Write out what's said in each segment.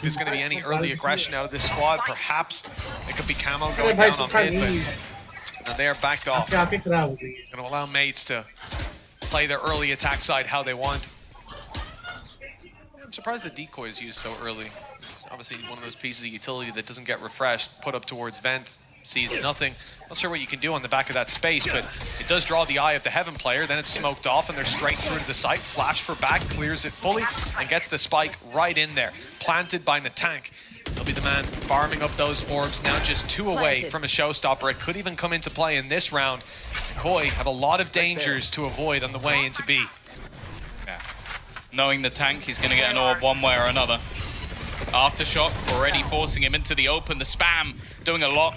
there's going to be any early aggression out of this squad. Perhaps it could be Camo going down on mid, but they are backed off. Going to allow mates to play their early attack side how they want. I'm surprised the decoy is used so early. It's obviously one of those pieces of utility that doesn't get refreshed, put up towards vent, sees nothing. Not sure what you can do on the back of that space, but it does draw the eye of the Heaven player. Then it's smoked off and they're straight through to the site. Flash for back, clears it fully and gets the spike right in there. Planted by Natank. He'll be the man farming up those orbs, now just 2 away from a showstopper. It could even come into play in this round. Koi have a lot of dangers to avoid on the way into B. Yeah. Knowing the tank, he's going to get an orb one way or another. Aftershock already forcing him into the open. The spam doing a lot.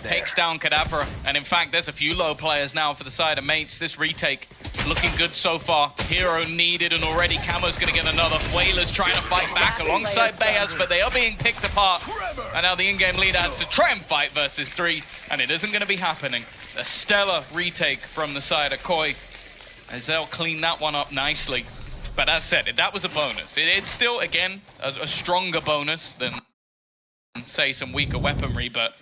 Takes down Kadabra. And in fact, there's a few low players now for the side of mates. This retake looking good so far. Hero needed, and already Camo's going to get another. Whalers trying to fight back alongside Bayaz, but they are being picked apart. And now the in-game leader has to try and fight versus 3, and it isn't going to be happening. A stellar retake from the side of Koi, as they'll clean that one up nicely. But as said, that was a bonus. It's still, again, a stronger bonus than, say, some weaker weaponry, but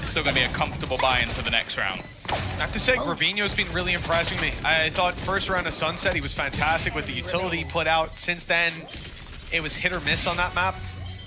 it's still going to be a comfortable buy-in for the next round. I have to say, Grabinho's been really impressing me. I thought first round of Sunset, he was fantastic with the utility he put out. Since then, it was hit or miss on that map.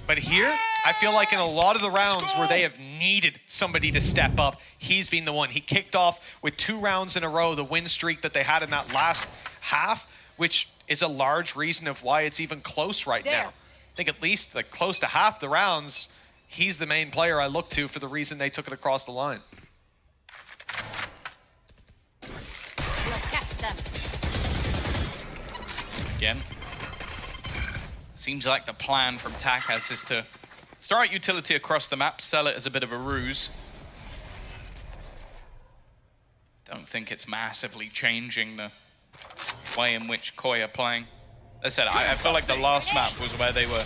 But here, I feel like in a lot of the rounds where they have needed somebody to step up, he's been the one. He kicked off with 2 rounds in a row, the win streak that they had in that last half, which is a large reason of why it's even close right now. I think at least like close to half the rounds, he's the main player I look to for the reason they took it across the line. Again, seems like the plan from Takas is to throw out utility across the map, sell it as a bit of a ruse. Don't think it's massively changing the way in which Koi are playing. As I said, I feel like the last map was where they were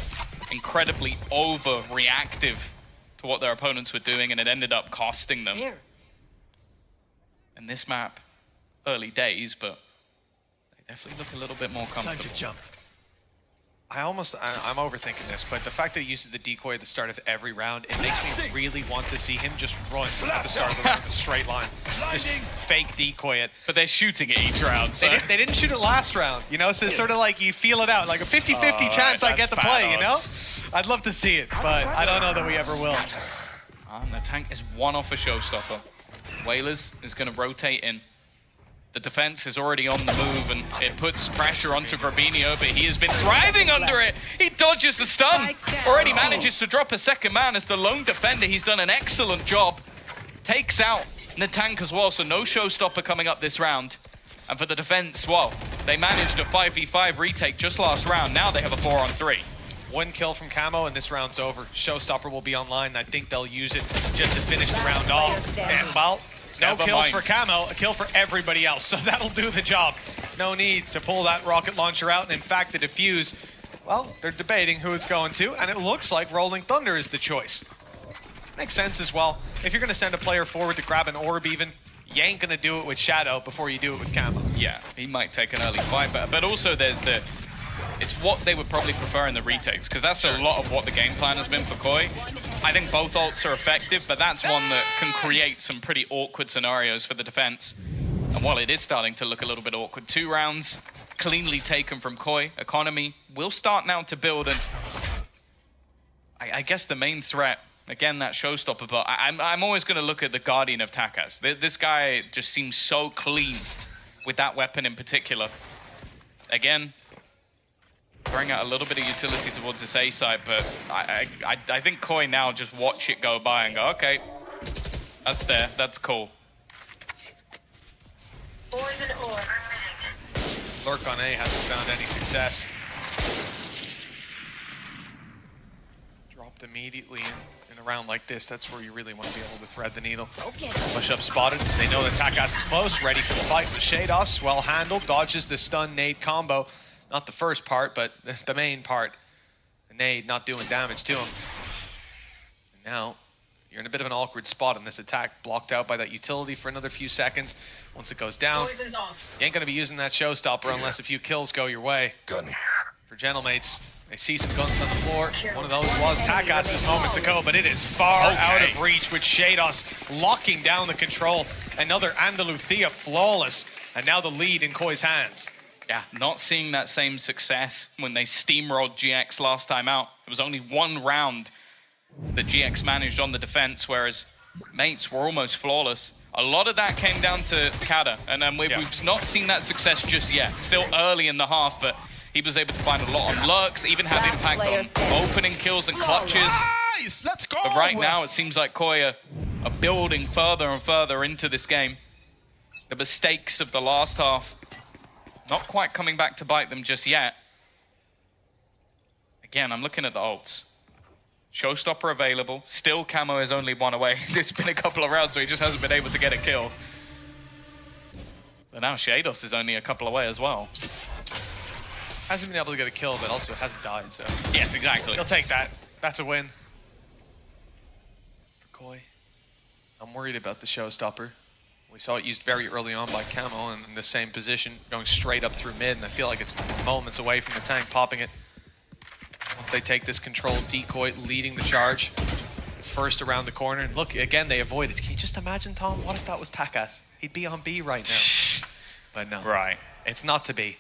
incredibly overreactive to what their opponents were doing, and it ended up costing them. And this map, early days, but they definitely look a little bit more comfortable. Time to jump. I'm overthinking this, but the fact that he uses the decoy at the start of every round, it makes me really want to see him just run at the start of the round in a straight line. Just fake decoy it. But they're shooting it each round, so. They didn't shoot it last round, you know? So it's sort of like you feel it out, like a 50-50 chance I get the play, you know? I'd love to see it, but I don't know that we ever will. And the tank is 1 off a showstopper. Whalers is going to rotate in. The defense is already on the move, and it puts pressure onto Grabinho, but he has been thriving under it. He dodges the stun. Already manages to drop a second man as the lone defender. He's done an excellent job. Takes out the tank as well, so no showstopper coming up this round. And for the defense, well, they managed a 5v5 retake just last round. Now they have a 4-on-3. 1 kill from Camo, and this round's over. Showstopper will be online. I think they'll use it just to finish the round off. And, well, no kills for Camo, a kill for everybody else, so that'll do the job. No need to pull that rocket launcher out, and in fact, the defuse, well, they're debating who it's going to, and it looks like Rolling Thunder is the choice. Makes sense as well. If you're going to send a player forward to grab an orb even, you ain't going to do it with Shadow before you do it with Camo. Yeah, he might take an early fight, but also there's the... It's what they would probably prefer in the retakes, because that's a lot of what the game plan has been for Koi. I think both ults are effective, but that's one that can create some pretty awkward scenarios for the defense. And while it is starting to look a little bit awkward, 2 rounds cleanly taken from Koi. Economy will start now to build, and I guess the main threat, again, that showstopper, but I'm always going to look at the Guardian of Takas. This guy just seems so clean with that weapon in particular. Again, throwing out a little bit of utility towards this A side, but I think Koi now just watch it go by and go, okay, that's there, that's cool. Lurk on A hasn't found any success. Dropped immediately in a round like this. That's where you really want to be able to thread the needle. Push up spotted. They know that Takas is close, ready for the fight. But Shados, well handled, dodges the stun nade combo. Not the first part, but the main part. The nade not doing damage to him. And now, you're in a bit of an awkward spot in this attack, blocked out by that utility for another few seconds. Once it goes down, you ain't going to be using that showstopper unless a few kills go your way. For Gentlemates, They see some guns on the floor. One of those was Takas's moments ago, but it is far out of reach with Shados locking down the control. Another Andalucia flawless, and now the lead in Koi's hands. Yeah, not seeing that same success when they steamrolled GX last time out. It was only one round that GX managed on the defense, whereas mates were almost flawless. A lot of that came down to Kada, and we've not seen that success just yet. Still early in the half, but he was able to find a lot on lurks, even have impact on opening kills and clutches. Nice, let's go! But right now, it seems like Koi are building further and further into this game. The mistakes of the last half not quite coming back to bite them just yet. Again, I'm looking at the ults. Showstopper available. Still, Camo is only one away. There's been a couple of rounds where he just hasn't been able to get a kill. But now Shados is only a couple away as well. Hasn't been able to get a kill, but also hasn't died, so... Yes, exactly. He'll take that. That's a win. For Koi. I'm worried about the Showstopper. We saw it used very early on by Camo in the same position, going straight up through mid, and I feel like it's moments away from the tank popping it. Once they take this control, Decoy leading the charge. It's first around the corner, and look, again, they avoided. Can you just imagine, Tom? What if that was Takas? He'd be on B right now. But no. Right. It's not to be.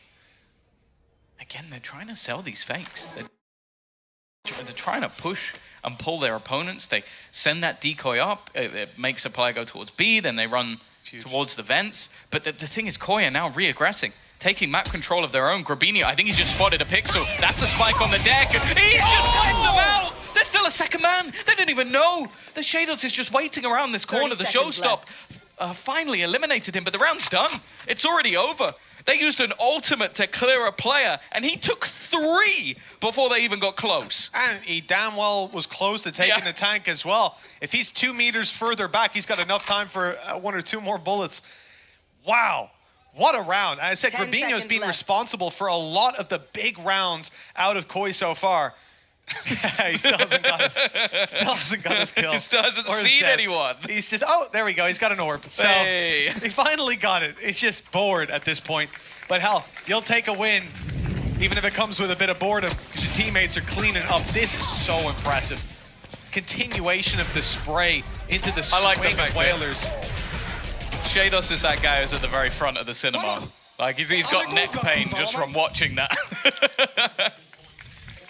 Again, they're trying to sell these fakes. They're trying to push and pull their opponents. They send that decoy up. It makes a player go towards B. Then they run towards the vents. But the thing is, Koi are now re-aggressing, taking map control of their own. Grabini, I think he just spotted a pixel. That's a spike on the deck. And he's just wiped them out. There's still a second man. They didn't even know. The Shadows is just waiting around this corner. The showstop finally eliminated him, but the round's done. It's already over. They used an ultimate to clear a player, and he took 3 before they even got close. And he damn well was close to taking the tank as well. If he's 2 meters further back, he's got enough time for 1 or 2 more bullets. Wow, what a round. As I said, Rubinho's been responsible for a lot of the big rounds out of Koi so far. He still hasn't got his kill. He still hasn't seen anyone. He's just, oh, there we go. He's got an orb. So he finally got it. He's just bored at this point. But hell, you'll take a win, even if it comes with a bit of boredom, because your teammates are cleaning up. This is so impressive. Continuation of the spray into the swing of Whalers. Shados is that guy who's at the very front of the cinema. Like, he's got neck pain just from watching that.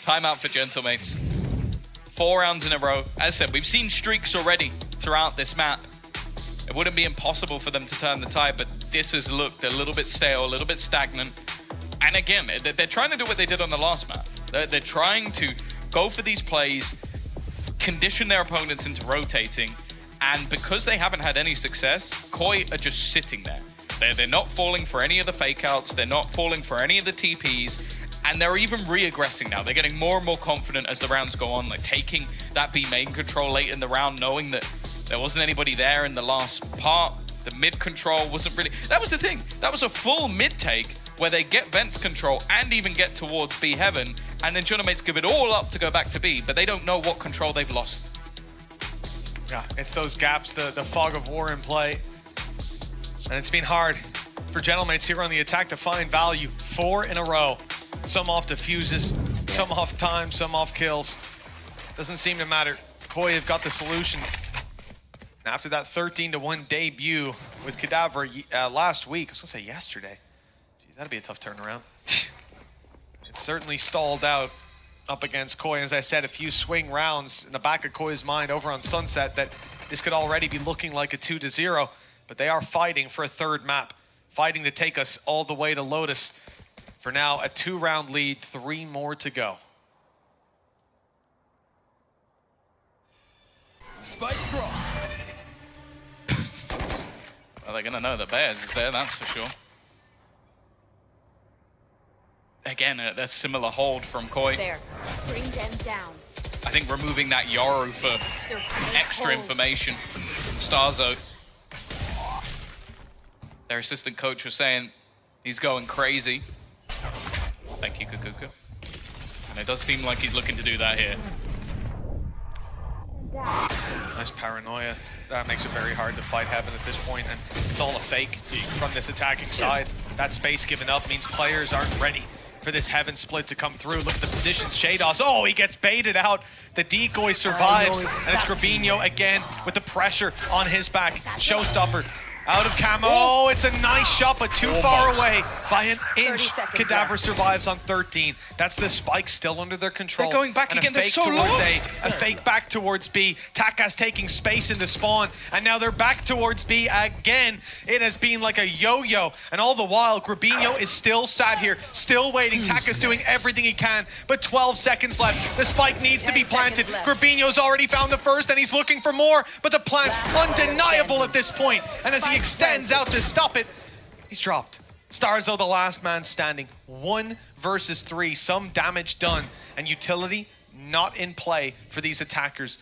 Timeout for Gentlemates. 4 rounds in a row. As I said, we've seen streaks already throughout this map. It wouldn't be impossible for them to turn the tide, but this has looked a little bit stale, a little bit stagnant. And again, they're trying to do what they did on the last map. They're trying to go for these plays, condition their opponents into rotating, and because they haven't had any success, Koi are just sitting there. They're not falling for any of the fake outs, they're not falling for any of the TPs, and they're even re-aggressing now. They're getting more and more confident as the rounds go on, like taking that B main control late in the round, knowing that there wasn't anybody there in the last part. The mid control wasn't really... That was the thing. That was a full mid take where they get vents control and even get towards B heaven, and then Gentlemates give it all up to go back to B, but they don't know what control they've lost. Yeah, it's those gaps, the fog of war in play. And it's been hard for Gentlemates here on the attack to find value. 4 in a row. Some off defuses, some off time, some off kills. Doesn't seem to matter. Koi have got the solution. After that 13-1 debut with Cadaver last week, I was gonna say yesterday. Jeez, that'd be a tough turnaround. It certainly stalled out up against Koi. As I said, a few swing rounds in the back of Koi's mind over on Sunset that this could already be looking like a 2-0, but they are fighting for a 3rd map, fighting to take us all the way to Lotus. For now, a 2-round lead, 3 more to go. Spike drop. Well, they're gonna know that Bears is there, that's for sure. Again, a similar hold from Koi. There, bring them down. I think removing that Yoru for extra information. Starzo. Their assistant coach was saying he's going crazy. Thank you, Kukuku. And it does seem like he's looking to do that here. Nice paranoia. That makes it very hard to fight Heaven at this point, and it's all a fake from this attacking side. That space given up means players aren't ready. for this heaven split to come through. Look at the positions. Shados, oh, he gets baited out. The decoy survives, and it's Grabinho again with the pressure on his back. Showstopper out of camo. Oh, it's a nice shot, but too far away by an inch. Cadaver survives on 13. That's the spike still under their control. They're going back and again. A fake They're so towards lost. A fake back towards B. Taka's taking space in the spawn, and now they're back towards B again. It has been like a yo-yo, and all the while, Grabinho is still sat here, still waiting. Taka's doing everything he can, but 12 seconds left. The spike needs to be planted. Grabinho's already found the first, and he's looking for more, but the plant's undeniable at this point. And as he extends out to stop it, he's dropped. Starzo, the last man standing. 1 versus 3, some damage done, and utility not in play for these attackers.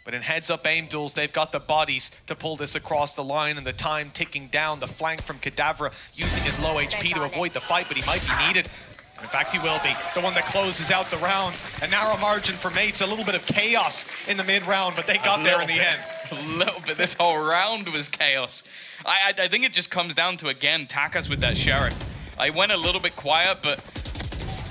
But in heads-up aim duels, they've got the bodies to pull this across the line, and the time ticking down. The flank from Kadavra using his low HP to avoid the fight, but he might be needed. In fact, he will be. The one that closes out the round. A narrow margin for Mates, a little bit of chaos in the mid-round, but they got there in the end. A little bit. This whole round was chaos. I think it just comes down to, again, Takas with that Sheriff. I went a little bit quiet, but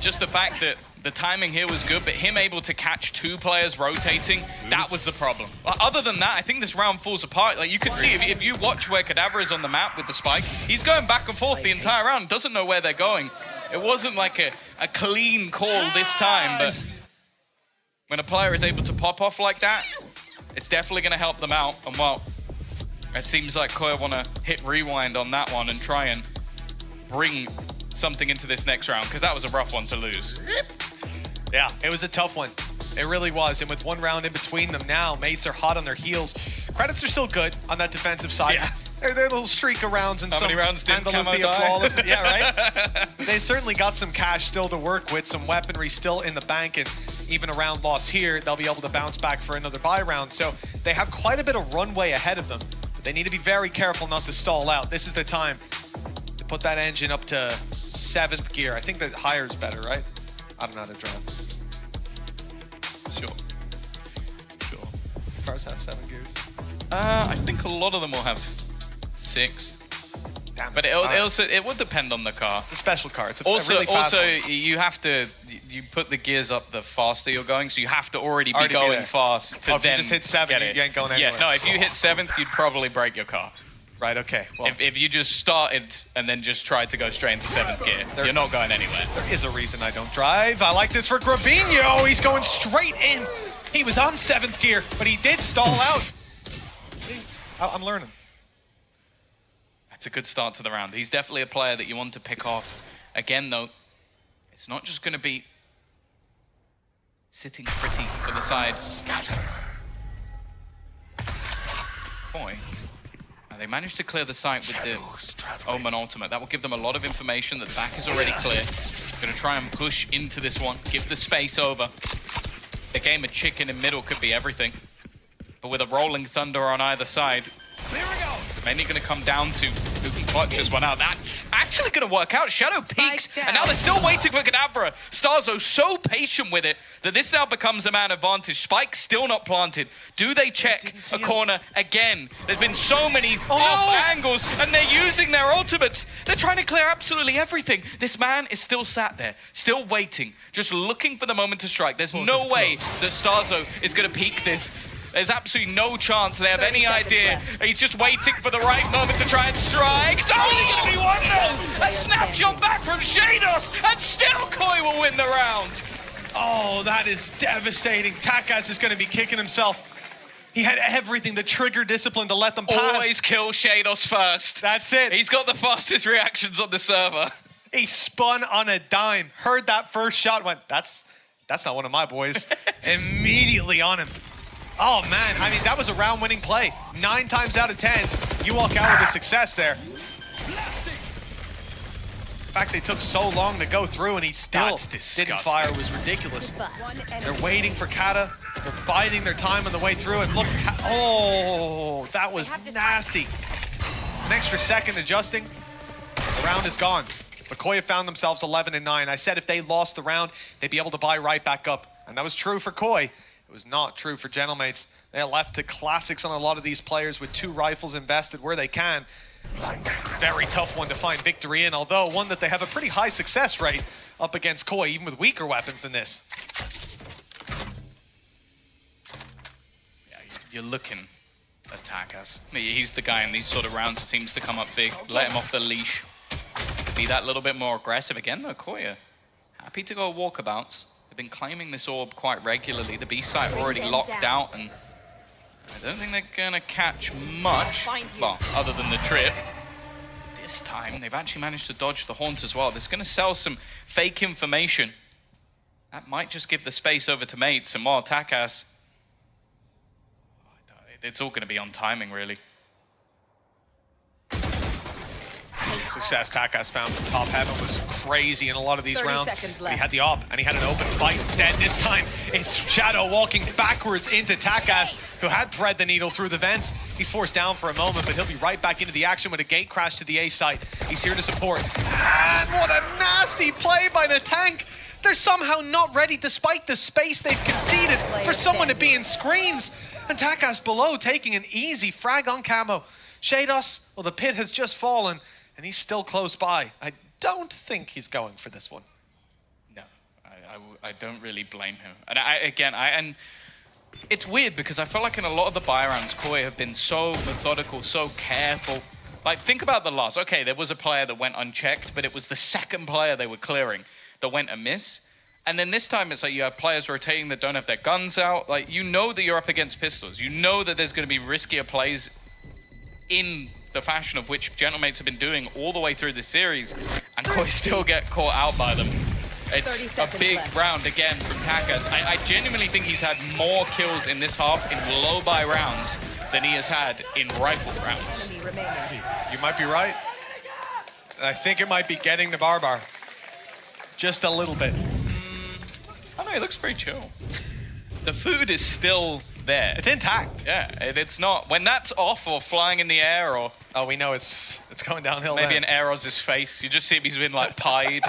just the fact that the timing here was good, but him able to catch 2 players rotating, that was the problem. Other than that, I think this round falls apart. Like, you can see, if you watch where Kadavra is on the map with the spike, he's going back and forth the entire round, doesn't know where they're going. It wasn't like a clean call this time, but when a player is able to pop off like that, it's definitely going to help them out. And well, it seems like Koi want to hit rewind on that one and try and bring something into this next round, because that was a rough one to lose. Yeah, it was a tough one. It really was. And with 1 round in between them now, Mates are hot on their heels. Credits are still good on that defensive side. Yeah. They're a little streak of rounds and How some many rounds did Camo Andalusia die? flawless. Yeah, right? They certainly got some cash still to work with, some weaponry still in the bank, and even a round loss here, they'll be able to bounce back for another buy round. So they have quite a bit of runway ahead of them, but they need to be very careful not to stall out. This is the time to put that engine up to 7th gear. I think that higher is better, right? I don't know how to drive. Sure. Cars have 7 gears. I think a lot of them will have 6. Damn it. But it would depend on the car. It's a special car. It's a Also, really fast one. you have to put the gears up the faster you're going, so you have to already be be going there. fast to Oh, if you then just hit 7, get it. you ain't going anywhere. Yeah, no, if you hit 7th, you'd probably break your car. Right, okay. Well, If you just started and then just tried to go straight into 7th gear, you're not going anywhere. there is a reason I don't drive. I like this for Grabinho. He's going straight in. He was on 7th gear, but he did stall out. I'm learning. That's a good start to the round. He's definitely a player that you want to pick off. Again, though, it's not just going to be sitting pretty for the side. Boy. And they managed to clear the site with the Omen ultimate. That will give them a lot of information that the back is already clear. Going to try and push into this one, give the space over. The game of chicken in middle could be everything. But with a rolling thunder on either side, mainly going to come down to who can clutch this one out. That's actually going to work out. Shadow peeks, and now they're still waiting for Kadavra. Starzo so patient with it that this now becomes a man advantage. Spike still not planted. Do they check a corner again? There's been so many off angles, and they're using their ultimates. They're trying to clear absolutely everything. This man is still sat there, still waiting, just looking for the moment to strike. There's no way that Starzo is going to peek this. There's absolutely no chance they have any idea. He's just waiting for the right moment to try and strike. It's only going to be 1-0. A snapshot back from Shados, and still Koi will win the round. Oh, that is devastating. Takas is going to be kicking himself. He had everything, the trigger discipline to let them pass. Always kill Shados first. That's it. He's got the fastest reactions on the server. He spun on a dime, heard that first shot, went, that's not one of my boys. Immediately on him. Oh man, I mean, that was a round-winning play. 9 times out of 10, you walk out with a success there. The fact they took so long to go through and he still didn't fire was ridiculous. They're waiting for Kata. They're biding their time on the way through, and look, oh, that was nasty. An extra second adjusting, the round is gone. But Koya found themselves 11-9. I said if they lost the round, they'd be able to buy right back up. And that was true for Koi. It was not true for Gentlemates. They're left to classics on a lot of these players with 2 rifles invested where they can. Very tough one to find victory in, although one that they have a pretty high success rate up against Koi, even with weaker weapons than this. Yeah, you're looking at Takas. He's the guy in these sort of rounds that seems to come up big. Let him off the leash. Be that little bit more aggressive. Again, though, Koi happy to go walkabouts. They've been claiming this orb quite regularly. The B site already locked out, and I don't think they're gonna catch much, well, other than the trip. This time, they've actually managed to dodge the haunt as well. This is gonna sell some fake information. That might just give the space over to mates, and more Takas. It's all gonna be on timing, really. Success Takas found from top heaven was crazy in a lot of these rounds. He had the op, and he had an open fight instead. This time, it's Shadow walking backwards into Takas, who had thread the needle through the vents. He's forced down for a moment, but he'll be right back into the action with a gate crash to the A site. He's here to support. And what a nasty play by the tank. They're somehow not ready, despite the space they've conceded, for someone to be in screens. And Takas below taking an easy frag on camo. Shados, well, the pit has just fallen, and he's still close by. I don't think he's going for this one. No, I don't really blame him. And it's weird because I feel like in a lot of the buy rounds, Koi have been so methodical, so careful. Like, think about the loss. Okay, there was a player that went unchecked, but it was the second player they were clearing that went amiss. And then this time it's like you have players rotating that don't have their guns out. Like, you know that you're up against pistols. You know that there's going to be riskier plays in the fashion of which Gentlemates have been doing all the way through the series, and Koi still get caught out by them. It's a big round again from Takas. I genuinely think he's had more kills in this half in low buy rounds than he has had in rifle rounds. You might be right. I think it might be getting the bar. Just a little bit. I don't know, it looks pretty chill. The food is still there. It's intact. Yeah, it's not. When that's off or flying in the air or... Oh, we know it's going downhill. Maybe then. an arrow's his face. You just see him, he's been like pied.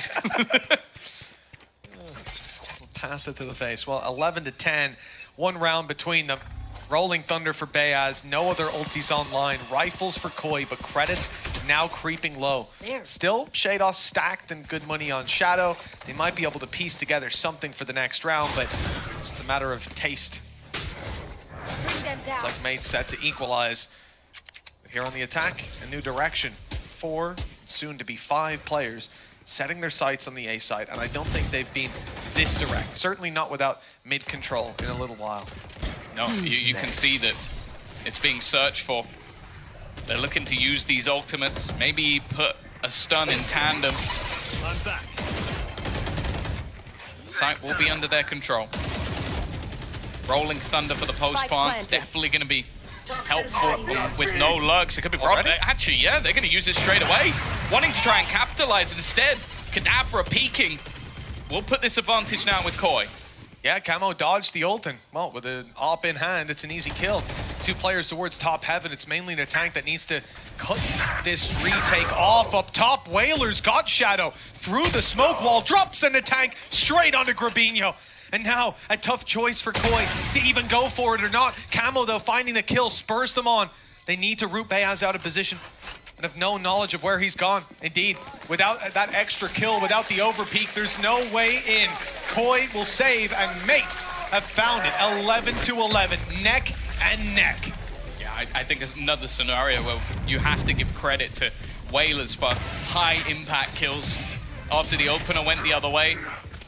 We'll pass it to the face. Well, 11-10. One round between them. Rolling Thunder for Bayaz. No other ultis online. Rifles for Koi, but credits now creeping low. Still, Shados stacked and good money on Shadow. They might be able to piece together something for the next round, but it's a matter of taste. It's like Mate's set to equalize. But here on the attack, a new direction. 4, soon to be 5 players setting their sights on the A side, and I don't think they've been this direct. Certainly not without mid control in a little while. No, you can see that it's being searched for. They're looking to use these ultimates, maybe put a stun in tandem. I'm back. Site will be under their control. Rolling Thunder for the post plant. It's definitely going to be helpful with no lugs. It could be problem. Actually, yeah, they're going to use it straight away. Wanting to try and capitalize instead. Kadabra peeking. We'll put this advantage now with Koi. Yeah, Camo dodged the ult, and well, with an op in hand, it's an easy kill. 2 players towards top heaven. It's mainly the tank that needs to cut this retake off. Up top, Whalers got Shadow through the smoke wall, drops in the tank straight onto Grabinho. And now, a tough choice for Koi to even go for it or not. Camo, though, finding the kill, spurs them on. They need to root Bayaz out of position and have no knowledge of where he's gone. Indeed, without that extra kill, without the overpeak, there's no way in. Koi will save, and Mates have found it. 11-11, neck and neck. Yeah, I think it's another scenario where you have to give credit to Whalers for high impact kills. After the opener went the other way,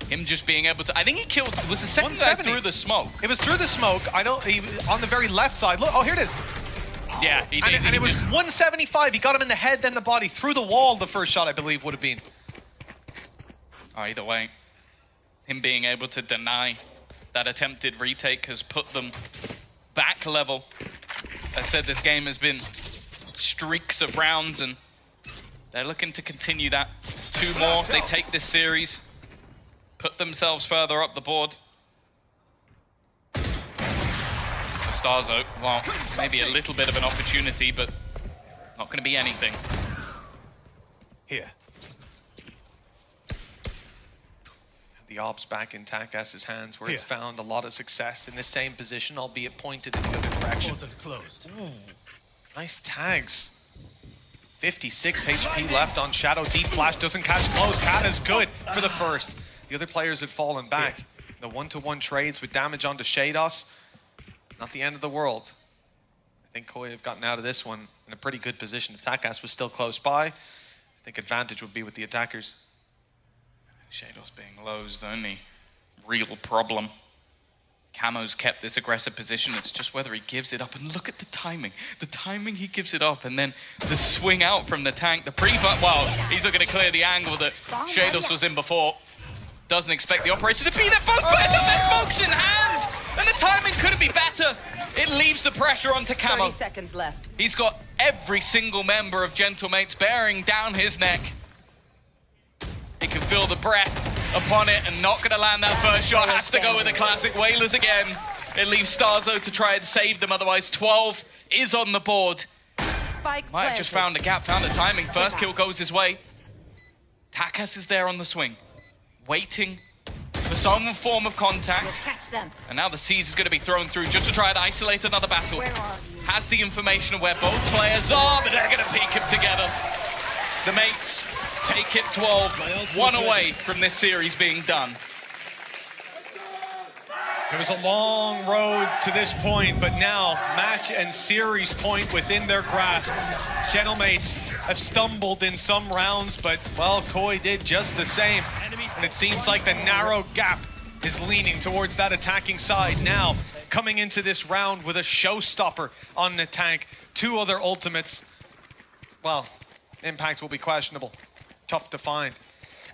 him just being able to, I think he killed, was the second guy through the smoke? It was through the smoke. He on the very left side. Look, oh, here it is. Yeah, he did. And it was 175. He got him in the head, then the body. Through the wall, the first shot, I believe, would have been. Either way, him being able to deny that attempted retake has put them back level. As I said, this game has been streaks of rounds, and they're looking to continue that. 2 more, they take this series, put themselves further up the board. Starzo, well, maybe a little bit of an opportunity, but not going to be anything. Here. The ops back in Takas's hands, where he's found a lot of success in the same position, albeit pointed in the other direction. Closed. Ooh, nice tags 56 HP left on Shadow. Deep Flash doesn't catch close. Kata's good for the first. The other players had fallen back. The one-to-one trades with damage onto Shados. It's not the end of the world. I think Koi have gotten out of this one in a pretty good position. If Takas was still close by, I think advantage would be with the attackers. Shadows being low is the only real problem. Camo's kept this aggressive position. It's just whether he gives it up. And look at the timing. The timing he gives it up. And then the swing out from the tank. The pre-fire. Well, he's looking to clear the angle that Shados was in before. Doesn't expect the operator to be there. Both players have their smokes in hand. And the timing couldn't be better. It leaves the pressure onto Camo. 30 seconds left. He's got every single member of Gentlemates bearing down his neck. He can feel the breath upon it and not going to land that first shot. Has to go with the classic Whalers again. It leaves Starzo to try and save them. Otherwise, 12 is on the board. Spike Might have just found a gap, found a timing. First kill goes his way. Takas is there on the swing, waiting for some form of contact. We'll catch them. And now the C's is going to be thrown through just to try and isolate another battle. Where are you? Has the information of where both players are, but they're going to peek him together. The mates take it 12, one away from this series being done. It was a long road to this point, but now match and series point within their grasp. Gentlemates have stumbled in some rounds, but, well, Koi did just the same. And it seems like the narrow gap is leaning towards that attacking side now. Coming into this round with a showstopper on the tank. 2 other ultimates. Well, impact will be questionable. Tough to find.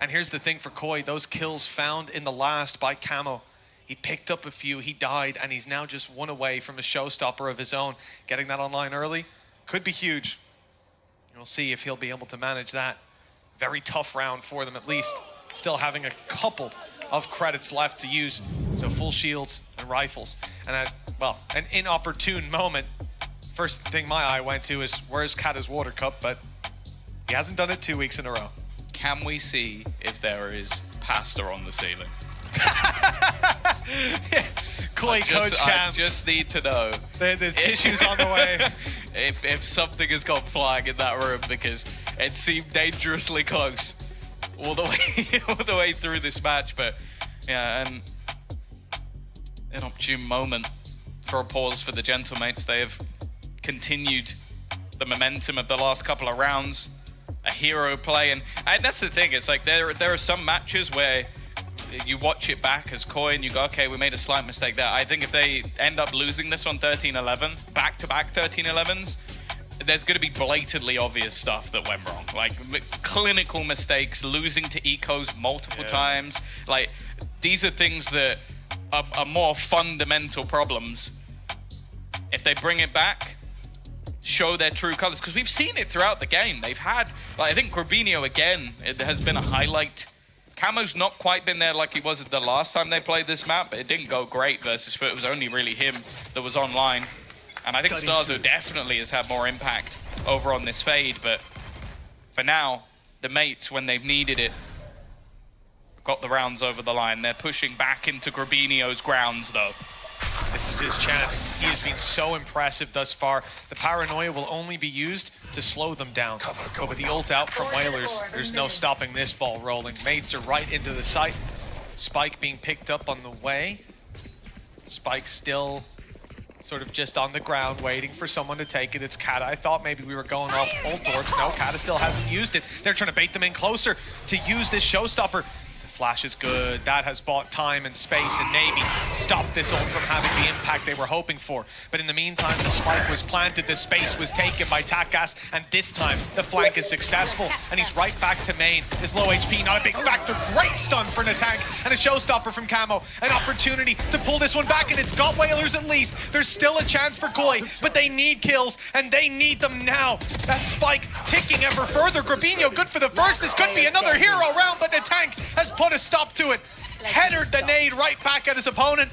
And here's the thing for Koi, those kills found in the last by Camo. He picked up a few, he died, and he's now just 1 away from a showstopper of his own. Getting that online early could be huge. We'll see if he'll be able to manage that. Very tough round for them, at least. Still having a couple of credits left to use. So full shields and rifles. And at, well, an inopportune moment. First thing my eye went to is, where's Kata's water cup? But he hasn't done it 2 weeks in a row. Can we see if there is pasta on the ceiling? Koi Coach Cam. I just need to know. There's tissues on the way. If something has gone flying in that room, because it seemed dangerously close all the way through this match. But yeah, and an opportune moment for a pause for the Gentlemates. They have continued the momentum of the last couple of rounds. A hero play, and that's the thing. It's like there are some matches where you watch it back as Koi and you go, okay, we made a slight mistake there. I think if they end up losing this on 13-11, back-to-back 13-11s, there's going to be blatantly obvious stuff that went wrong. Like clinical mistakes, losing to ecos multiple times. Like these are things that are more fundamental problems. If they bring it back, show their true colors, because we've seen it throughout the game. They've had, like, I think Corbinio again, it has been a highlight. Camo's not quite been there like he was the last time they played this map, but it didn't go great versus Foot. It was only really him that was online. And I think Starzo definitely has had more impact over on this fade, but for now, the mates, when they've needed it, got the rounds over the line. They're pushing back into Corbinio's grounds, though. This is his chance. He has been so impressive thus far. The paranoia will only be used to slow them down. But with the ult out from Whalers, there's no stopping this ball rolling. Mates are right into the site. Spike being picked up on the way. Spike still sort of just on the ground waiting for someone to take it. It's Kata. I thought maybe we were going off ult orbs. No, Kata still hasn't used it. They're trying to bait them in closer to use this showstopper. Flash is good. That has bought time and space and maybe stopped this ult from having the impact they were hoping for. But in the meantime, the spike was planted, the space was taken by Takas, and this time the flank is successful, and he's right back to main. His low HP, not a big factor. Great stun for the tank, and a showstopper from Camo. An opportunity to pull this one back, and it's got Whalers at least. There's still a chance for Koi, but they need kills, and they need them now. That spike ticking ever further. Grabinho good for the first. This could be another hero round, but the tank has put a stop to it. Headered the nade right back at his opponent.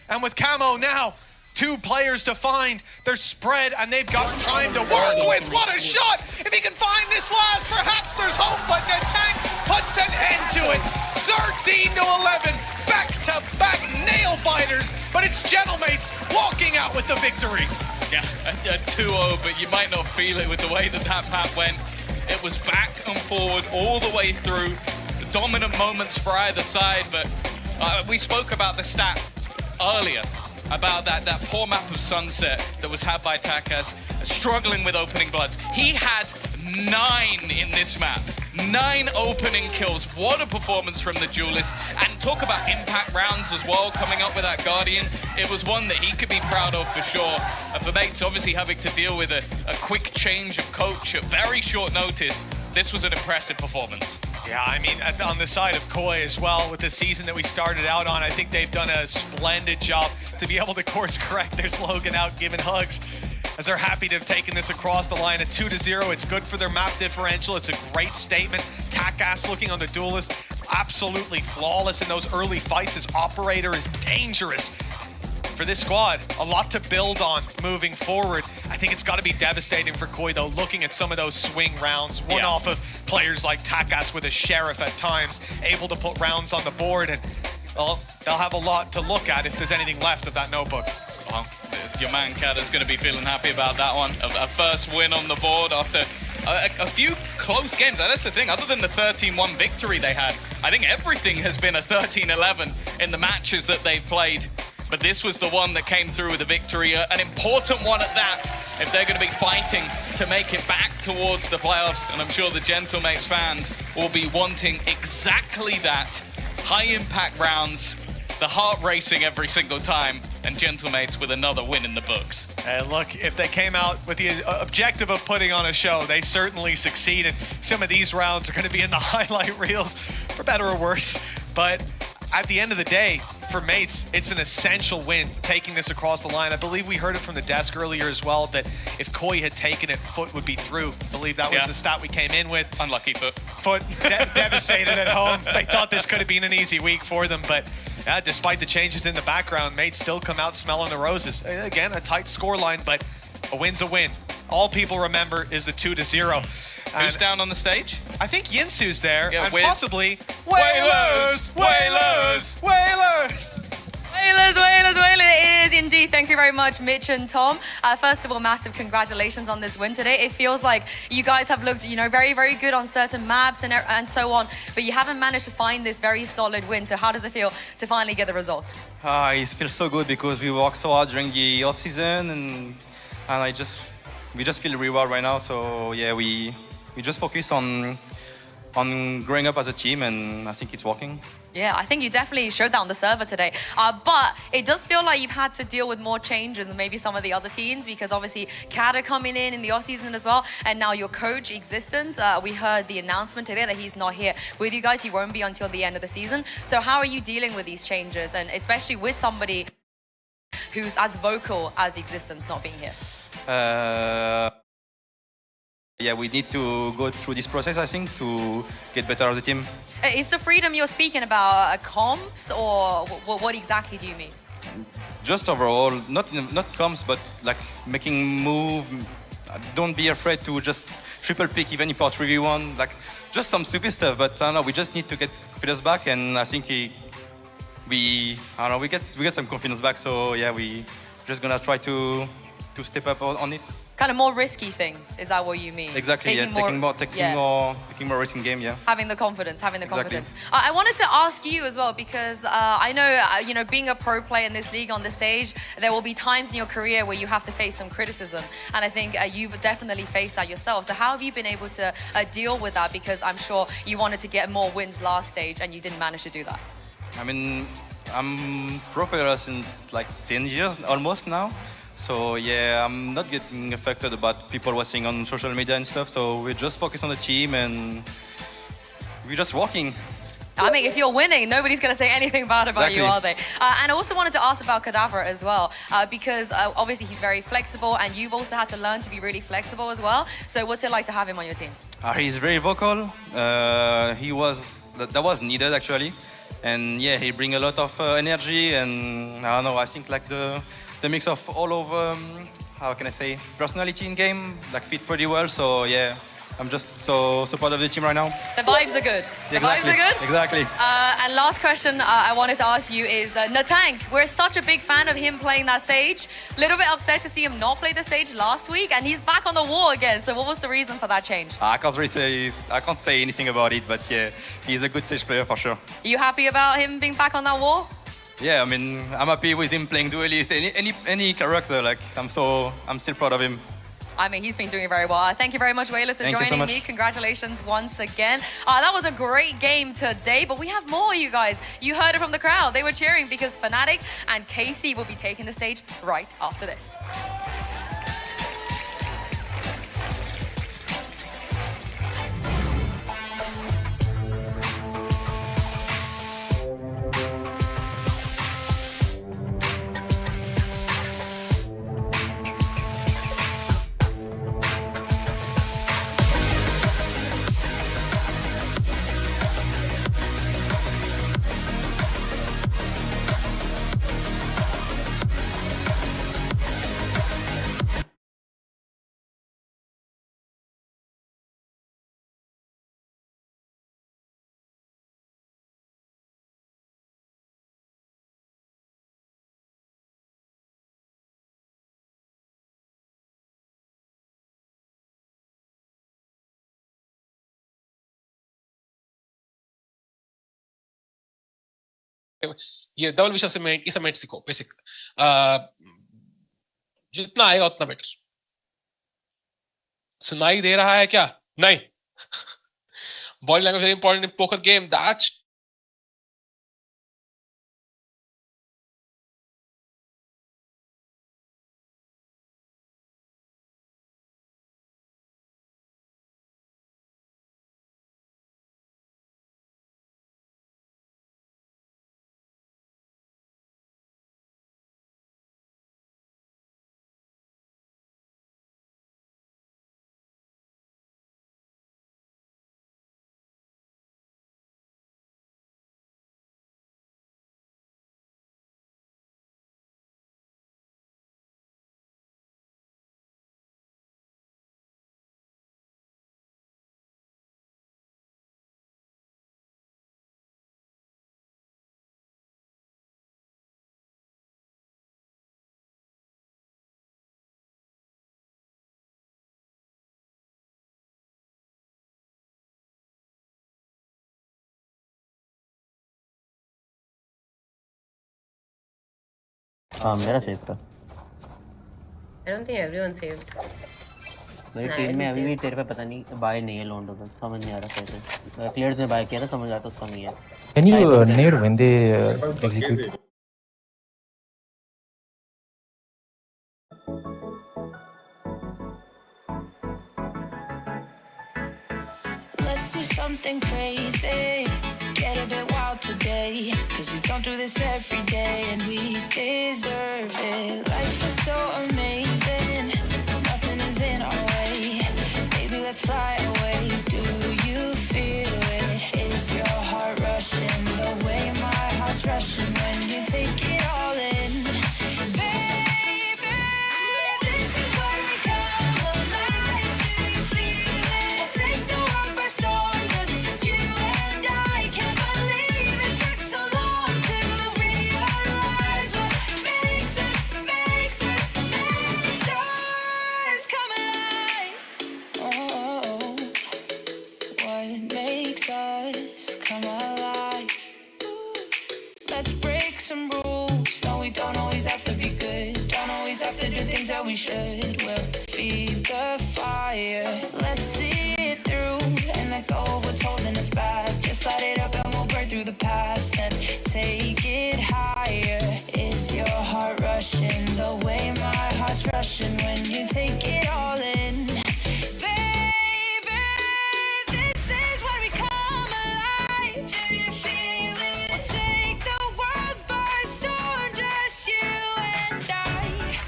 And with Camo now, 2 players to find. They're spread and they've got time to work with. What a shot! If he can find this last, perhaps there's hope, but the tank puts an end to it. 13-11, back-to-back nail biters, but it's Gentlemates walking out with the victory. Yeah, a 2-0, but you might not feel it with the way that map went. It was back and forward all the way through. Dominant moments for either side, but we spoke about the stat earlier, about that poor map of Sunset that was had by Takas, struggling with opening bloods. He had 9 in this map. 9 opening kills. What a performance from the duelist. And talk about impact rounds as well, coming up with that Guardian. It was one that he could be proud of for sure. And for Mates, obviously having to deal with a quick change of coach at very short notice, this was an impressive performance. Yeah, I mean, on the side of Koi as well, with the season that we started out on, I think they've done a splendid job to be able to course correct their slogan out, giving hugs, as they're happy to have taken this across the line at 2-0. It's good for their map differential. It's a great statement. Takas looking on the duelist, absolutely flawless in those early fights. His operator is dangerous. For this squad, a lot to build on moving forward. I think it's got to be devastating for Koi, though, looking at some of those swing rounds, one off of players like Takas with a Sheriff at times, able to put rounds on the board, and well, they'll have a lot to look at if there's anything left of that notebook. Well, your man Cat is going to be feeling happy about that one. A first win on the board after a few close games. And that's the thing, other than the 13-1 victory they had, I think everything has been a 13-11 in the matches that they've played. But this was the one that came through with a victory, an important one at that, if they're going to be fighting to make it back towards the playoffs. And I'm sure the Gentlemates fans will be wanting exactly that. High impact rounds, the heart racing every single time, and Gentlemates with another win in the books. And look, if they came out with the objective of putting on a show, they certainly succeeded. Some of these rounds are going to be in the highlight reels, for better or worse. But at the end of the day, for Mates, it's an essential win, taking this across the line. I believe we heard it from the desk earlier as well, that if Koi had taken it, Foot would be through. I believe that was the stat we came in with. Unlucky Foot. Foot devastated at home. They thought this could have been an easy week for them, but despite the changes in the background, Mates still come out smelling the roses. Again, a tight scoreline, but a win's a win. All people remember is the 2-0. Who's down on the stage? I think Yinsu's there, Yeah, and with possibly Whalers! Whalers! Whalers! Whalers, it is indeed. Thank you very much, Mitch and Tom. First of all, massive congratulations on this win today. It feels like you guys have looked, very, very good on certain maps and so on, but you haven't managed to find this very solid win. So how does it feel to finally get the result? It feels so good because we worked so hard during the off season, and we just feel reward right now. So yeah, we just focus on growing up as a team, and I think it's working. Yeah, I think you definitely showed that on the server today. But it does feel like you've had to deal with more changes than maybe some of the other teams, because obviously Cat are coming in the off-season as well, and now your coach, Existence, we heard the announcement today that he's not here with you guys. He won't be until the end of the season. So how are you dealing with these changes, and especially with somebody who's as vocal as Existence not being here? Yeah, we need to go through this process, I think, to get better as a team. Is the freedom you're speaking about comps, or what exactly do you mean? Just overall, not comps, but like making move. Don't be afraid to just triple pick, even if it's 3v1. Like just some stupid stuff. But I don't know, we just need to get confidence back, and I think we get some confidence back. So yeah, we just gonna try to step up on it. Kind of more risky things, is that what you mean? Exactly, taking more risk in game, yeah. Having the confidence. Exactly. I wanted to ask you as well, because I know, being a pro player in this league on the stage, there will be times in your career where you have to face some criticism. And I think you've definitely faced that yourself. So how have you been able to deal with that? Because I'm sure you wanted to get more wins last stage and you didn't manage to do that. I mean, I'm pro player since like 10 years almost now. So yeah, I'm not getting affected about people watching on social media and stuff. So we just focus on the team, and we're just working. I mean, if you're winning, nobody's going to say anything bad about you, are they? And I also wanted to ask about Cadaver as well, because obviously he's very flexible, and you've also had to learn to be really flexible as well. So what's it like to have him on your team? He's very vocal. That was needed actually, and yeah, he brings a lot of energy, and I don't know. I think like the mix of all of how can I say, personality in game like fit pretty well. So yeah, I'm just so proud of the team right now. The vibes are good. The Exactly. vibes are good? Exactly. And last question I wanted to ask you is Natank. We're such a big fan of him playing that stage. A little bit upset to see him not play the stage last week, and he's back on the wall again. So what was the reason for that change? I can't say anything about it, but yeah, he's a good stage player for sure. Are you happy about him being back on that wall? Yeah, I mean, I'm happy with him playing duelist. Any character, like I'm still proud of him. I mean, he's been doing very well. Thank you very much, Wayless, for joining me. Congratulations once again. That was a great game today, but we have more, you guys. You heard it from the crowd. They were cheering because Fnatic and KC will be taking the stage right after this. ये double vision से met सीखो basic जितना आएगा उतना better सुनाई दे रहा है क्या नहीं body language very important in poker game that's मेरा सेव था। I don't think everyone saved. मेरी टीम में अभी भी तेरे पे पता नहीं बाय नहीं है लॉन्डो का समझ नहीं आ रहा कैसे प्लेयर्स ने बाय किया था समझ आता उसका नहीं है। Can you nade when they execute? Let's do something crazy, get a bit wild today, cause we don't do this every day and we deserve it. Life is so amazing, nothing is in our way, baby let's fly away. Do you feel it? Is your heart rushing the way my heart's rushing when you take it all in? Baby, this is where we come alive. Do you feel it? Take the world by storm, just you and I. Can't believe it took so long to realize what makes us come alive. Oh, what makes us come alive? Let's break some rules. No, we don't always have to be good. Don't always have to do things that we should. We'll feed the fire. Let's see it through and let go of what's holding us back. Just light it up and we'll burn through the past and take it higher. Is your heart rushing the way my heart's rushing when you take it all in? Baby, this is where we come alive. Do you feel it? Take the world by storm, just you and I.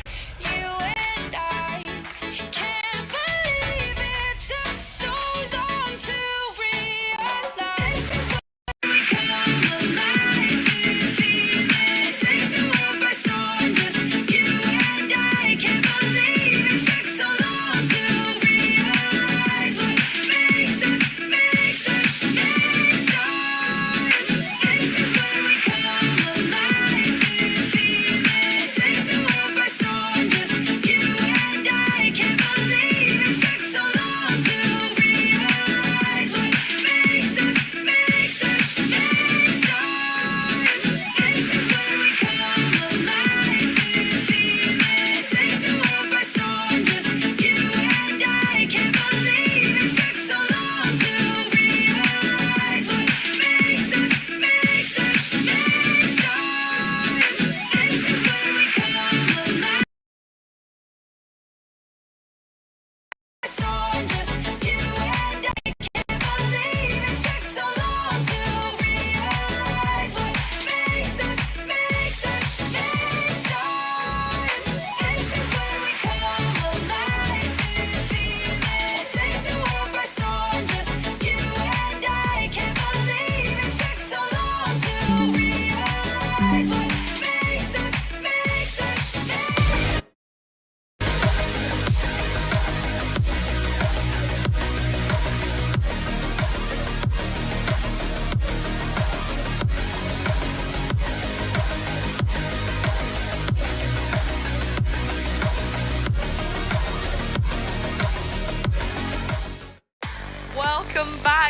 You and I. Can't believe it took so long to realize. This is where we come alive. Do you feel it? Take the world by storm, just you and I. Can't believe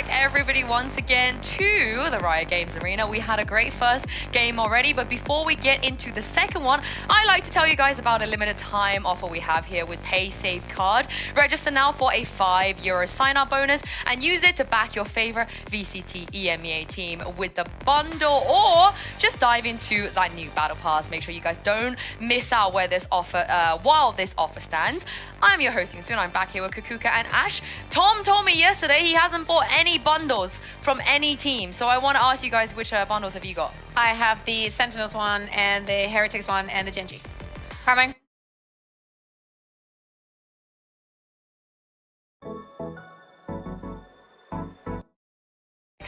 back, everybody, once again to the Riot Games Arena. We had a great first game already, but before we get into the second one, I like to tell you guys about a limited time offer we have here with Pay Save Card. Register now for a €5 sign-up bonus and use it to back your favorite VCT EMEA team with the bundle, or just dive into that new Battle Pass. Make sure you guys don't miss out where this offer, while this offer stands. I'm your host, soon. I'm back here with Kukuka and Ash. Tom told me yesterday he hasn't bought any bundles from any team, so I want to ask you guys, which bundles have you got? I have the Sentinels one and the Heretics one and the Genji. Carmine?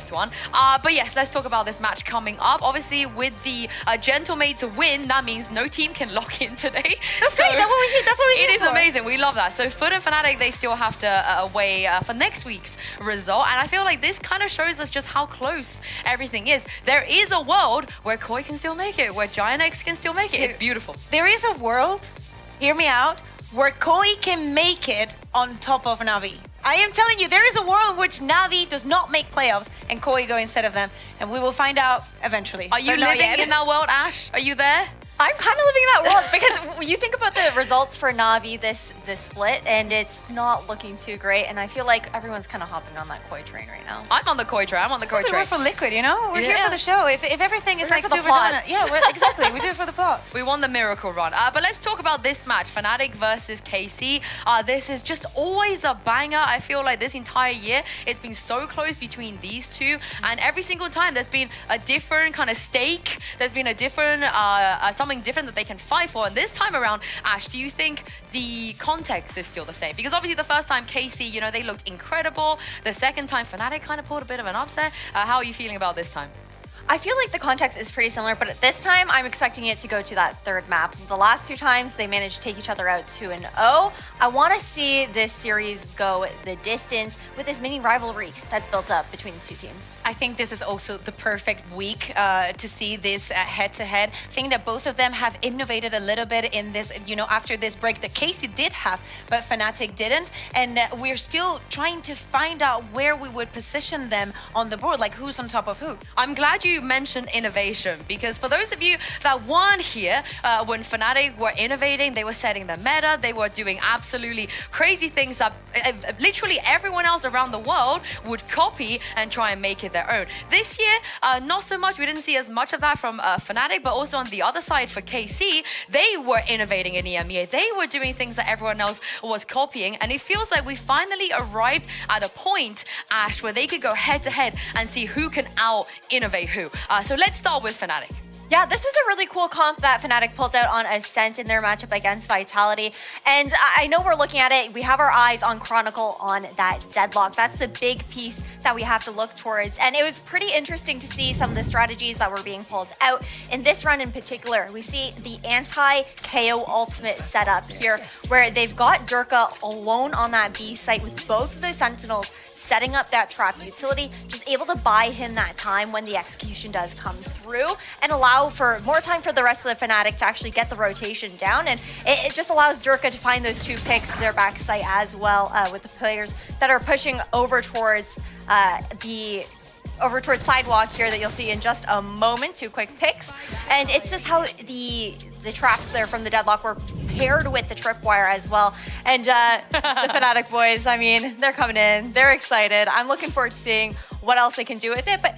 One. But yes, let's talk about this match coming up. Obviously, with the Gentlemates win, that means no team can lock in today. That's great. That's what we It is amazing. We love that. So Foot and Fnatic, they still have to wait for next week's result. And I feel like this kind of shows us just how close everything is. There is a world where Koi can still make it, where Giant X can still make it. It's beautiful. There is a world, hear me out, where Koi can make it on top of Navi. I am telling you, there is a world in which Navi does not make playoffs and Koi go instead of them. And we will find out eventually. Are you living in that world, Ash? Are you there? I'm kind of living in that world because when you think about the results for Navi this split, and it's not looking too great, and I feel like everyone's kind of hopping on that Koi train right now. I'm on the Koi train. I'm on the Koi train. We're for Liquid, you know? We're here for the show. If everything is We're like here for the super plot. done, exactly. We do it for the plot. We won the miracle run. But let's talk about this match, Fnatic versus KC. This is just always a banger. I feel like this entire year, it's been so close between these two. And every single time, there's been a different kind of stake. There's been a different, something different that they can fight for. And this time around, Ash, do you think the context is still the same? Because obviously the first time KC, you know, they looked incredible. The second time, Fnatic kind of pulled a bit of an upset. How are you feeling about this time? I feel like the context is pretty similar, but at this time, I'm expecting it to go to that third map. The last two times, they managed to take each other out 2-0. I want to see this series go the distance with this mini rivalry that's built up between the two teams. I think this is also the perfect week to see this head-to-head. I think that both of them have innovated a little bit in this, you know, after this break that Casey did have, but Fnatic didn't. And we're still trying to find out where we would position them on the board, like who's on top of who. I'm glad you mentioned innovation, because for those of you that weren't here when Fnatic were innovating, they were setting the meta, they were doing absolutely crazy things that literally everyone else around the world would copy and try and make it their own. This year, not so much. We didn't see as much of that from Fnatic, but also on the other side for KC, they were innovating in EMEA. They were doing things that everyone else was copying, and it feels like we finally arrived at a point, Ash, where they could go head-to-head and see who can out-innovate who. So let's start with Fnatic. Yeah, this was a really cool comp that Fnatic pulled out on Ascent in their matchup against Vitality. And I know we're looking at it. We have our eyes on Chronicle on that deadlock. That's the big piece that we have to look towards. And it was pretty interesting to see some of the strategies that were being pulled out. In this run in particular, we see the anti-KO ultimate setup here, where they've got Durka alone on that B site with both of the Sentinels setting up that trap utility, just able to buy him that time when the execution does come through and allow for more time for the rest of the Fnatic to actually get the rotation down. And it just allows Durka to find those 2 picks to their backside as well, with the players that are pushing over towards sidewalk here that you'll see in just a moment. 2 quick picks. And it's just how the traps there from the deadlock were paired with the tripwire as well. And the Fnatic boys, I mean, they're coming in. They're excited. I'm looking forward to seeing what else they can do with it. But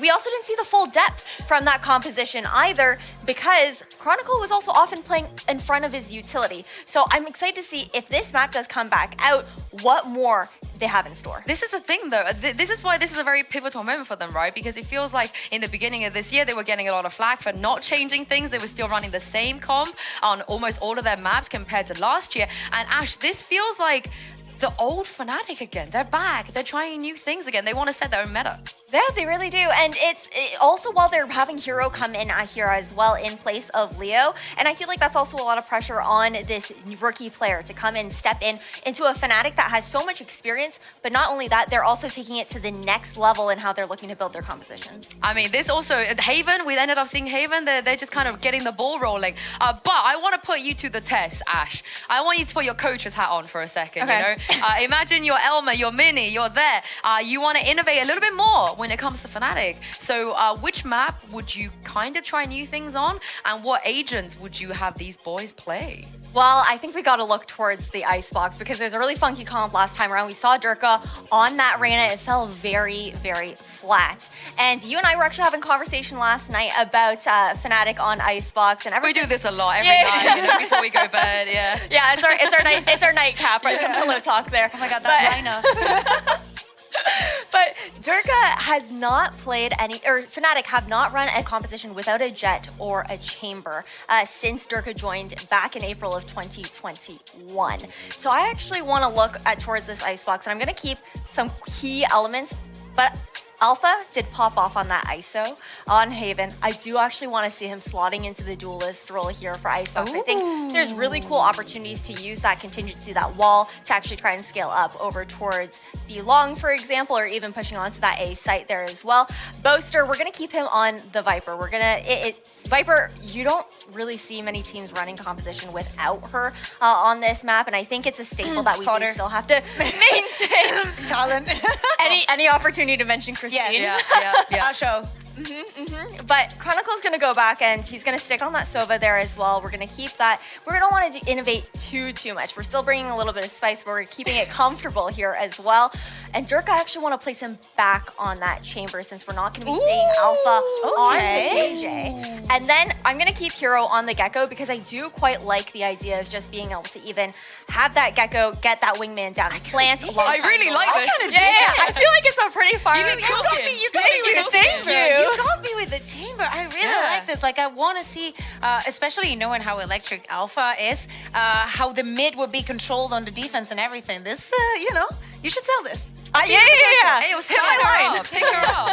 we also didn't see the full depth from that composition either, because Chronicle was also often playing in front of his utility. So I'm excited to see if this map does come back out, what more they have in store. This is the thing though, this is why this is a very pivotal moment for them, right? Because it feels like in the beginning of this year, they were getting a lot of flack for not changing things. They were still running the same comp on almost all of their maps compared to last year. And Ash, this feels like the old Fnatic again. They're back. They're trying new things again. They want to set their own meta. Yeah, they really do. And it's also while they're having Hero come in here as well in place of Leo. And I feel like that's also a lot of pressure on this rookie player to come in, step in into a Fnatic that has so much experience. But not only that, they're also taking it to the next level in how they're looking to build their compositions. I mean, this also, Haven, we ended up seeing Haven. They're just kind of getting the ball rolling. But I want to put you to the test, Ash. I want you to put your coach's hat on for a second, Okay. you know? Imagine you're Elma, you're Mini, you're there. You want to innovate a little bit more when it comes to Fnatic. So which map would you kind of try new things on? And what agents would you have these boys play? Well, I think we got to look towards the Icebox because there's a really funky comp last time around. We saw Durka on that Reyna. It fell very, very flat. And you and I were actually having a conversation last night about Fnatic on Icebox. And we do this a lot every night, you know, before we go to bed. Yeah. Yeah, it's our nightcap, right? Some pillow talk there. Oh my God, that lineup. But Durka has not played Fnatic have not run a composition without a Jet or a Chamber since Durka joined back in April of 2021. So I actually want to look towards this Icebox, and I'm going to keep some key elements, but Alpha did pop off on that ISO on Haven. I do actually want to see him slotting into the duelist role here for Icebox. I think there's really cool opportunities to use that contingency, that wall, to actually try and scale up over towards B Long, for example, or even pushing onto that A site there as well. Boaster, we're going to keep him on the Viper. We're going to... Viper, you don't really see many teams running composition without her on this map, and I think it's a staple that we do still have to maintain. Talent. Any opportunity to mention Christine? Yeah. I'll show. But Chronicle's going to go back, and he's going to stick on that Sova there as well. We're going to keep that. We're going to want to innovate too much. We're still bringing a little bit of spice, but we're keeping it comfortable here as well. And Durka, I actually want to place him back on that Chamber since we're not going to be seeing Alpha on the KJ. And then I'm going to keep Hero on the Gecko because I do quite like the idea of just being able to even have that Gecko get that wingman down. Plant I really like this. Yeah, I feel like it's a pretty far. You got me with the chamber. You got me with the chamber. I really like this. Like, I want to see, especially knowing how electric Alpha is, how the mid would be controlled on the defense and everything. This, you should sell this. Yeah. It was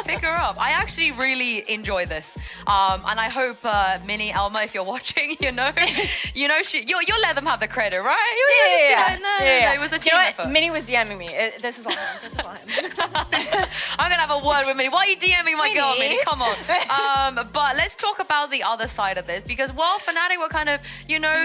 pick her up. I actually really enjoy this, and I hope Minnie, Elma, if you're watching, you'll let them have the credit, right? Yeah. It was a team effort. Minnie was DMing me. This is all him. I'm gonna have a word with Minnie. Why are you DMing my girl, Minnie? Come on. But let's talk about the other side of this because while Fnatic were kind of,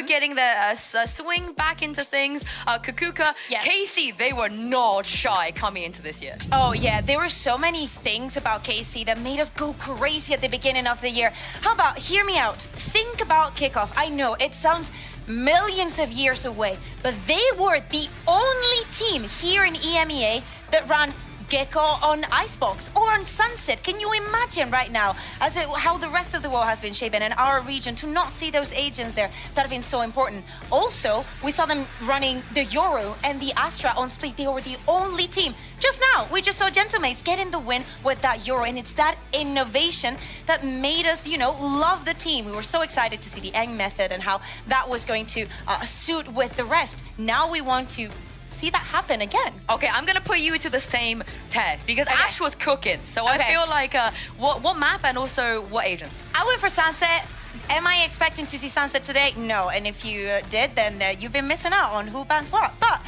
getting their swing back into things, Kukuka, Casey, they were not shy coming into this year. Oh yeah, there were so many things about KC that made us go crazy at the beginning of the year. How about, hear me out, think about kickoff. I know it sounds millions of years away, but they were the only team here in EMEA that ran Gecko on Icebox or on Sunset. Can you imagine right now how the rest of the world has been shaping in our region to not see those agents there that have been so important? Also, we saw them running the Yoru and the Astra on Split. They were the only team. Just now, we just saw Gentlemates getting the win with that Yoru, and it's that innovation that made us, love the team. We were so excited to see the Eng method and how that was going to suit with the rest. Now we want to see that happen again. Okay, I'm gonna put you to the same test because Ash was cooking. So I feel like what map and also what agents? I went for Sunset. Am I expecting to see Sunset today? No, and if you did, then you've been missing out on who bans what. But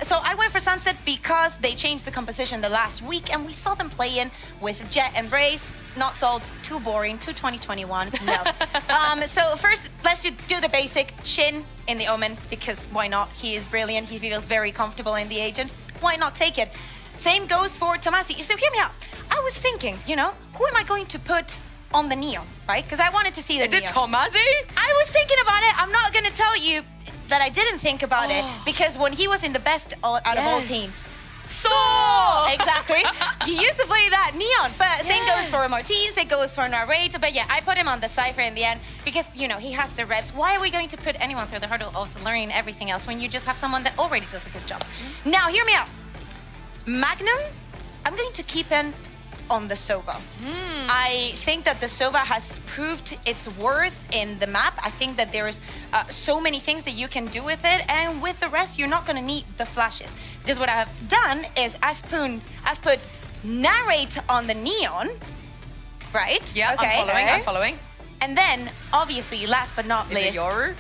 so I went for Sunset because they changed the composition the last week, and we saw them play in with Jet and Braze. Not sold, too boring, too 2021, no. So first, let's do the basic. Shin in the Omen, because why not? He is brilliant, he feels very comfortable in the agent. Why not take it? Same goes for Tomasi. So hear me out. I was thinking, who am I going to put on the Neon, right? Because I wanted to see the Neon. Is it Tomasi? I was thinking about it. I'm not going to tell you that I didn't think about it, because when he was in the best out of all teams, exactly. He used to play that Neon, but same goes for Martins, it goes for Narrate. But yeah, I put him on the Cypher in the end because, he has the reps. Why are we going to put anyone through the hurdle of learning everything else when you just have someone that already does a good job? Now, hear me out. Magnum, I'm going to keep him on the Sova. I think that the Sova has proved its worth in the map. I think that there is so many things that you can do with it, and with the rest, you're not going to need the flashes. Because what I've done is I've put Narrate on the Neon, right? Yeah, okay, I'm following. And then, obviously, last but not least, Yoru?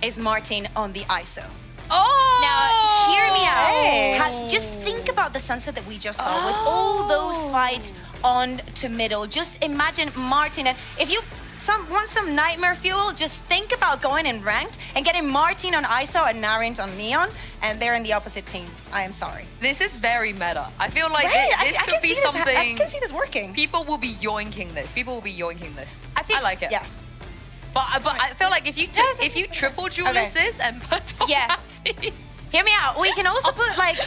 Is Martin on the ISO. Oh! Now, hear me out. Just think about the Sunset that we just saw with all those fights on to middle. Just imagine Martin, and if you want some nightmare fuel, just think about going in ranked and getting Martin on ISO and Narint on Neon, and they're in the opposite team. I am sorry. This is very meta. I feel like Right? this I could can be see this- something. I can see this working. People will be yoinking this. People will be yoinking this. I like it. Yeah. But I feel like if you triple duelist this and put Yeah. Tomasi- Hear me out. We can also put like.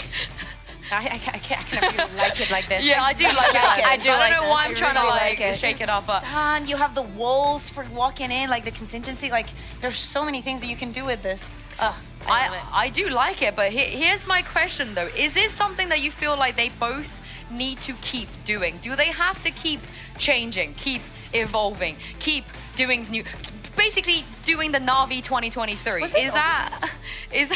I can't really like it like this. Yeah, I do like it. I I don't know why I'm trying to really like it. shake it up, but Stun, you have the walls for walking in, like the contingency. Like there's so many things that you can do with this. I love it. I do like it. But here's my question though: is this something that you feel like they both need to keep doing? Do they have to keep changing, keep evolving, keep doing new, basically doing the Na'Vi 2023? Is that? Is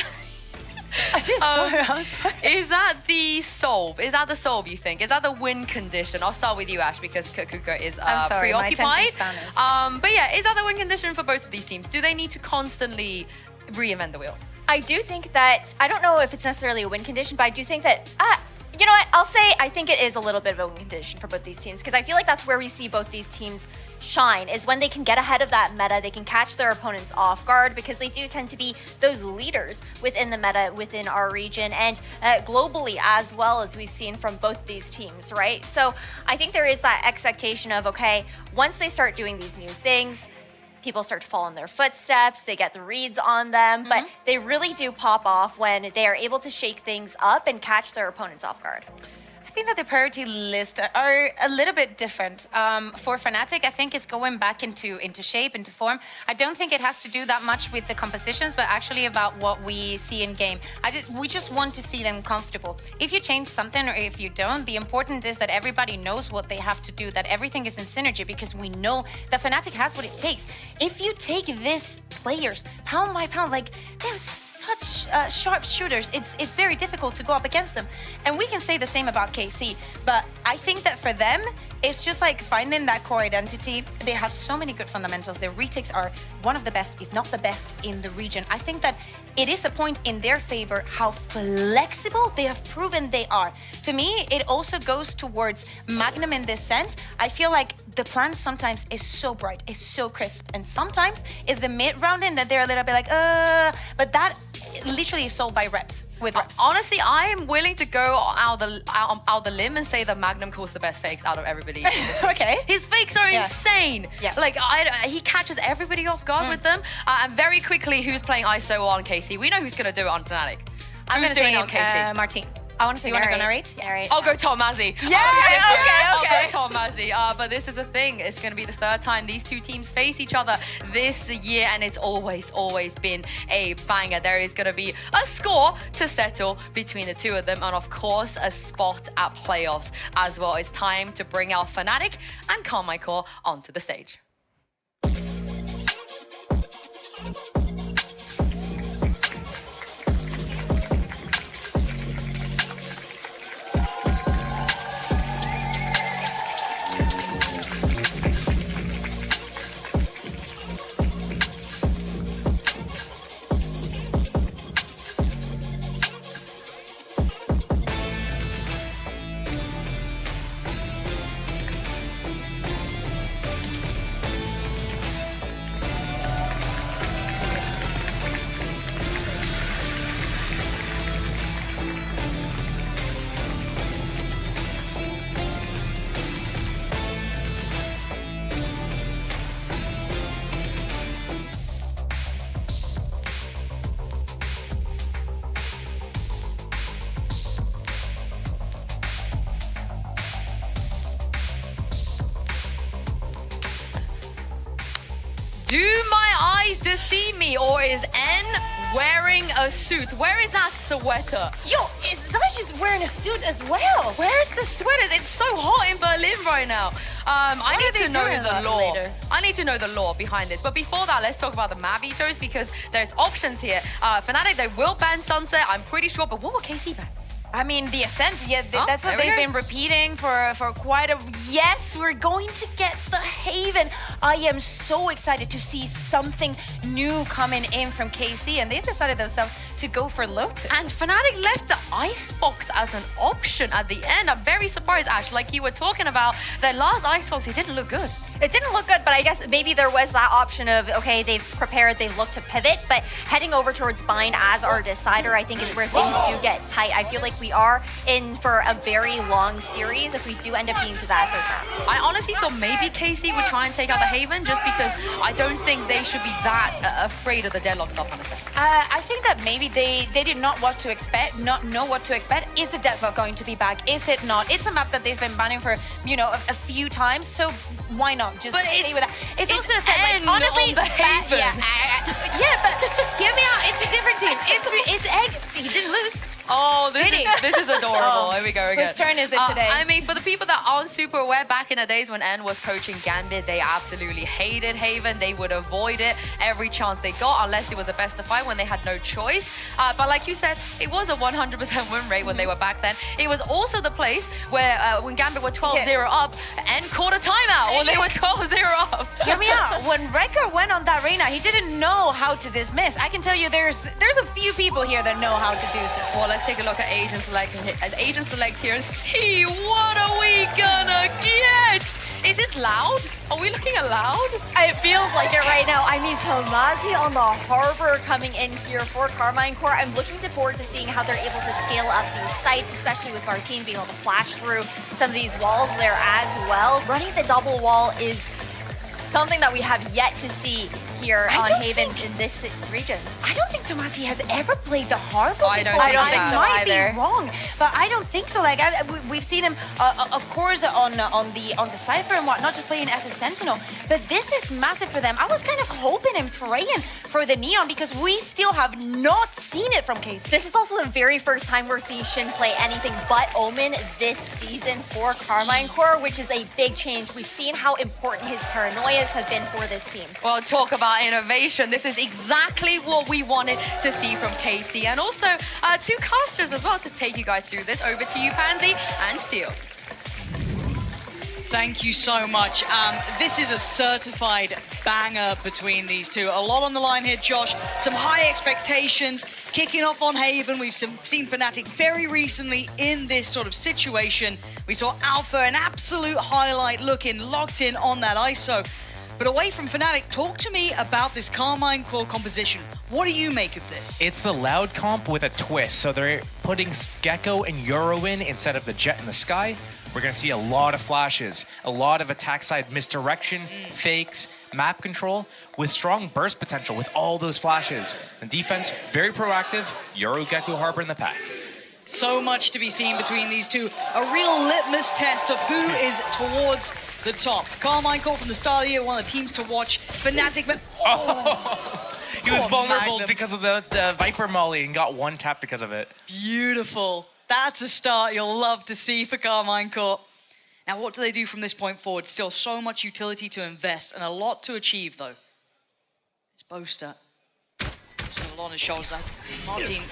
that the solve? Is that the solve, you think? Is that the win condition? I'll start with you, Ash, because Kuka is I'm sorry, my preoccupied. attention span is- But yeah, is that the win condition for both of these teams? Do they need to constantly reinvent the wheel? I do think that, I don't know if it's necessarily a win condition, but I do think that, you know what, I'll say I think it is a little bit of a win condition for both these teams, because I feel like that's where we see both these teams shine, is when they can get ahead of that meta, they can catch their opponents off guard, because they do tend to be those leaders within the meta within our region and globally as well, as we've seen from both these teams, right? So I think there is that expectation of, okay, once they start doing these new things, people start to fall in their footsteps, they get the reads on them, but they really do pop off when they are able to shake things up and catch their opponents off guard. I think that the priority list are a little bit different. For Fnatic, I think it's going back into shape, into form. I don't think it has to do that much with the compositions, but actually about what we see in game. We just want to see them comfortable. If you change something or if you don't, the important is that everybody knows what they have to do, that everything is in synergy, because we know that Fnatic has what it takes. If you take these players pound by pound, like there's such sharp shooters, it's very difficult to go up against them. And we can say the same about KC, but I think that for them, it's just like finding that core identity. They have so many good fundamentals. Their retakes are one of the best, if not the best, in the region. I think that it is a point in their favor how flexible they have proven they are. To me, it also goes towards Magnum in this sense. I feel like the plan sometimes is so bright, is so crisp, and sometimes is the mid-round in that they're a little bit like, but that literally is sold by reps. With reps. Honestly, I am willing to go out the limb and say that Magnum calls the best fakes out of everybody. Okay. His fakes are insane. Yeah. Like, he catches everybody off guard with them. And very quickly, who's playing ISO on KC? We know who's going to do it on Fnatic. I'm Who's going to doing say it on KC? Martin. I want to say You want to go narrate. narrate? I'll go Tomasi. Yeah, I'll okay. go Tomasi. But this is a thing. It's going to be the third time these two teams face each other this year, and it's always been a banger. There is going to be a score to settle between the two of them, and of course, a spot at playoffs as well. It's time to bring our Fnatic and Carmichael onto the stage. Do my eyes deceive me, or is N wearing a suit? Where is that sweater? Yo, Zash is wearing a suit as well. Where's the sweaters? It's so hot in Berlin right now. I need to know the lore. I need to know the lore behind this. But before that, let's talk about the map vetoes, because there's options here. Fnatic, they will ban Sunset, I'm pretty sure, but what will KC ban? I mean, the Ascent, yeah, that's what they've been repeating for quite a... Yes, we're going to get the Haven. I am so excited to see something new coming in from KC, and they've decided themselves to go for Lotus. And Fnatic left the Icebox as an option at the end. I'm very surprised, Ash, like you were talking about, their last Icebox, it didn't look good. It didn't look good, but I guess maybe there was that option of, okay, they've prepared, they've looked to pivot, but heading over towards Bind as our decider, I think is where things do get tight. I feel like we are in for a very long series if we do end up being to that third round. I honestly thought maybe KC would try and take out the Haven just because I don't think they should be that afraid of the deadlock stuff, honestly. I think that maybe they did not know what to expect. Is the deadlock going to be back? Is it not? It's a map that they've been banning for, you know, a few times, so why not just stay with that? It's also a set, like, honestly, on the Haven. Yeah, but hear me out. It's a different team. It's Egg. He didn't lose. Oh, this is adorable. Here we go again. Whose turn is it today? I mean, for the people that aren't super aware, back in the days when N was coaching Gambit, they absolutely hated Haven. They would avoid it every chance they got, unless it was a best of 5 when they had no choice. But like you said, it was a 100% win rate when they were back then. It was also the place where when Gambit were 12-0 up, N called a timeout when they were 12-0 up. Hear me out. When Wrecker went on that arena, he didn't know how to dismiss. I can tell you there's a few people here that know how to do so. Well, let's take a look at Agent Select here and see what are we gonna get. Is this loud? Are we looking at loud? It feels like it right now. I mean, Tomasi on the Harbor coming in here for Carmine Core. I'm looking forward to seeing how they're able to scale up these sites, especially with Martine being able to flash through some of these walls there as well. Running the double wall is something that we have yet to see here on Haven in this region. I don't think Tomasi has ever played the Harbor before. I don't think I so might either. be wrong, but I don't think so. Like we've seen him, of course, on the Cypher and whatnot, just playing as a Sentinel. But this is massive for them. I was kind of hoping and praying for the Neon because we still have not seen it from KC. This is also the very first time we're seeing Shin play anything but Omen this season for Carmine Core, which is a big change. We've seen how important his paranoias have been for this team. Well, talk about innovation. This is exactly what we wanted to see from KC. And also 2 casters as well to take you guys through this. Over to you, Pansy and Steel. Thank you so much. This is a certified banger between these two. A lot on the line here, Josh. Some high expectations. Kicking off on Haven, we've seen Fnatic very recently in this sort of situation. We saw Alpha, an absolute highlight, looking locked in on that ISO. But away from Fnatic, talk to me about this Carmine Core composition. What do you make of this? It's the loud comp with a twist. So they're putting Gecko and Euro in instead of the Jet in the sky. We're going to see a lot of flashes, a lot of attack side misdirection, fakes, map control, with strong burst potential with all those flashes. And defense, very proactive. Euro, Gecko, Harbor in the pack. So much to be seen between these two. A real litmus test of who is towards the top. Carmine Core from the start of the year, one of the teams to watch. Fnatic, but he was vulnerable because of the Viper Molly and got 1 tap because of it. Beautiful. That's a start you'll love to see for Carmine Core. Now, what do they do from this point forward? Still so much utility to invest and a lot to achieve, though. It's Boaster. Just a lot on his shoulders. Martin,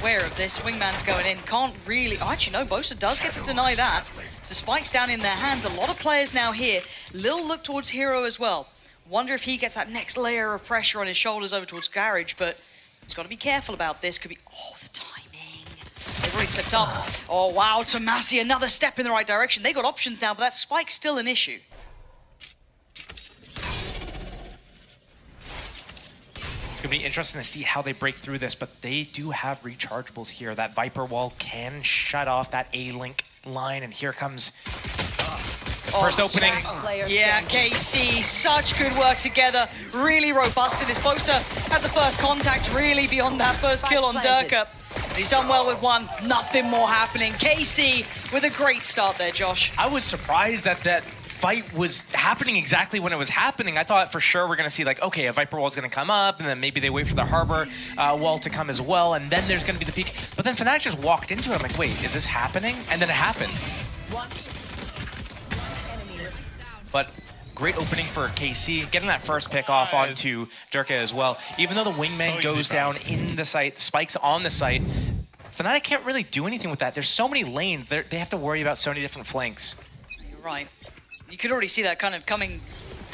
aware of this. Wingman's going in. Can't really... Oh, actually, no. Boaster does get to deny that. So Spike's down in their hands. A lot of players now here. Lil look towards Hero as well. Wonder if he gets that next layer of pressure on his shoulders over towards Garage, but he's got to be careful about this. Could be... Oh, the timing. They've really slipped up. Oh, wow. Tomasi, another step in the right direction. They got options now, but that Spike's still an issue. It's going to be interesting to see how they break through this, but they do have rechargeables here. That Viper wall can shut off that A-Link line, and here comes the first opening. Yeah, KC, such good work together. Really robust in this. Boaster had the first contact really beyond that first kill on Durka. He's done well with 1. Nothing more happening. KC with a great start there, Josh. I was surprised that that fight was happening exactly when it was happening. I thought for sure we're going to see like, okay, a Viper wall is going to come up, and then maybe they wait for the Harbor wall to come as well, and then there's going to be the peak. But then Fnatic just walked into it. I'm like, wait, is this happening? And then it happened. But great opening for KC, getting that first pick off onto Durka as well. Even though the Wingman goes down in the site, the Spike's on the site, Fnatic can't really do anything with that. There's so many lanes. They have to worry about so many different flanks. You're right. You could already see that kind of coming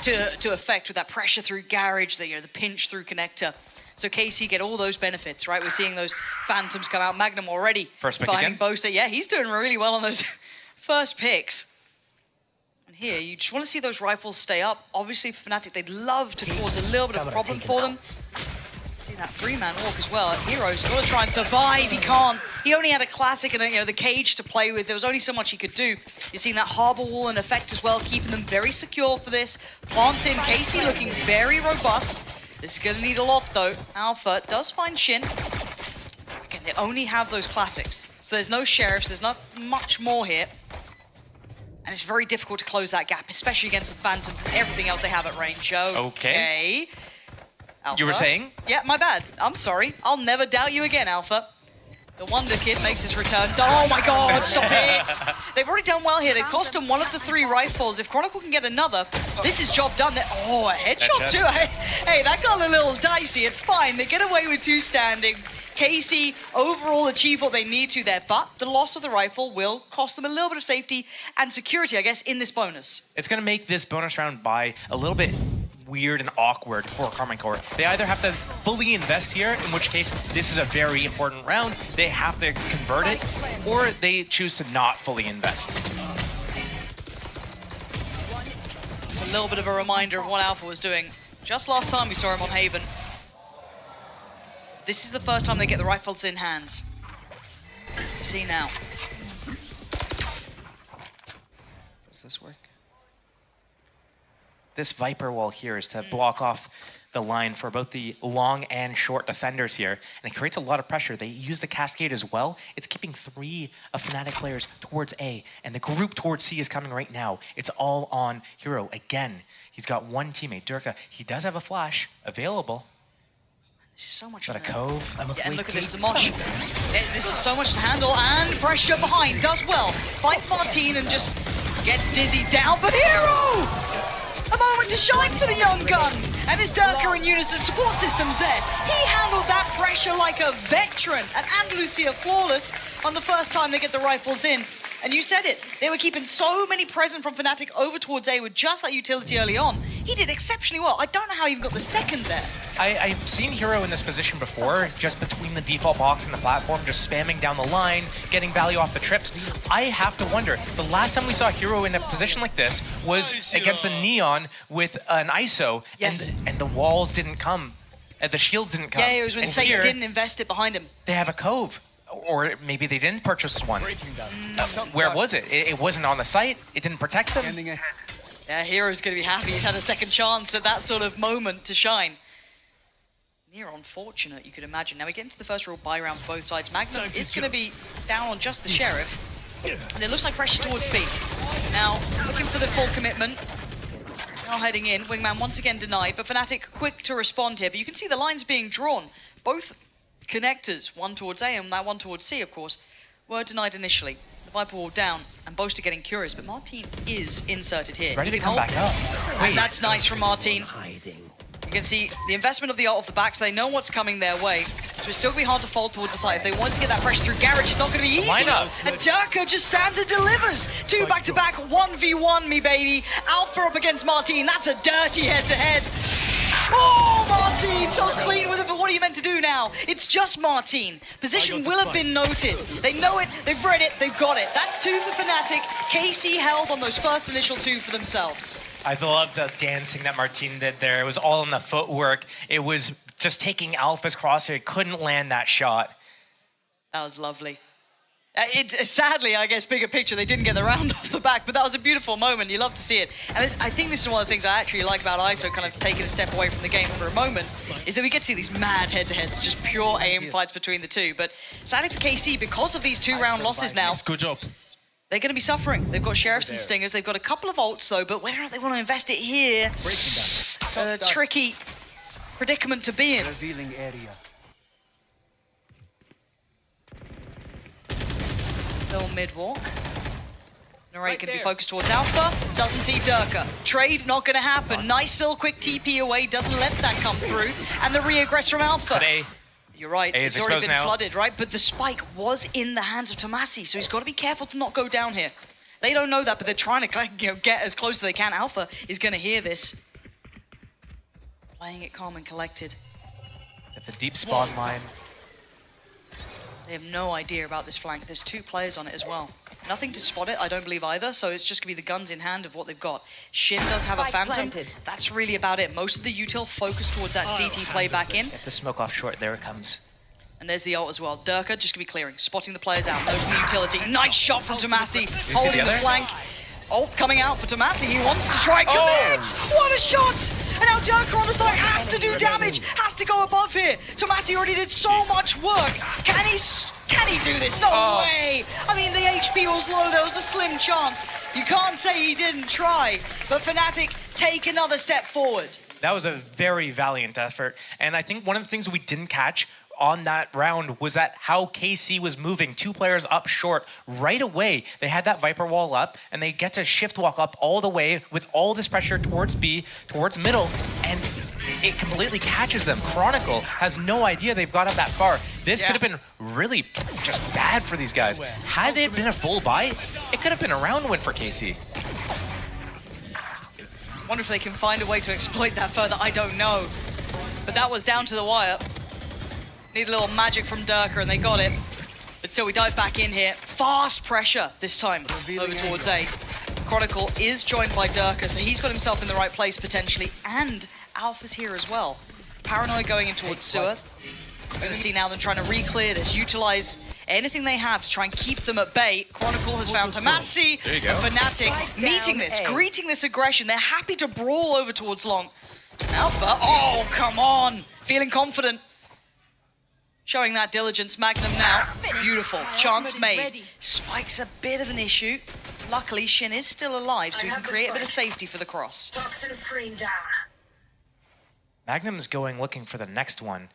to effect with that pressure through Garage, the pinch through Connector. So KC get all those benefits, right? We're seeing those Phantoms come out. Magnum already first pick finding again. Boaster. Yeah, he's doing really well on those first picks. And here, you just want to see those rifles stay up. Obviously, for Fnatic, they'd love to cause a little bit of a problem for them. See that three-man walk as well. Hero's got to try and survive. He can't. He only had a classic and the cage to play with. There was only so much he could do. You're seeing that harbor wall in effect as well, keeping them very secure for this. Plant in. Casey looking very robust. This is going to need a lot, though. Alpha does find Shin. Again, they only have those classics. So there's no sheriffs. There's not much more here. And it's very difficult to close that gap, especially against the Phantoms and everything else they have at range. Okay. Alpha. You were saying? Yeah, my bad. I'm sorry. I'll never doubt you again, Alpha. The Wonder Kid makes his return. Oh my god, stop it! They've already done well here. They've cost him one of the 3 rifles. If Chronicle can get another, this is job done. Oh, a headshot too. Hey, that got a little dicey. It's fine. They get away with 2 standing. Casey overall achieve what they need to there, but the loss of the rifle will cost them a little bit of safety and security, I guess, in this bonus. It's going to make this bonus round buy a little bit weird and awkward for Karmine Corp. They either have to fully invest here, in which case this is a very important round, they have to convert it, or they choose to not fully invest. It's a little bit of a reminder of what Alpha was doing. Just last time we saw him on Haven. This is the first time they get the rifles in hands. See now. Does this work? This Viper wall here is to block off the line for both the long and short defenders here, and it creates a lot of pressure. They use the Cascade as well. It's keeping 3 of Fnatic players towards A, and the group towards C is coming right now. It's all on Hero again. He's got 1 teammate, Durka. He does have a flash available. This is so much. Got a cove. And look at this, the Mosh. This is so much to handle, and pressure behind. Does well. Fights Martine and just gets Dizzy down, but Hero! A moment to shine for the young gun. And his Durka and Unison support systems there. He handled that pressure like a veteran. And Andalusia flawless on the first time they get the rifles in. And you said it, they were keeping so many present from Fnatic over towards A with just that utility early on. He did exceptionally well. I don't know how he even got the second there. I've seen Hero in this position before, just between the default box and the platform, just spamming down the line, getting value off the trips. I have to wonder, the last time we saw Hero in a position like this was against the Neon with an ISO, and the walls didn't come, and the shields didn't come. Yeah, it was when Safe didn't invest it behind him. They have a cove. Or maybe they didn't purchase one. Where was it? It wasn't on the site. It didn't protect them. Yeah, Hero's going to be happy. He's had a second chance at that sort of moment to shine. Near unfortunate, you could imagine. Now we get into the first real buy round for both sides. Magnum is going to be down on just the Sheriff. And it looks like pressure towards B. Now, looking for the full commitment. Now heading in. Wingman once again denied, but Fnatic quick to respond here. But you can see the lines being drawn. Both connectors, one towards A and that one towards C, of course, were denied initially. The Viper wall down, and Boaster getting curious, but Martine is inserted here. Ready to come back up. And that's nice from Martine. You can see the investment of the ult off the back, so they know what's coming their way. So it's still going to be hard to fold towards the side. If they want to get that pressure through Garage, it's not going to be easy. And Durka just stands and delivers. 2 back-to-back, 1v1 me, baby. Alpha up against Martine. That's a dirty head-to-head. Oh, Martine, so clean with it, but what are you meant to do now? It's just Martine. Position will have been noted. They know it, they've read it, they've got it. That's 2 for Fnatic. KC held on those first initial 2 for themselves. I love the dancing that Martine did there. It was all in the footwork. It was just taking Alpha's crosshair. He couldn't land that shot. That was lovely. Sadly, I guess, bigger picture, they didn't get the round off the back, but that was a beautiful moment. You love to see it. And I think this is one of the things I actually like about ISO, kind of taking a step away from the game for a moment, is that we get to see these mad head-to-heads, just pure aim fights between the 2. But sadly for KC, because of these 2-round losses now, good job. They're going to be suffering. They've got Sheriffs and Stingers. They've got a couple of ults, though, but whether or not they want to invest it here, a tricky predicament to be in. Revealing area. Little mid-walk. Narrate can be focused towards Alpha. Doesn't see Durka. Trade not going to happen. Nice little quick TP away. Doesn't let that come through. And the re-aggress from Alpha. You're right. It's already been flooded, right? But the spike was in the hands of Tomasi, so he's got to be careful to not go down here. They don't know that, but they're trying to get as close as they can. Alpha is going to hear this. Playing it calm and collected. At the deep spawn line. They have no idea about this flank. There's 2 players on it as well. Nothing to spot it, I don't believe either, so it's just gonna be the guns in hand of what they've got. Shin does have a Phantom. That's really about it. Most of the util focus towards that CT play back in. Get the smoke off short, there it comes. And there's the ult as well. Durka just gonna be clearing, spotting the players out. Noting the utility. Nice shot from Tomasi, holding the flank. Ult coming out for Tomasi. He wants to try commit. What a shot! And now Durka on the side has to do damage, has to go above here. Tomasi already did so much work. Can he do this? No way! I mean, the HP was low. There was a slim chance. You can't say he didn't try. But Fnatic take another step forward. That was a very valiant effort. And I think one of the things we didn't catch on that round was that how KC was moving 2 players up short right away. They had that Viper wall up, and they get to shift walk up all the way with all this pressure towards B, towards middle, and it completely catches them. Chronicle has no idea they've got up that far. This could have been really just bad for these guys. Had it been a full buy, it could have been a round win for KC. Wonder if they can find a way to exploit that further. I don't know. But that was down to the wire. Need a little magic from Durka, and they got it. But still, we dive back in here. Fast pressure this time over towards A. Chronicle is joined by Durka, so he's got himself in the right place potentially. And Alpha's here as well. Paranoid going in towards sewer. We're going to see now them trying to re-clear this, utilize anything they have to try and keep them at bay. Chronicle has found Tomasi and Fnatic meeting this, greeting this aggression. They're happy to brawl over towards long. Alpha, oh, come on. Feeling confident. Showing that diligence. Magnum now. Beautiful. Chance made. Spike's a bit of an issue. Luckily, Shin is still alive, so he can create a bit of safety for the cross. Toxin screen down. Magnum's going looking for the next one.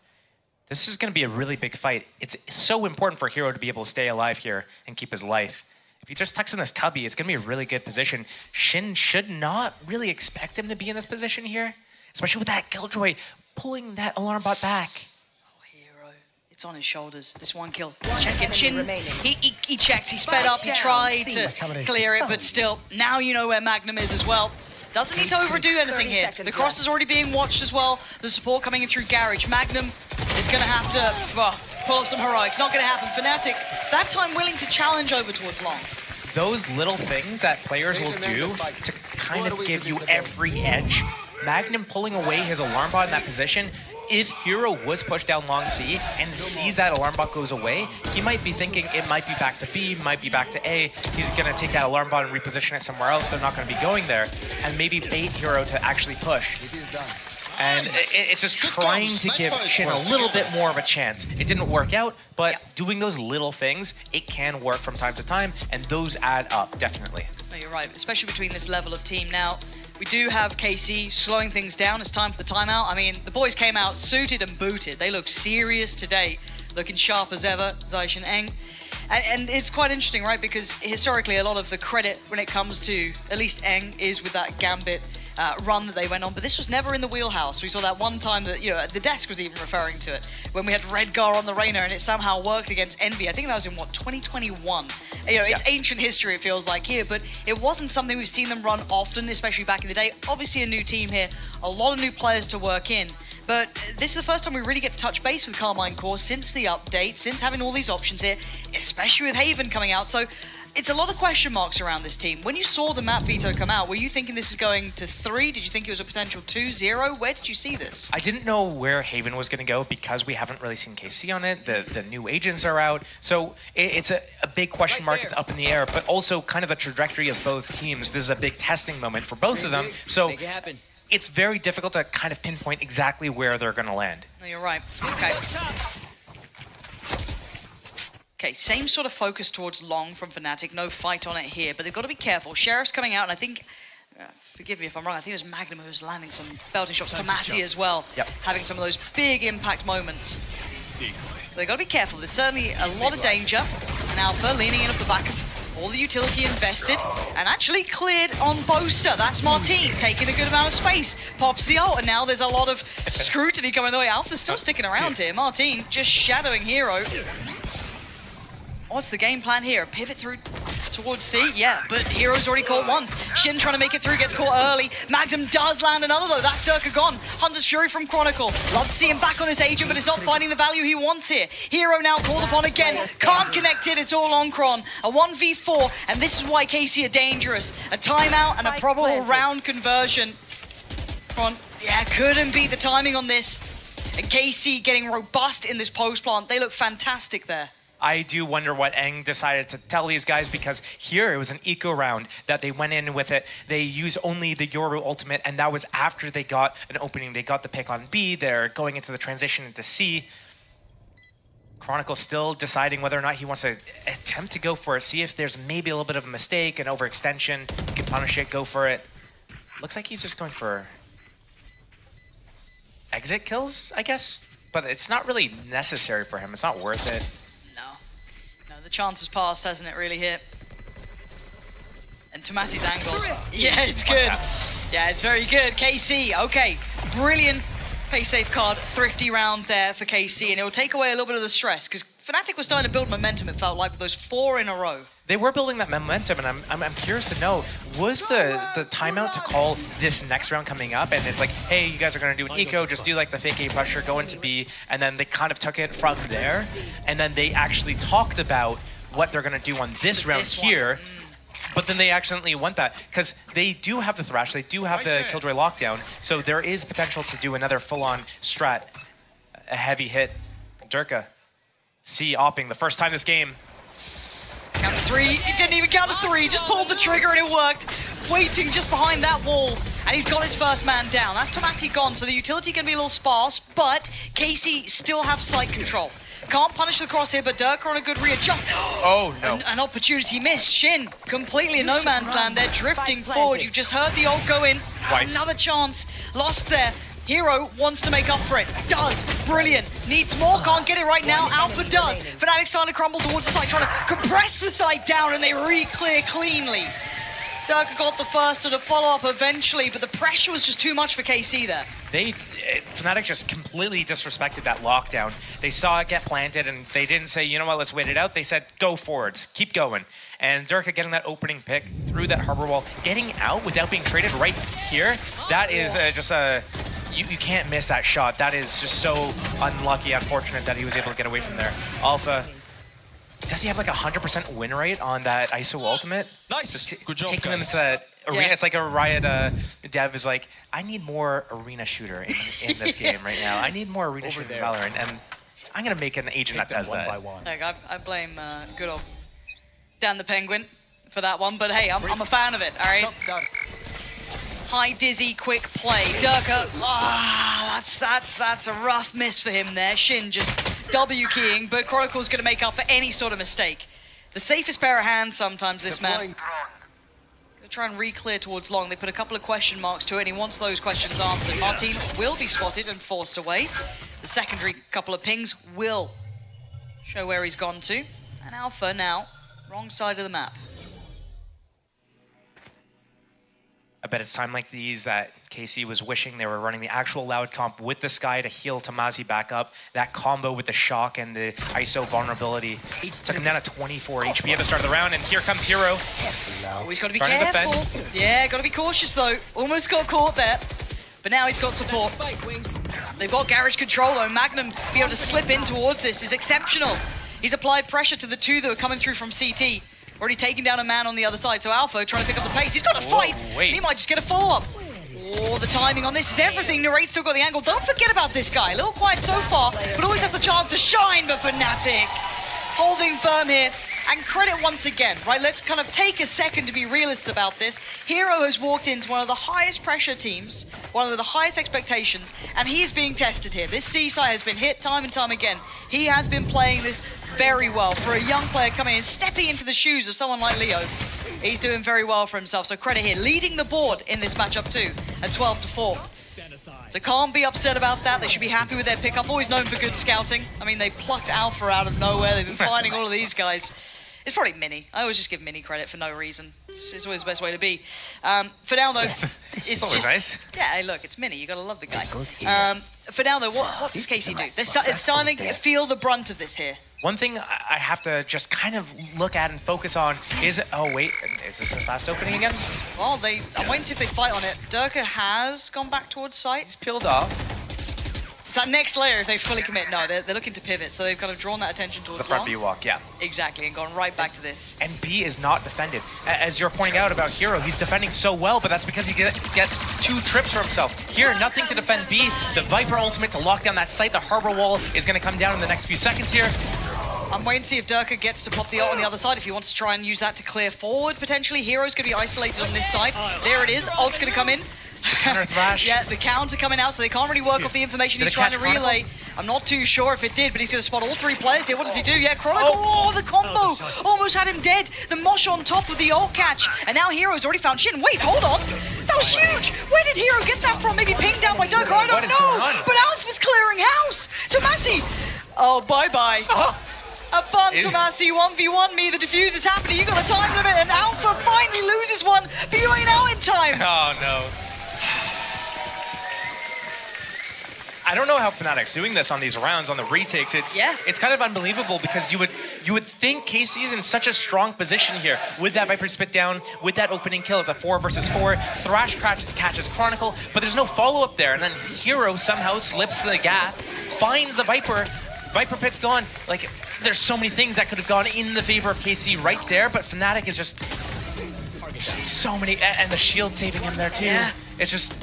This is going to be a really big fight. It's so important for Hero to be able to stay alive here and keep his life. If he just tucks in this cubby, it's going to be a really good position. Shin should not really expect him to be in this position here, especially with that Killjoy pulling that alarm bot back. It's on his shoulders. This one kill. Check Shin. He checked, he sped up, he tried to clear it, but still, now you know where Magnum is as well. Doesn't need to overdo anything here. The cross is already being watched as well. The support coming in through Garage. Magnum is going to have to pull off some heroics. Not going to happen. Fnatic, that time willing to challenge over towards long. Those little things that players will do to kind of give you every edge. Magnum pulling away his alarm bot in that position. If Hero was pushed down long C and sees that alarm bot goes away, he might be thinking it might be back to B, might be back to A. He's going to take that alarm bot and reposition it somewhere else. They're not going to be going there. And maybe bait Hero to actually push. And it's just trying to give Shin a little bit more of a chance. It didn't work out, but doing those little things, it can work from time to time, and those add up, definitely. No, you're right, especially between this level of team now. We do have KC slowing things down. It's time for the timeout. I mean, the boys came out suited and booted. They look serious today, looking sharp as ever, Zaish and Eng. And it's quite interesting, right? Because historically, a lot of the credit when it comes to at least Eng is with that Gambit run that they went on, but this was never in the wheelhouse. We saw that one time that, the desk was even referring to it, when we had Redgar on the Reyna and it somehow worked against Envy. I think that was in, 2021? It's ancient history, it feels like here, but it wasn't something we've seen them run often, especially back in the day. Obviously a new team here, a lot of new players to work in, but this is the first time we really get to touch base with Carmine Core since the update, since having all these options here, especially with Haven coming out. So it's a lot of question marks around this team. When you saw the map veto come out, were you thinking this is going to 3? Did you think it was a potential 2-0? Where did you see this? I didn't know where Haven was going to go because we haven't really seen KC on it. The new agents are out. So it's a big question mark. It's up in the air, but also kind of the trajectory of both teams. This is a big testing moment for both of them. So it's very difficult to kind of pinpoint exactly where they're going to land. No, you're right. Okay. Okay, same sort of focus towards long from Fnatic. No fight on it here, but they've got to be careful. Sheriff's coming out, and I think, forgive me if I'm wrong, I think it was Magnum who was landing some belting shots. Tomasi as well, having some of those big impact moments. So they've got to be careful. There's certainly a lot of danger. And Alpha leaning in off the back of all the utility invested, and actually cleared on Boaster. That's Martine taking a good amount of space. Pops the ult, and now there's a lot of scrutiny coming the way. Alpha's still sticking around here. Martine just shadowing Hero. What's the game plan here? A pivot through towards towards C, yeah, but Hero's already caught one. Shin trying to make it through, gets caught early. Magnum does land another though, that's Durka gone. Hunter's Fury from Chronicle. Love to see him back on his agent, but it's not finding the value he wants here. Hero now called upon again, can't connect it, it's all on Chron. A 1v4, and this is why KC are dangerous. A timeout and a probable round conversion. Chron, yeah, couldn't beat the timing on this. And KC getting robust in this post plant, they look fantastic there. I do wonder what Eng decided to tell these guys, because here it was an eco round that they went in with it. They used only the Yoru ultimate, and that was after they got an opening. They got the pick on B. They're going into the transition into C. Chronicle still deciding whether or not he wants to attempt to go for it, see if there's maybe a little bit of a mistake, an overextension. He can punish it, go for it. Looks like he's just going for exit kills, I guess. But it's not really necessary for him. It's not worth it. No, the chance has passed, hasn't it, really, here? And Tomasi's angle. Yeah, it's good. Yeah, it's very good. KC, okay. Brilliant pay safe card, thrifty round there for KC, and it will take away a little bit of the stress, because Fnatic was starting to build momentum, it felt like, with those 4 in a row. They were building that momentum, and I'm curious to know, was the timeout to call this next round coming up, and it's like, hey, you guys are going to do an eco, just do like the fake A pressure, go into B, and then they kind of took it from there, and then they actually talked about what they're going to do on this round here, but then they accidentally went that, because they do have the Thrash, they do have the Killjoy lockdown, so there is potential to do another full-on strat, a heavy hit. Durka, C opping the first time this game. Count to 3, it didn't even count to 3, just pulled the trigger and it worked. Waiting just behind that wall, and he's got his first man down. That's Tomasi gone, so the utility can be a little sparse, but KC still have site control. Can't punish the crosshair, but Durka on a good readjust. Oh, no. An opportunity missed. Shin, completely in no man's land. They're drifting forward. You've just heard the ult go in. Twice. Another chance. Lost there. Hero wants to make up for it. Does. Brilliant. Needs more. Can't get it right now. Alpha does. Fnatic starting to crumble towards the site, trying to compress the site down, and they re-clear cleanly. Durka got the first and a follow-up eventually, but the pressure was just too much for KC there. Fnatic just completely disrespected that lockdown. They saw it get planted, and they didn't say, you know what, let's wait it out. They said, go forwards, keep going. And Durka getting that opening pick through that harbor wall, getting out without being traded right here, that is just a... You can't miss that shot. That is just so unlucky, unfortunate that he was able to get away from there. Alpha, does he have like 100% win rate on that ISO ultimate? Nice. Just Good job, taking them guys. into that arena. Yeah. It's like a Riot dev is like, I need more arena shooter in this game right now. I need more arena shooter in Valorant, and I'm gonna make an agent that does that. Look, I blame good old Dan the Penguin for that one, but hey, I'm a fan of it, all right? High dizzy, quick play. Durka, that's a rough miss for him there. Shin just W keying, but Chronicle's gonna make up for any sort of mistake. The safest pair of hands sometimes, this man. Gonna try and re-clear towards long. They put a couple of question marks to it, and he wants those questions answered. Martin will be spotted and forced away. The secondary couple of pings will show where he's gone to. And Alpha now, wrong side of the map. I bet it's time like these that KC was wishing they were running the actual loud comp with the Sky to heal Tomasi back up. That combo with the shock and the ISO vulnerability took him down to 24 HP at the start of the round, and here comes Hero. Oh, he's got to be careful. Yeah, got to be cautious though. Almost got caught there. But now he's got support. They've got garage control though. Magnum be able to slip in towards this is exceptional. He's applied pressure to the 2 that are coming through from CT. Already taking down a man on the other side, so Alpha trying to pick up the pace. He's got to fight, and he might just get a follow-up. Oh, the timing on this is everything. Narrate's still got the angle. Don't forget about this guy. A little quiet so far, but always has the chance to shine, but Fnatic holding firm here. And credit once again, right? Let's kind of take a second to be realists about this. Hero has walked into one of the highest pressure teams, one of the highest expectations, and he's being tested here. This C-side has been hit time and time again. He has been playing this very well for a young player coming in, stepping into the shoes of someone like Leo. He's doing very well for himself, so credit here. Leading the board in this matchup too, at 12-4. So can't be upset about that. They should be happy with their pickup. Always known for good scouting. I mean, they plucked Alpha out of nowhere. They've been finding all of these guys. It's probably Mini. I always just give Mini credit for no reason. It's always the best way to be. For now, though, it's always just... nice. Yeah, hey, look, it's Mini. You gotta love the guy. For now, though, what does KC do? They're starting to feel the brunt of this here. One thing I have to just kind of look at and focus on is, oh wait, is this a fast opening again? Well, I'm waiting to see if they fight on it. Durka has gone back towards site. He's peeled off. It's that next layer if they fully commit. No, they're looking to pivot, so they've kind of drawn that attention towards The front long. B walk, yeah. Exactly, and gone right back to this. And B is not defended. As you're pointing out about Hero, he's defending so well, but that's because he gets 2 trips for himself. Here, nothing to defend B. The Viper ultimate to lock down that site. The Harbor Wall is going to come down in the next few seconds here. I'm waiting to see if Durka gets to pop the ult on the other side, if he wants to try and use that to clear forward, potentially. Hero's going to be isolated on this side. There it is, ult's going to come in. Counter thrash. Yeah, the counter coming out, so they can't really work off the information he's trying to relay. I'm not too sure if it did, but he's going to spot all 3 players here. What does he do? Yeah, Chronicle. Oh, the combo! Almost had him dead. The mosh on top with the ult catch. And now Hero's already found Shin. Wait, hold on. That was huge. Where did Hero get that from? Maybe pinged down by Durka. I don't know. But Alpha's clearing house. Tomasi. Oh, bye-bye. Have fun, Tomasi. 1v1 me. The diffuse is happening. You got a time limit, and Alpha finally loses one, but you ain't out in time. Oh, no. I don't know how Fnatic's doing this on these rounds, on the retakes. It's kind of unbelievable because you would think KC's in such a strong position here with that Viper spit down, with that opening kill. It's a 4 versus 4. Thrash catches Chronicle, but there's no follow-up there. And then Hero somehow slips the gap, finds the Viper. Viper pit's gone. Like, there's so many things that could have gone in the favor of KC right there, but Fnatic is just so many, and the shield saving him there too. Yeah. It's just,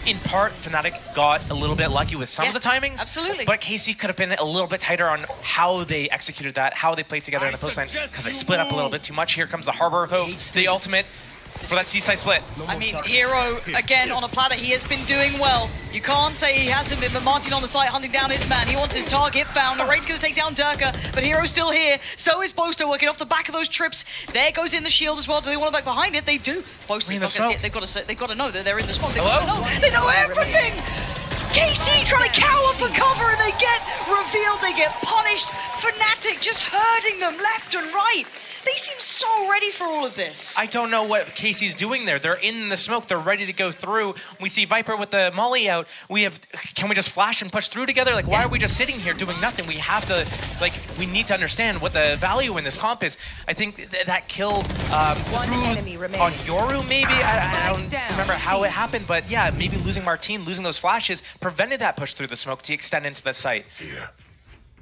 in part, Fnatic got a little bit lucky with some of the timings. Absolutely. But KC could have been a little bit tighter on how they executed that, how they played together in the postman, because they split up a little bit too much. Here comes the Harbor Hope, the ultimate for that seaside split. I mean, Hero, again, on a platter, he has been doing well. You can't say he hasn't been, but Martin on the site hunting down his man. He wants his target found. The raid's going to take down Durka, but Hero's still here. So is Boaster working off the back of those trips. There goes in the shield as well. Do they want to back behind it? They do. Boaster's not going to see it. They've got to know that they're in the smoke. They know everything! KC trying to cower for cover, and they get revealed. They get punished. Fnatic just herding them left and right. They seem so ready for all of this. I don't know what Casey's doing there. They're in the smoke. They're ready to go through. We see Viper with the molly out. Can we just flash and push through together? Like, why are we just sitting here doing nothing? We have to, like, we need to understand what the value in this comp is. I think that kill on Yoru, maybe? I don't remember how it happened, but yeah, maybe losing Martine, losing those flashes, prevented that push through the smoke to extend into the site.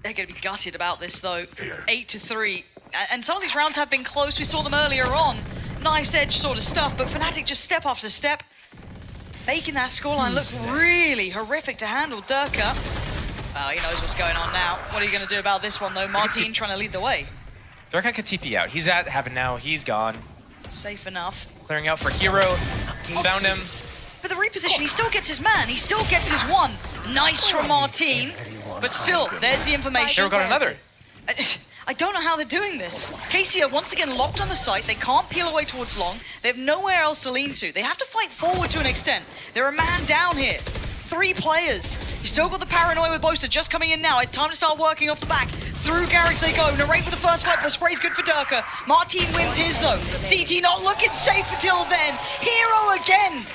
They're going to be gutted about this, though. 8-3. And some of these rounds have been close. We saw them earlier on. Knife's edge sort of stuff, but Fnatic just step after step. Making that scoreline look really horrific to handle. Durka, well, he knows what's going on now. What are you going to do about this one, though? Martin trying to lead the way. Durka could TP out. He's at heaven now. He's gone. Safe enough. Clearing out for Hero. Found him. But the reposition, he still gets his man. He still gets his one. Nice from Martin. But still, there's the information. Hero got another. I don't know how they're doing this. KC are once again locked on the site. They can't peel away towards long. They have nowhere else to lean to. They have to fight forward to an extent. They're a man down here. 3 players. You still got the paranoia with Boaster just coming in now. It's time to start working off the back. Through garage they go. Narrate for the first fight, but the spray's good for Durka. Martin wins his though. CT not looking safe until then. Hero again.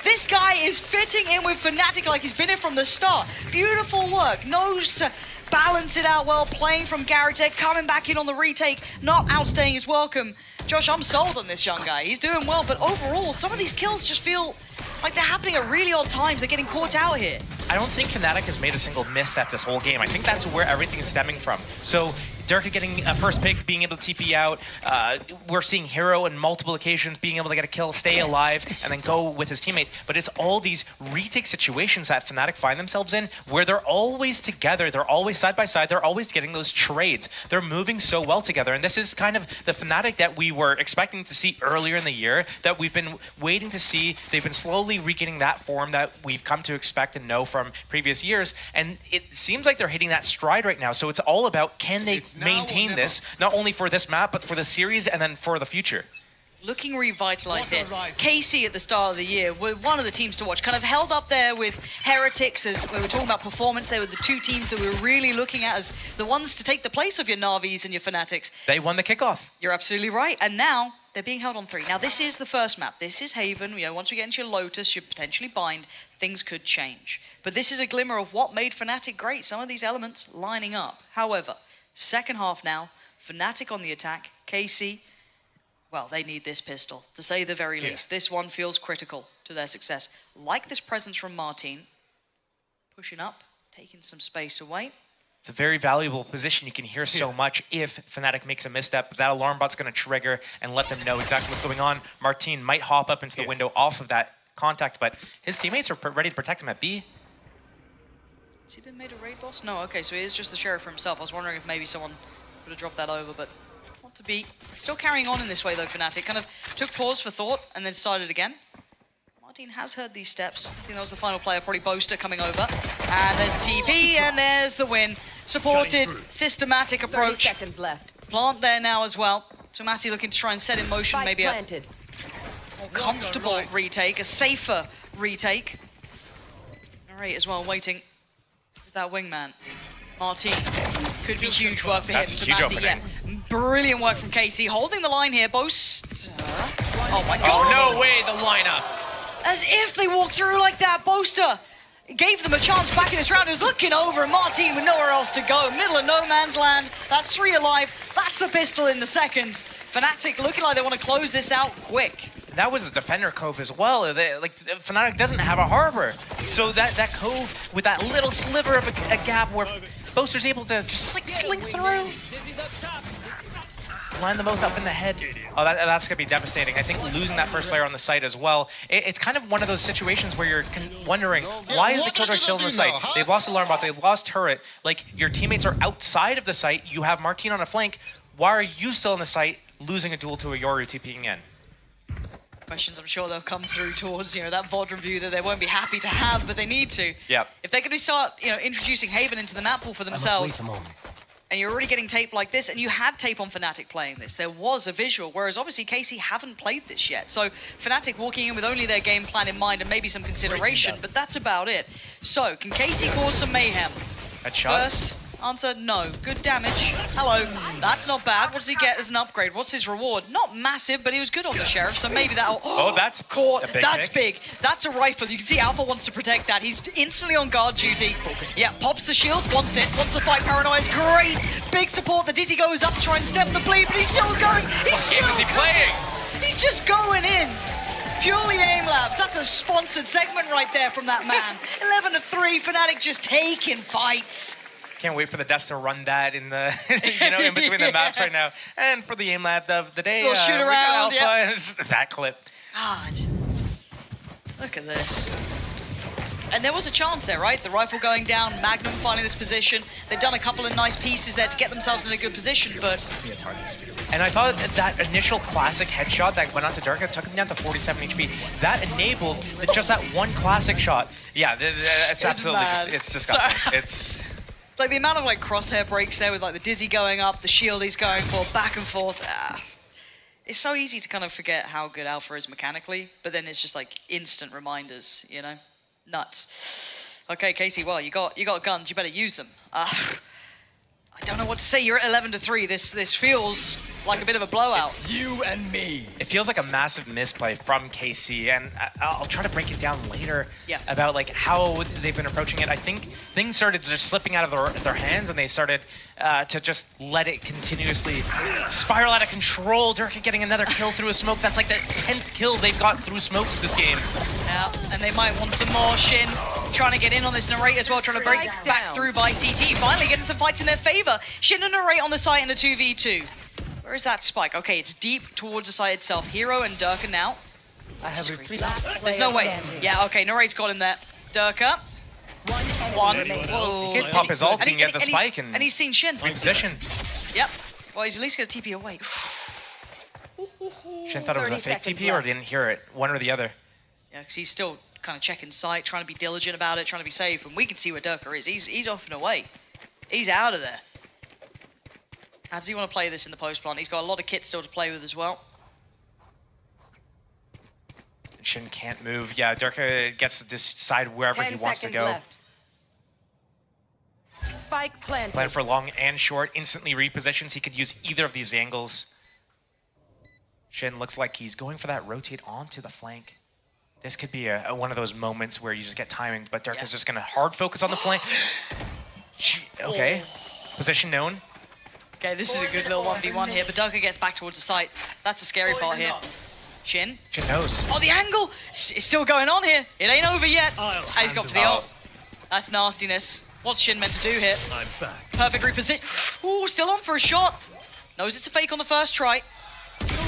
This guy is fitting in with Fnatic like he's been here from the start. Beautiful work. Knows to balance it out well, playing from garage there, coming back in on the retake, not outstaying his welcome. Josh, I'm sold on this young guy. He's doing well, but overall, some of these kills just feel like they're happening at really odd times. They're getting caught out here. I don't think Fnatic has made a single misstep this whole game. I think that's where everything is stemming from. So Durka getting a first pick, being able to TP out. We're seeing Hero on multiple occasions being able to get a kill, stay alive, and then go with his teammate. But it's all these retake situations that Fnatic find themselves in where they're always together, they're always side by side, they're always getting those trades. They're moving so well together, and this is kind of the Fnatic that we were expecting to see earlier in the year, that we've been waiting to see. They've been slowly regaining that form that we've come to expect and know from previous years, and it seems like they're hitting that stride right now. So it's all about, can they maintain this, not only for this map, but for the series and then for the future. Looking revitalized here. KC at the start of the year were one of the teams to watch, kind of held up there with Heretics as we were talking about performance. They were the 2 teams that we were really looking at as the ones to take the place of your Na'Vis and your Fnatics. They won the kickoff. You're absolutely right. And now they're being held on 3. Now, this is the first map. This is Haven. You know, once we get into your Lotus, you potentially bind, things could change. But this is a glimmer of what made Fnatic great. Some of these elements lining up. However, second half now, Fnatic on the attack. KC, well, they need this pistol, to say the very least. This one feels critical to their success. Like this presence from Martin. Pushing up, taking some space away. It's a very valuable position. You can hear so much if Fnatic makes a misstep. But that alarm bot's going to trigger and let them know exactly what's going on. Martin might hop up into the window off of that contact, but his teammates are ready to protect him at B. Has he been made a raid boss? No, okay, so he is just the sheriff for himself. I was wondering if maybe someone would have dropped that over, but not to be. Still carrying on in this way though, Fnatic. Kind of took pause for thought and then started again. Martin has heard these steps. I think that was the final player, probably Boaster coming over. And there's the TP, and there's the win. Supported, systematic approach. 30 seconds left. Plant there now as well. Tomasi looking to try and set in motion Spike maybe planted. a more comfortable retake, a safer retake. Narrate as well, waiting with that wingman. Martin, could be huge work for him. That's a huge Tomasi, opening. brilliant work from KC. Holding the line here, Boaster. Oh my god. Oh, no way, the lineup. As if they walked through like that. Boaster gave them a chance back in this round. He was looking over, and Martin with nowhere else to go. Middle of no man's land. That's 3 alive. That's a pistol in the second. Fnatic looking like they want to close this out quick. That was a defender cove as well. Fnatic doesn't have a harbor. So that cove with that little sliver of a gap where Boaster's able to just slink through. Line them both up in the head. Oh, that's going to be devastating. I think losing that first player on the site as well, it's kind of one of those situations where you're wondering, why is the Killjoy still on the site? They've lost Alarm Bot, they've lost Turret. Like, your teammates are outside of the site, you have Martin on a flank. Why are you still on the site, losing a duel to a Yoru TPing in? Questions I'm sure they'll come through towards, that VOD review that they won't be happy to have, but they need to. Yep. If they could start, introducing Haven into the map pool for themselves, and you're already getting tape like this, and you had tape on Fnatic playing this. There was a visual, whereas obviously KC haven't played this yet. So Fnatic walking in with only their game plan in mind and maybe some consideration, but that's about it. So, can KC cause some mayhem? Headshot. First answer, no. Good damage. Hello. That's not bad. What does he get as an upgrade? What's his reward? Not massive, but he was good on the Sheriff, so maybe that'll... Oh, that's caught. a big That's pick. big. That's a rifle. You can see Alpha wants to protect that. He's instantly on guard duty. Yeah, pops the shield, wants it, wants to fight. Paranoia is great. Big support. The Dizzy goes up to try and stem the bleed, but he's still going. He's What game is he playing? He's just going in. Purely aim labs. That's a sponsored segment right there from that man. 11-3. Fnatic just taking fights. Can't wait for the Dust to run that in the, in between the maps right now. And for the aim lab of the day, Little shoot we got around, Alpha, yeah. and it's that clip. God. Look at this. And there was a chance there, right? The rifle going down, Magnum finding this position. They've done a couple of nice pieces there to get themselves in a good position, but... And I thought that initial classic headshot that went on to Durka took him down to 47 HP. That enabled just that one classic shot. Yeah, it's absolutely, it's disgusting. It's... Like the amount of crosshair breaks there with the Dizzy going up, the shield he's going for, back and forth. It's so easy to kind of forget how good Alpha is mechanically, but then it's just instant reminders, Nuts. Okay, Casey, well, you got guns, you better use them. I don't know what to say. You're at 11-3. This feels like a bit of a blowout. It's you and me. It feels like a massive misplay from KC, and I'll try to break it down later about how they've been approaching it. I think things started just slipping out of their hands, and they started to just let it continuously spiral out of control. Durka getting another kill through a smoke. That's like the 10th kill they've got through smokes this game. Yeah, and they might want some more. Shin trying to get in on this Narrate as well, trying to break back through by CT. Finally getting some fights in their favor. Shin and Narrate on the site in a 2v2. Where is that spike? Okay, it's deep towards the site itself. Hero and Durka now. I have retreated. There's no way. Yeah, okay, Narrate's got him there. Durka. One. Whoa. He can pop his ult and get the spike and he's seen Shin. Reposition. Yep. Well, he's at least going to TP away. Shin thought it was a fake TP or didn't hear it. One or the other. Yeah, because he's still kind of checking sight, trying to be diligent about it, trying to be safe, and we can see where Durka is. He's off and away. He's out of there. How does he want to play this in the post plant? He's got a lot of kit still to play with as well. Shin can't move. Yeah, Durka gets to decide wherever he wants to go. Left. Spike planted. Plan for long and short. Instantly repositions. He could use either of these angles. Shin looks like he's going for that rotate onto the flank. This could be one of those moments where you just get timing, but Dirk is just going to hard focus on the flank. Okay, position known. Okay, this is a good little 1v1 here, but Durka gets back towards the site. That's the scary part here. Shin. Shin knows. Oh, the angle! It's still going on here. It ain't over yet. He's got for the ult. That's nastiness. What's Shin meant to do here? I'm back. Perfect reposition. Ooh, still on for a shot. Knows it's a fake on the first try.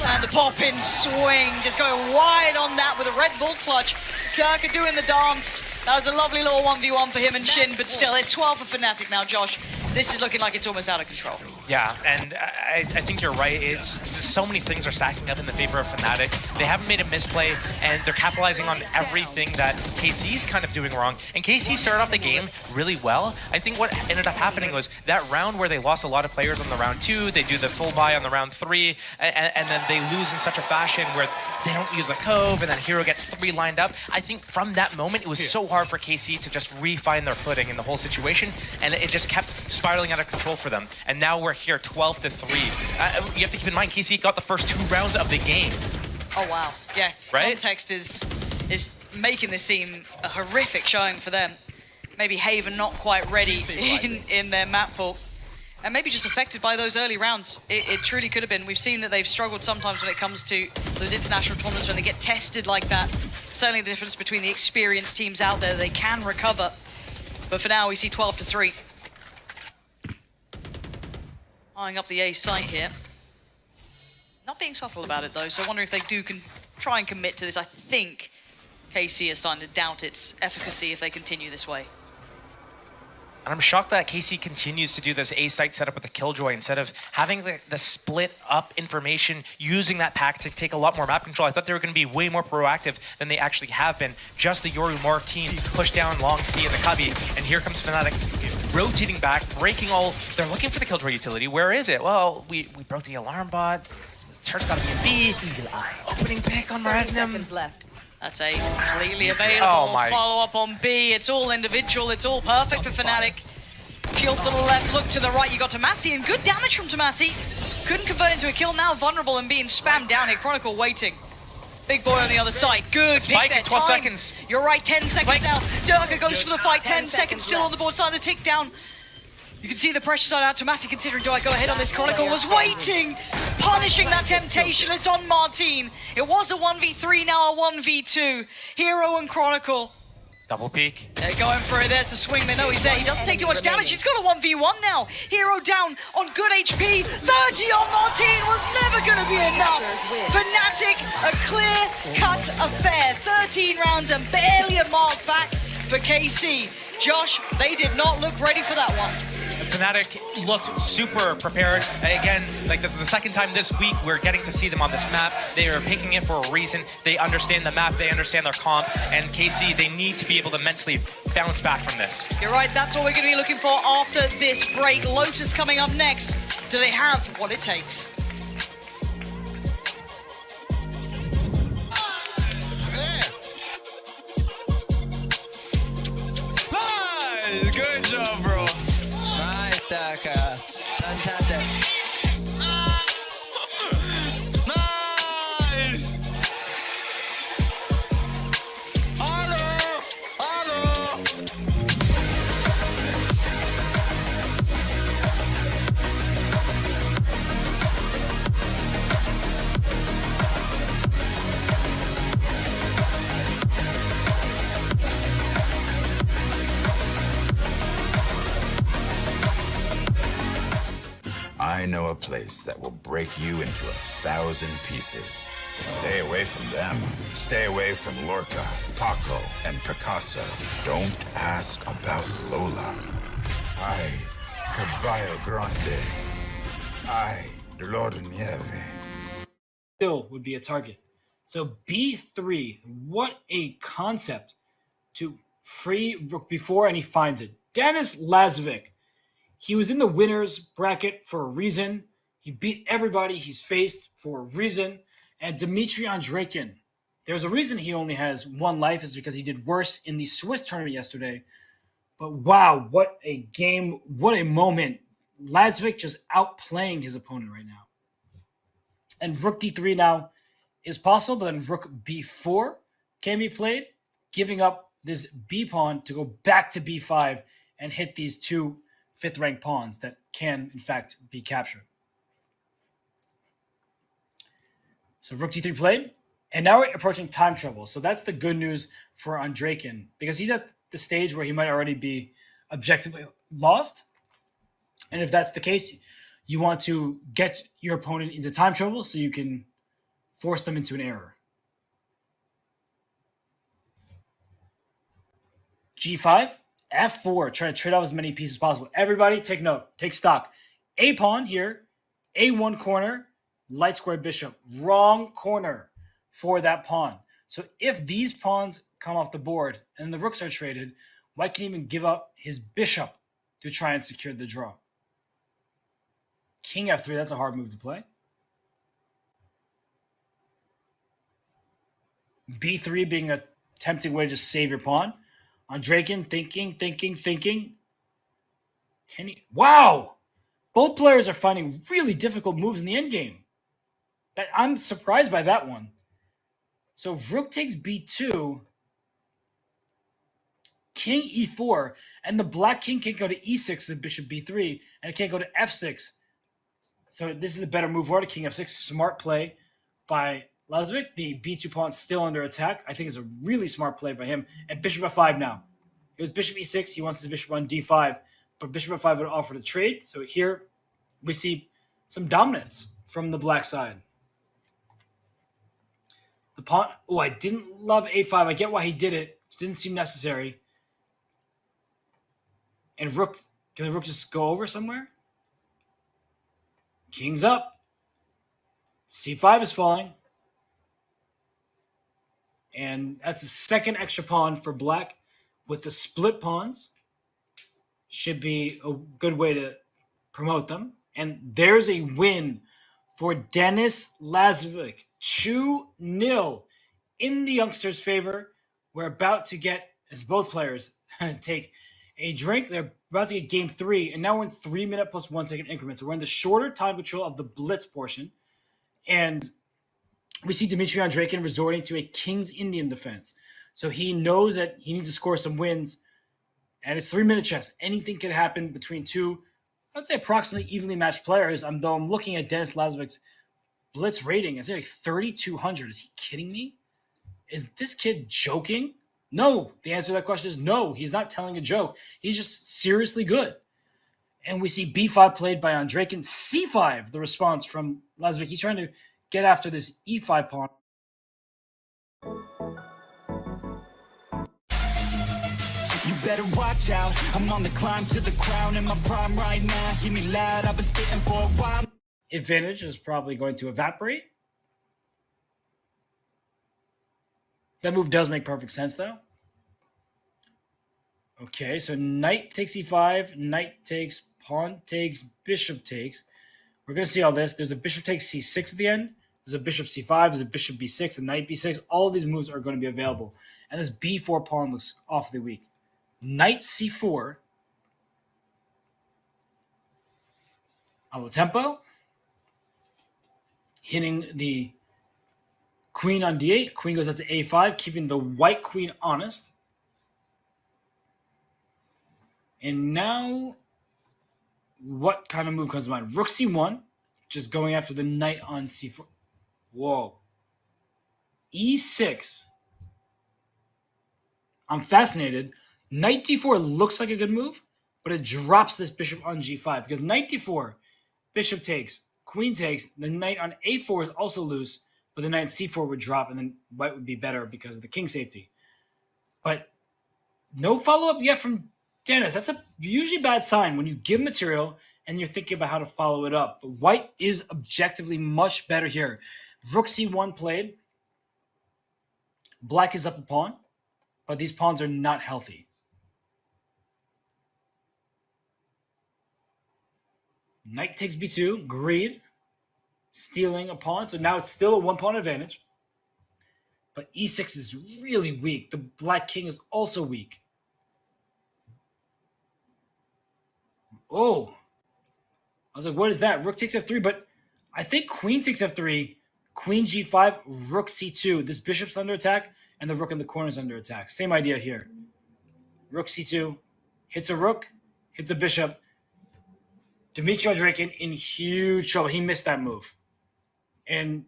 And the pop-in swing, just going wide on that with a Red Bull clutch. Durka doing the dance. That was a lovely little 1v1 for him and Shin, but still, it's 12 for Fnatic now, Josh. This is looking like it's almost out of control. Yeah, and I think you're right. It's just so many things are stacking up in the favor of Fnatic. They haven't made a misplay, and they're capitalizing on everything that KC's kind of doing wrong. And KC started off the game really well. I think what ended up happening was that round where they lost a lot of players on the round 2, they do the full buy on the round 3, and then they lose in such a fashion where they don't use the Cove, and then Hero gets 3 lined up. I think from that moment, it was so hard for KC to just refine their footing in the whole situation, and it just kept spiraling out of control for them. And now we're here 12-3. You have to keep in mind, KC got the first 2 rounds of the game. Oh, wow. Yeah, right? Context is making this seem a horrific showing for them. Maybe Haven not quite ready in their map pool. And maybe just affected by those early rounds. It truly could have been. We've seen that they've struggled sometimes when it comes to those international tournaments when they get tested like that. Certainly the difference between the experienced teams out there, they can recover. But for now, we see 12-3. Eyeing up the A site here. Not being subtle about it though, so I wonder if they do try and commit to this. I think KC is starting to doubt its efficacy if they continue this way. And I'm shocked that KC continues to do this A site setup with the Killjoy instead of having the split up information, using that pack to take a lot more map control. I thought they were going to be way more proactive than they actually have been. Just the Yoru Mark team push down Long C and the Cubby, and here comes Fnatic rotating back, breaking all. They're looking for the Killjoy utility. Where is it? Well, we broke the alarm bot. Turret's got to be a B. Opening pick on Magnum. That's a completely available follow-up on B. It's all individual. It's all perfect for Fnatic. Shield to the left, look to the right. You got Tomasi, and good damage from Tomasi. Couldn't convert into a kill. Now vulnerable and being spammed down here. Chronicle waiting. Big boy on the other side. Good Spike pick in 12 seconds. You're right, 10 seconds now. Durka goes for the fight. 10 seconds still on the board, starting to tick down. You can see the pressure side out. Tomasi considering, do I go ahead on this? Chronicle was waiting, punishing that temptation. It's on Martine. It was a 1v3, now a 1v2. Hero and Chronicle. Double peek. They're going for it. There's the swing. They know he's there. He doesn't take too much damage. He's got a 1v1 now. Hero down on good HP. 30 on Martine was never going to be enough. Fnatic, a clear-cut affair. 13 rounds and barely a mark back for KC. Josh, they did not look ready for that one. Fnatic looked super prepared. Again, like this is the second time this week we're getting to see them on this map. They are picking it for a reason. They understand the map, they understand their comp, and KC, they need to be able to mentally bounce back from this. You're right, that's what we're going to be looking for after this break. Lotus coming up next. Do they have what it takes? Good job, bro. Nice, Durka. Fantastic. Nice. Hello. Hello. I know a place that will break you into 1,000 pieces. Stay away from them. Stay away from Lorca, Paco, and Picasso. Don't ask about Lola. I, Caballo Grande. I, Lord Nieve. Still would be a target. So B3, what a concept to free Rook before, and he finds it. Denis Lazovic. He was in the winner's bracket for a reason. He beat everybody he's faced for a reason. And Dmitry Andreikin, there's a reason he only has 1 life, is because he did worse in the Swiss tournament yesterday. But wow, what a game, what a moment. Lazovic just outplaying his opponent right now. And Rook D3 now is possible, but then rook b4 can be played, giving up this b pawn to go back to b5 and hit these two 5th rank pawns that can, in fact, be captured. So rook d3 played, and now we're approaching time trouble. So that's the good news for Andreykin, because he's at the stage where he might already be objectively lost. And if that's the case, you want to get your opponent into time trouble so you can force them into an error. G5, F4, try to trade off as many pieces as possible. Everybody take note, take stock. A pawn here, A1 corner, light square bishop. Wrong corner for that pawn. So if these pawns come off the board and the rooks are traded, White can even give up his bishop to try and secure the draw. King F3, that's a hard move to play. B3 being a tempting way to just save your pawn. Andreykin thinking. Can he? Wow! Both players are finding really difficult moves in the endgame. I'm surprised by that one. So rook takes b2, king e4, and the black king can't go to e6 to bishop b3, and it can't go to f6. So this is a better move for it. King f6, smart play by Lazovic. The b2 pawn still under attack. I think it's a really smart play by him. And bishop f5 now. It was bishop e6. He wants his bishop on d5, but bishop f5 would offer to trade. So here we see some dominance from the black side. The pawn. Oh, I didn't love a5. I get why he did it. It didn't seem necessary. And rook. Can the rook just go over somewhere? King's up. c5 is falling. And that's the second extra pawn for black with the split pawns. Should be a good way to promote them. And there's a win for Denis Lazovic. 2-0 in the youngsters' favor. We're about to get, as both players take a drink, they're about to get game 3. And now we're in 3-minute plus 1 second increments. So we're in the shorter time control of the blitz portion. And we see Dmitry Andreykin resorting to a King's Indian defense. So he knows that he needs to score some wins. And it's 3-minute chess. Anything can happen between two, I would say, approximately evenly matched players. Though I'm looking at Denis Lazovic's blitz rating. It's like 3,200. Is he kidding me? Is this kid joking? No. The answer to that question is no. He's not telling a joke. He's just seriously good. And we see b5 played by Andreykin. c5, the response from Lazovic. He's trying to get after this e5 pawn. You better watch out. I'm on the climb to the crown in my prime right now. Hear me loud, I've been spitting for a while. Advantage is probably going to evaporate. That move does make perfect sense, though. Okay, so knight takes e5, knight takes, pawn takes, bishop takes. We're going to see all this. There's a bishop takes c6 at the end. There's a bishop c5. There's a bishop b6, a knight b6. All of these moves are going to be available. And this b4 pawn looks awfully weak. Knight c4. Allo tempo. Hitting the queen on d8. Queen goes out to a5, keeping the white queen honest. And now, what kind of move comes to mind? Rook c1, just going after the knight on c4. Whoa. e6. I'm fascinated. Knight d4 looks like a good move, but it drops this bishop on g5 because knight d4, bishop takes, queen takes, the knight on a4 is also loose, but the knight on c4 would drop and then white would be better because of the king safety. But no follow-up yet from Denis. That's a usually bad sign when you give material and you're thinking about how to follow it up. But white is objectively much better here. Rook c1 played. Black is up a pawn, but these pawns are not healthy. Knight takes b2, greed, stealing a pawn. So now it's still a one-pawn advantage. But e6 is really weak. The black king is also weak. Oh. I was like, what is that? Rook takes f3, but I think queen takes f3 Queen G5, Rook C2. This bishop's under attack, and the rook in the corner is under attack. Same idea here. Rook C2, hits a rook, hits a bishop. Dmitry Draken in huge trouble. He missed that move. And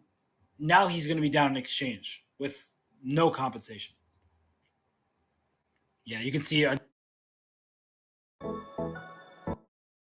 now he's going to be down in exchange with no compensation. Yeah, you can see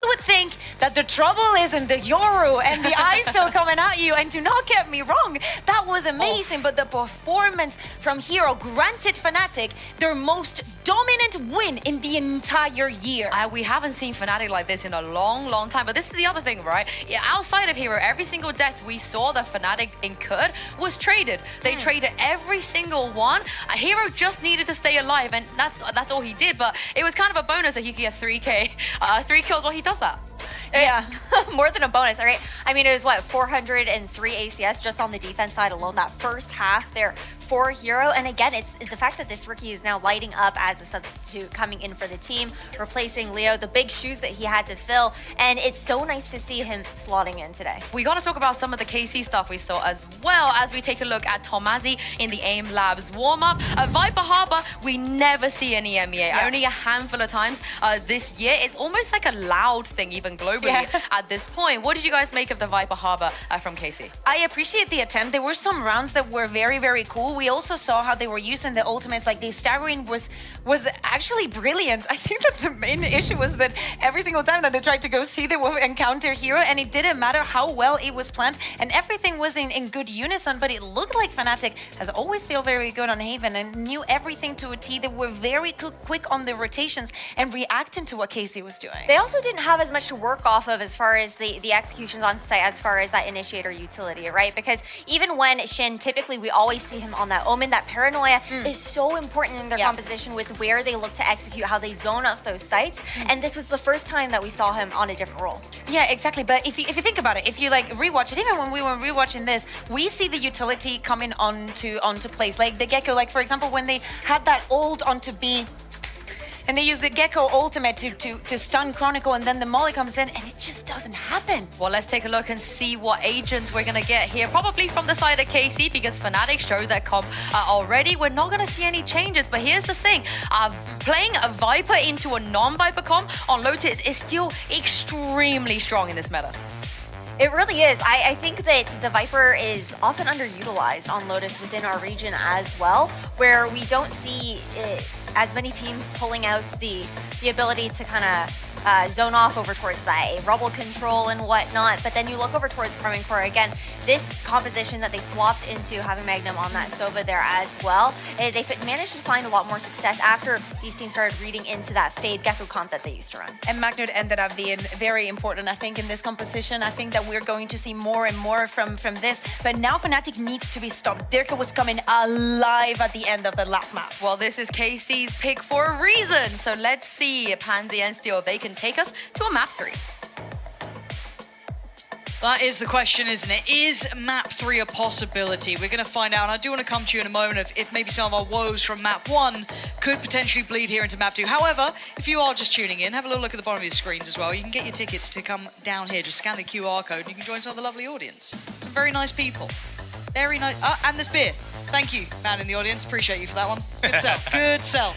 You would think that the trouble is in the Yoru and the ISO coming at you, and do not get me wrong, that was amazing, but the performance from Hero granted Fnatic their most dominant win in the entire year. We haven't seen Fnatic like this in a long time, but this is the other thing, right? Yeah, outside of Hero, every single death we saw that Fnatic incurred was traded. They traded every single one. Hero just needed to stay alive, and that's all he did, but it was kind of a bonus that he could get 3k, 3 kills while he does that. Yeah, more than a bonus, all right? I mean, it was what, 403 ACS just on the defense side alone, that first half there for Hero. And again, it's the fact that this rookie is now lighting up as a substitute coming in for the team, replacing Leo, the big shoes that he had to fill. And it's so nice to see him slotting in today. We got to talk about some of the KC stuff we saw as well as we take a look at Tomazi in the AIM Labs warm-up. Viper Harbor, we never see any MEA, only a handful of times this year. It's almost like a loud thing, even globally at this point. What did you guys make of the Viper Harbor from KC? I appreciate the attempt. There were some rounds that were very cool. We also saw how they were using the ultimates, like the staggering was actually brilliant. I think that the main issue was that every single time that they tried to go see, they would encounter Hero, and it didn't matter how well it was planned, and everything was in good unison, but it looked like Fnatic has always felt very good on Haven and knew everything to a T. They were very quick on the rotations and reacting to what KC was doing. They also didn't have as much to work off of as far as the executions on site, as far as that initiator utility, right? Because even when Shin, typically we always see him on that Omen, that paranoia is so important in their composition with where they look to execute, how they zone off those sites. And this was the first time that we saw him on a different role. Yeah, exactly. But if you think about it, if you like rewatch it, even when we were rewatching this, we see the utility coming onto place. Like the Gecko, like for example, when they had that ult onto B, and they use the Gecko ultimate to stun Chronicle, and then the Molly comes in, and it just doesn't happen. Well, let's take a look and see what agents we're gonna get here. Probably from the side of KC, because Fnatic showed their comp already. We're not gonna see any changes, but here's the thing. Playing a Viper into a non-Viper comp on Lotus is still extremely strong in this meta. It really is. I think that the Viper is often underutilized on Lotus within our region as well, where we don't see as many teams pulling out the ability to kind of zone off over towards that rubble control and whatnot. But then you look over towards Karming Core again, this composition that they swapped into having Magnum on that Sova there as well, they managed to find a lot more success after these teams started reading into that Fade Gecko comp that they used to run. And Magnum ended up being very important, I think, in this composition. I think that we're going to see more and more from this, but now Fnatic needs to be stopped. Dirka was coming alive at the end of the last map. Well, this is KC's pick for a reason, so let's see Pansy and Steel, they can take us to a map 3. That is the question, isn't it? Is map 3 a possibility? We're going to find out, and I do want to come to you in a moment if maybe some of our woes from map 1 could potentially bleed here into map 2. However, if you are just tuning in, have a little look at the bottom of your screens as well. You can get your tickets to come down here. Just scan the QR code and you can join some of the lovely audience. Some very nice people. Very nice. And there's beer. Thank you, man in the audience. Appreciate you for that one. Good sell. Good sell.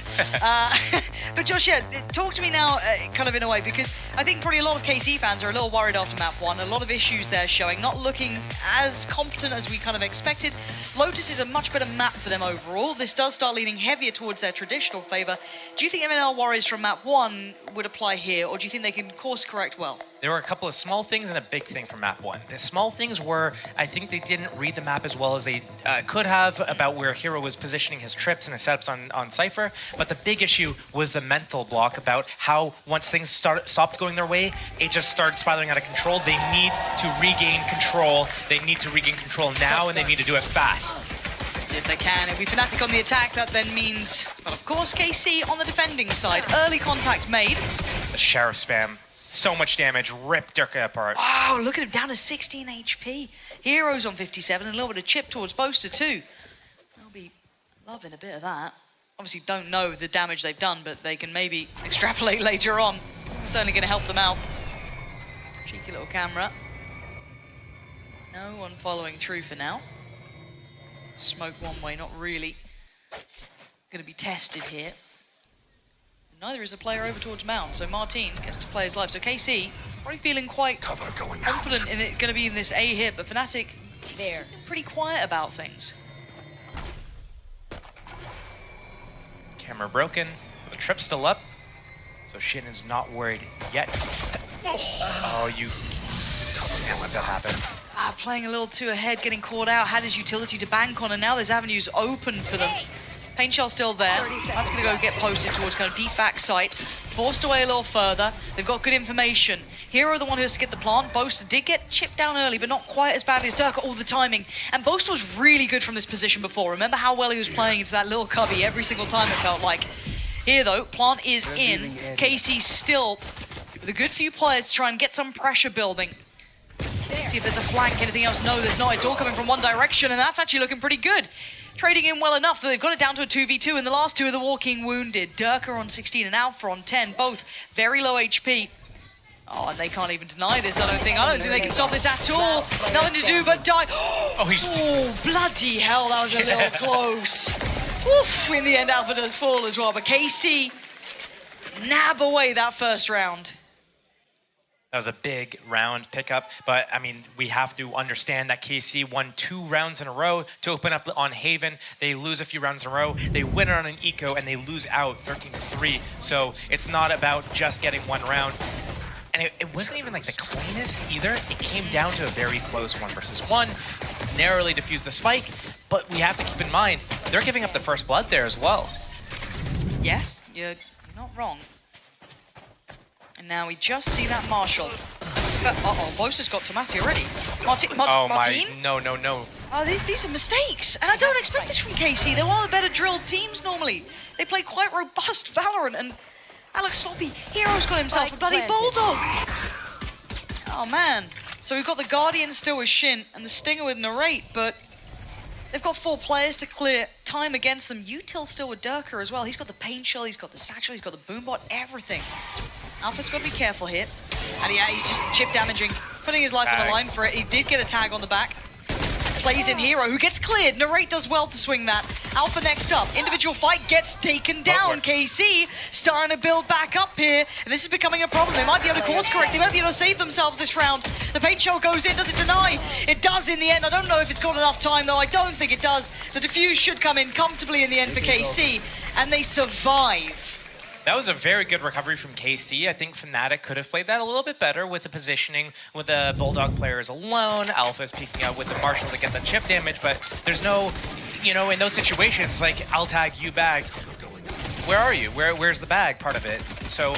But Josh, yeah, talk to me now kind of in a way, because I think probably a lot of KC fans are a little worried after map 1. A lot of issues there showing, not looking as competent as we kind of expected. Lotus is a much better map for them overall. This does start leaning heavier towards their traditional favor. Do you think MNL worries from map 1 would apply here, or do you think they can course correct well? There were a couple of small things and a big thing from map 1. The small things were, I think they didn't read the map as well as they could have about where Hero was positioning his trips and his setups on Cypher. But the big issue was the mental block about how once things stopped going their way, it just started spiraling out of control. They need to regain control. They need to regain control now, and they need to do it fast. See if they can. It'll be Fnatic on the attack. That then means, well, of course, KC on the defending side. Early contact made. The Sheriff spam. So much damage, ripped Dirka apart. Wow, look at him, down to 16 HP. Heroes on 57, and a little bit of chip towards Boaster too. They'll be loving a bit of that. Obviously don't know the damage they've done, but they can maybe extrapolate later on. Certainly going to help them out. Cheeky little camera. No one following through for now. Smoke one way, not really going to be tested here. Neither is the player over towards Mount, so Martin gets to play his life. So KC probably feeling quite confident in it, going to be in this A hit, but Fnatic, they're pretty quiet about things. Camera broken, the trip still up, so Shin is not worried yet. Oh, you can't let that happen. Playing a little too ahead, getting caught out, had his utility to bank on, and now there's avenues open for them. Pain Shell still there. That's going to go get posted towards kind of deep backside. Forced away a little further. They've got good information. Hero the one who has to get the plant. Boaster did get chipped down early, but not quite as badly as Dirk. All the timing. And Boaster was really good from this position before. Remember how well he was playing into that little cubby every single time it felt like. Here though, plant is in. KC still with a good few players to try and get some pressure building. See if there's a flank, anything else? No, there's not. It's all coming from one direction, and that's actually looking pretty good. Trading in well enough that they've got it down to a 2v2, and the last two are the walking wounded. Durka on 16 and Alpha on 10, both very low HP. Oh, and they can't even deny this, I don't think. I don't think they can stop this at all. Nothing to do but die. Oh, he's bloody hell, that was a little close. Oof, in the end, Alpha does fall as well, but KC nab away that first round. That was a big round pickup, but I mean, we have to understand that KC won 2 rounds in a row to open up on Haven. They lose a few rounds in a row, they win on an eco, and they lose out 13-3. So it's not about just getting one round. And it wasn't even like the cleanest either. It came down to a very close 1-versus-1, narrowly diffused the spike, but we have to keep in mind, they're giving up the first blood there as well. Yes, you're not wrong. And now we just see that Marshall. Uh-oh, Bosa's got Tomasi already. Martin? No. Oh, these are mistakes. And I don't expect this from KC. They're one of the better drilled teams normally. They play quite robust Valorant, and Alex Sloppy, Hero's got himself a bloody Bulldog. Oh, man. So we've got the Guardian still with Shin, and the Stinger with Narrate, but they've got 4 players to clear time against them. Util still with Durka as well. He's got the Pain Shell, he's got the Satchel, he's got the Boombot, everything. Alpha's got to be careful here. And yeah, he's just chip damaging, putting his life on the line for it. He did get a tag on the back. Plays in Hero, who gets cleared. Narrate does well to swing that. Alpha next up. Individual fight gets taken down. KC starting to build back up here. And this is becoming a problem. They might be able to course correct. They might be able to save themselves this round. The Paint Shell goes in. Does it deny? It does in the end. I don't know if it's got enough time, though. I don't think it does. The defuse should come in comfortably in the end for KC. And they survive. That was a very good recovery from KC. I think Fnatic could have played that a little bit better with the positioning, with the Bulldog players alone. Alpha is peeking out with the Marshall to get the chip damage, but there's no, in those situations, like, I'll tag you bag. Where are you? Where's the bag part of it? So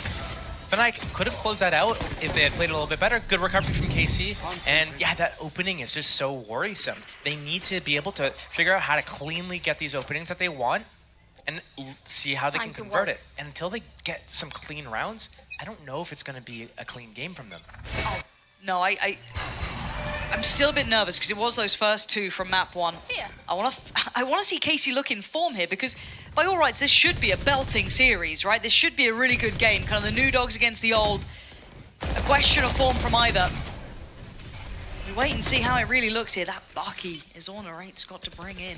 Fnatic could have closed that out if they had played a little bit better. Good recovery from KC. And yeah, that opening is just so worrisome. They need to be able to figure out how to cleanly get these openings that they want and see how they can convert it. And until they get some clean rounds, I don't know if it's going to be a clean game from them. Oh, no, I'm still a bit nervous because it was those first 2 from map 1. Yeah. I want to see KC look in form here because by all rights, this should be a belting series, right? This should be a really good game. Kind of the new dogs against the old. A question of form from either. We wait and see how it really looks here. That Bucky is all Narrate's got to bring in.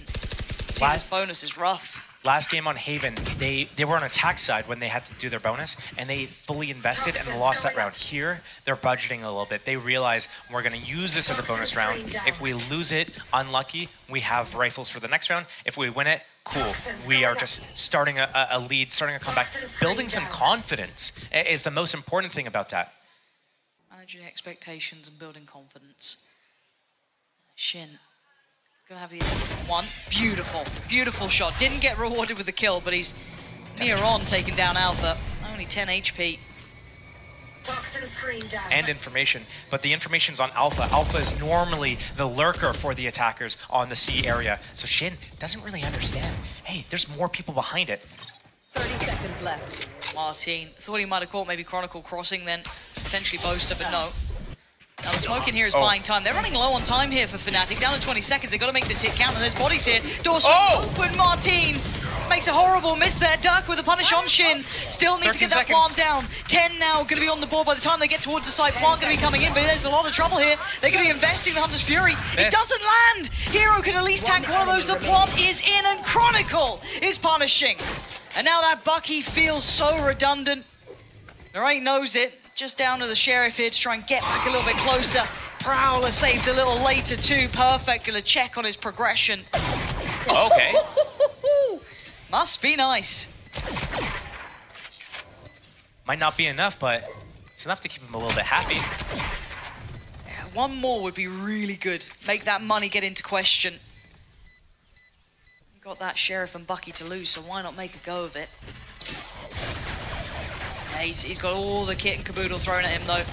See, this bonus is rough. Last game on Haven, they were on attack side when they had to do their bonus, and they fully invested and lost that round. Here, they're budgeting a little bit. They realize we're going to use this as a bonus round. If we lose it, unlucky, we have rifles for the next round. If we win it, cool. We are just starting a lead, starting a comeback. Building some confidence is the most important thing about that. Managing expectations and building confidence. Shin. Gonna have the one. Beautiful shot. Didn't get rewarded with the kill, but he's near on taking down Alpha. Only 10 HP. And information, but the information's on Alpha. Alpha is normally the lurker for the attackers on the C area. So Shin doesn't really understand. Hey, there's more people behind it. 30 seconds left. Martin thought he might have caught maybe Chronicle crossing, then potentially Boaster, but no. Now the smoke in here is buying time. They're running low on time here for Fnatic. Down to 20 seconds. They've got to make this hit count, and there's bodies here. Doors open. Martin Makes a horrible miss there. Dirk with a punish on Shin. Still need to get that plant down. 10 now going to be on the board by the time they get towards the side. Plant going to be coming in, but there's a lot of trouble here. They're going to be investing the Hunter's Fury. It doesn't land. Hero can at least tank one of those. The plant is in, and Chronicle is punishing. And now that Bucky feels so redundant. Nurate knows it. Just down to the Sheriff here to try and get back a little bit closer. Prowler saved a little later too. Perfect, gonna check on his progression. Okay. Must be nice. Might not be enough, but it's enough to keep him a little bit happy. Yeah, one more would be really good. Make that money get into question. Got that Sheriff and Bucky to lose, so why not make a go of it? Yeah, he's got all the kit and caboodle thrown at him though.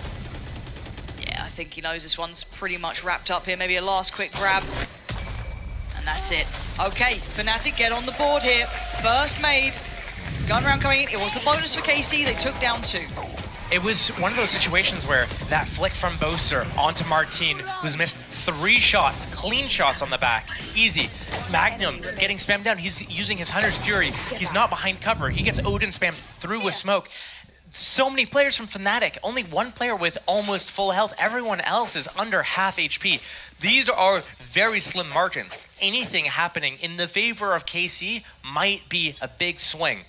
Yeah, I think he knows this one's pretty much wrapped up here. Maybe a last quick grab. And that's it. Okay, Fnatic get on the board here. First made. Gun round coming in. It was the bonus for KC. They took down 2. It was one of those situations where that flick from Boaster onto Martin, who's missed 3 shots, clean shots on the back, easy. Magnum getting spammed down. He's using his Hunter's Fury. He's not behind cover. He gets Odin spammed through with smoke. So many players from Fnatic, only one player with almost full health. Everyone else is under half HP. These are very slim margins. Anything happening in the favor of KC might be a big swing.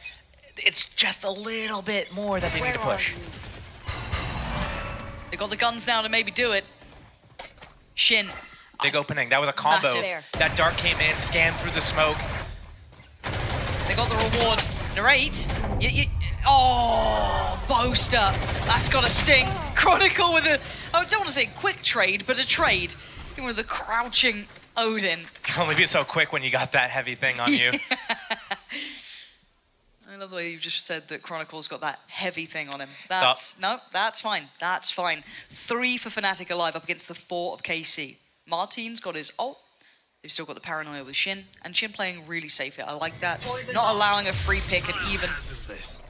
It's just a little bit more that they need to push. They got the guns now to maybe do it. Shin. Big opening. That was a combo. That dart came in, scanned through the smoke. They got the reward. Narrate. Oh, Boaster. That's got a sting. Chronicle with a, I don't want to say quick trade, but a trade. Even with a crouching Odin. Can only be so quick when you got that heavy thing on you. I love the way you just said that Chronicle's got that heavy thing on him. That's no, that's fine. That's fine. 3 for Fnatic alive up against the 4 of KC. Martin's got his ult. They've still got the paranoia with Shin, and Shin playing really safe here. I like that. Not allowing a free pick and even.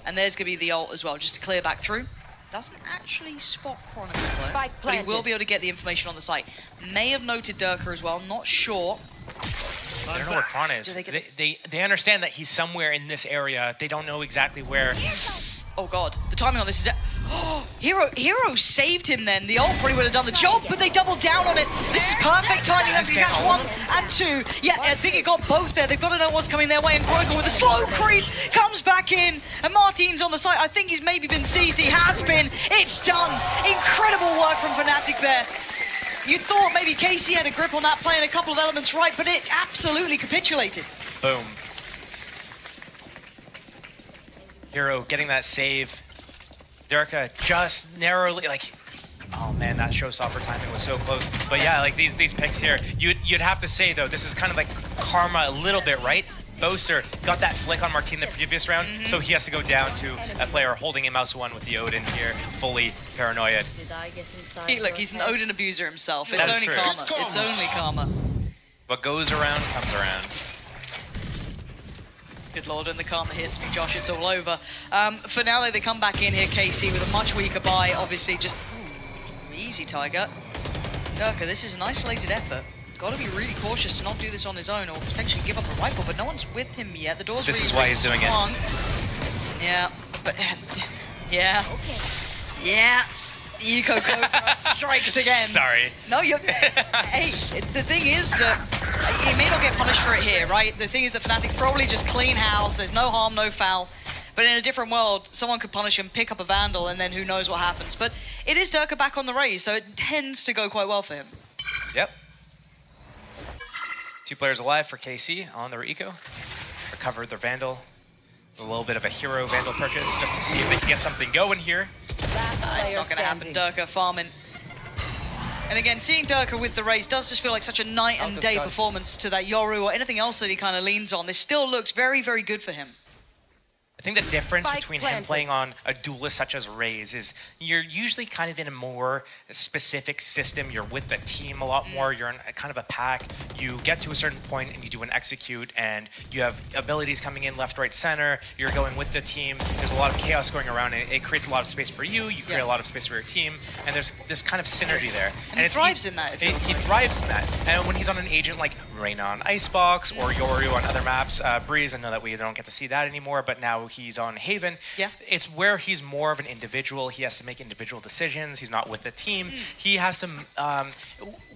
And there's gonna be the ult as well, just to clear back through. Doesn't actually spot Chronicle though, but he will be able to get the information on the site. May have noted Durka as well. Not sure. I don't know where Kron is. They understand that he's somewhere in this area. They don't know exactly where. Oh god, the timing on this is... Oh, Hero saved him then. The ult probably would have done the job, but they doubled down on it. This is perfect timing. That's gonna catch 1 and 2. Yeah, I think it got both there. They've got to know what's coming their way. And Chronicle with a slow creep comes back in. And Martin's on the site. I think he's maybe been seized. He has been. It's done. Incredible work from Fnatic there. You thought maybe KC had a grip on that, playing a couple of elements right, but it absolutely capitulated. Boom. Hero getting that save. Durka just narrowly, like, oh man, that showstopper timing was so close. But yeah, like these picks here, you'd have to say though, this is kind of like karma a little bit, right? Boaster got that flick on Martin the previous round, so he has to go down to a player holding him mouse 1 with the Odin here, fully paranoid. Look, he's an Odin abuser himself. It's only karma. It's only karma. What goes around comes around. Good lord, and the karma hits me, Josh. It's all over. Finale, they come back in here, KC, with a much weaker buy. Obviously, just easy, Tiger. Durka, this is an isolated effort. Got to be really cautious to not do this on his own or potentially give up a rifle, but no one's with him yet. The door's This really, is why he's doing it. Yeah, but yeah, yeah. Eco Cobra strikes again. Sorry. No, you're. Hey, the thing is that he may not get punished for it here, right? The thing is that Fnatic probably just clean house. There's no harm, no foul. But in a different world, someone could punish him, pick up a Vandal, and then who knows what happens. But it is Durka back on the raise, so it tends to go quite well for him. Yep. 2 players alive for KC on their eco. Recovered their Vandal. A little bit of a hero Vandal purchase just to see if they can get something going here. It's not going to happen. Durka farming. And again, seeing Durka with the race does just feel like such a night and day performance to that Yoru or anything else that he kind of leans on. This still looks very, very good for him. I think the difference Spike between him planted. playing on a duelist such as Raze is you're usually kind of in a more specific system. You're with the team a lot more. You're in a kind of a pack. You get to a certain point and you do an execute, and you have abilities coming in left, right, center. You're going with the team. There's a lot of chaos going around. And it creates a lot of space for you. You create a lot of space for your team, and there's this kind of synergy there. And he thrives in that. He thrives in that. And when he's on an agent like Reyna on Icebox or Yoru on other maps, Breeze, I know that we don't get to see that anymore, but now he's on Haven. Yeah. It's where he's more of an individual. He has to make individual decisions. He's not with the team. He has to,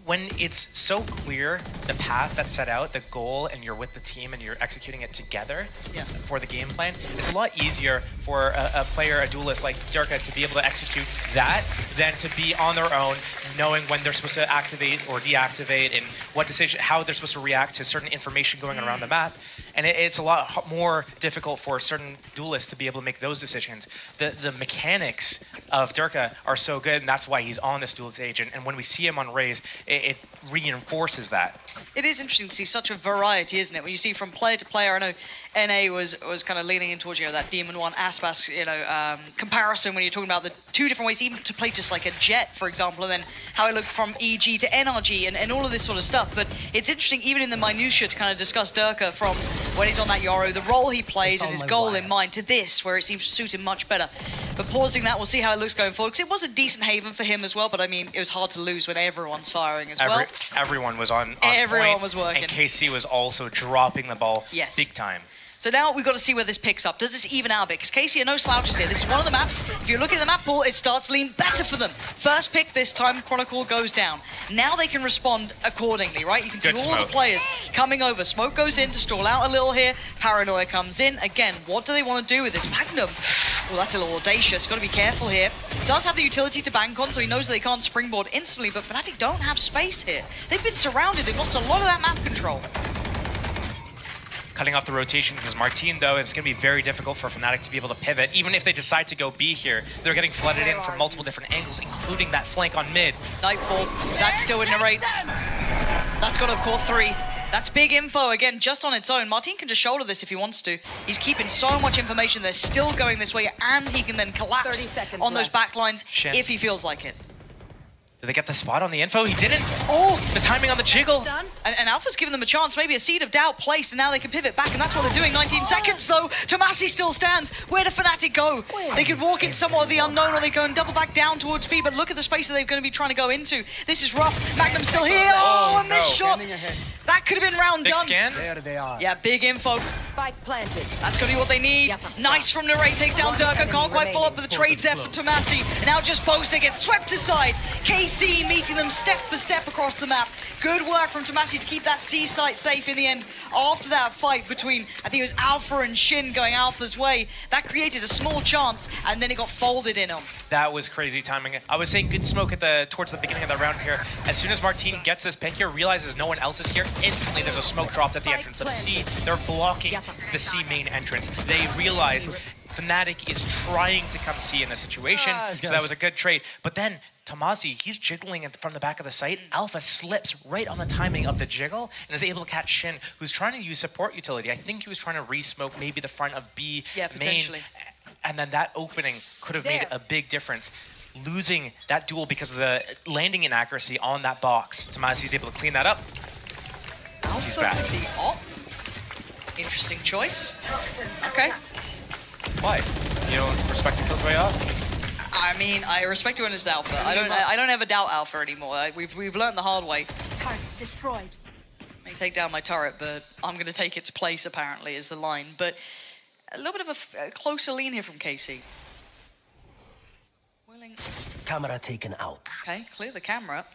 when it's so clear, the path that's set out, the goal, and you're with the team and you're executing it together for the game plan, it's a lot easier for a player, a duelist like Durka, to be able to execute that than to be on their own, knowing when they're supposed to activate or deactivate and what decision, how they're supposed to react to certain information going around the map. And it's a lot more difficult for certain duelists to be able to make those decisions. The mechanics of Durka are so good, and that's why he's on this duelist agent. And when we see him on Raze, it reinforces that. It is interesting to see such a variety, isn't it? When you see from player to player, I know NA was kind of leaning in towards, that Demon 1 Aspas, comparison when you're talking about the two different ways, even to play just like a Jet, for example, and then how it looked from EG to NRG and all of this sort of stuff. But it's interesting, even in the minutiae, to kind of discuss Durka from when he's on that Yoru, the role he plays and his goal in mind, to this, where it seems to suit him much better. But pausing that, we'll see how it looks going forward, because it was a decent Haven for him as well, but I mean, it was hard to lose when everyone's firing as well. Everyone was on Everyone point, was working. and KC was also dropping the ball big time. So now we've got to see where this picks up. Does this even out a bit? Because Casey are no slouches here. This is one of the maps. If you look at the map pool, it starts to lean better for them. First pick this time, Chronicle goes down. Now they can respond accordingly, right? You can see all the players coming over. Smoke goes in to stall out a little here. Paranoia comes in. Again, what do they want to do with this Magnum? Well, that's a little audacious. Got to be careful here. Does have the utility to bank on, so he knows that they can't springboard instantly, but Fnatic don't have space here. They've been surrounded. They've lost a lot of that map control. Cutting off the rotations is Martin, though. It's going to be very difficult for Fnatic to be able to pivot. Even if they decide to go B here, they're getting flooded in from multiple different angles, including that flank on mid. Nightfall, that's still in narrate. That's got, of course, 3. That's big info, again, just on its own. Martin can just shoulder this if he wants to. He's keeping so much information. They're still going this way, and he can then collapse on those backlines if he feels like it. Did they get the spot on the info? He didn't. Oh, the timing on the jiggle. And Alpha's given them a chance, maybe a seed of doubt placed, and now they can pivot back, and that's what they're doing. 19 seconds, though. Tomasi still stands. Where do Fnatic go? They could walk in somewhat of the unknown, or they go and double back down towards B, but look at the space that they're going to be trying to go into. This is rough. Magnum's still here. Oh, a missed shot. That could have been round big done. Scan. There they are. Yeah, big info. Spike planted. That's going to be what they need. Nice from Narrate, takes down Durka. Can't quite follow up with the trades there for Tomasi. And now just Boaster gets swept aside. KC meeting them step for step across the map. Good work from Tomasi to keep that C site safe in the end. After that fight between, I think it was Alpha and Shin going Alpha's way, that created a small chance, and then it got folded in on. That was crazy timing. I was saying good smoke towards the beginning of the round here. As soon as Martin gets this pick here, realizes no one else is here, instantly there's a smoke dropped at the entrance of C. They're blocking the C main entrance. They realize Fnatic is trying to come C in this situation, so that was a good trade. But then Tomasi, he's jiggling from the back of the site. Alpha slips right on the timing of the jiggle and is able to catch Shin, who's trying to use support utility. I think he was trying to re-smoke maybe the front of B main. And then that opening could have made a big difference. Losing that duel because of the landing inaccuracy on that box. Tomasi's able to clean that up. He's back. The op. Interesting choice. Okay. Why? You don't respect the Killjoy op? I mean, I respect you when it's Alpha. I don't ever doubt Alpha anymore. We've learned the hard way. Turret destroyed. May take down my turret, but I'm going to take its place, apparently, is the line. But a little bit of a closer lean here from KC. Willing. Camera taken out. Okay, clear the camera.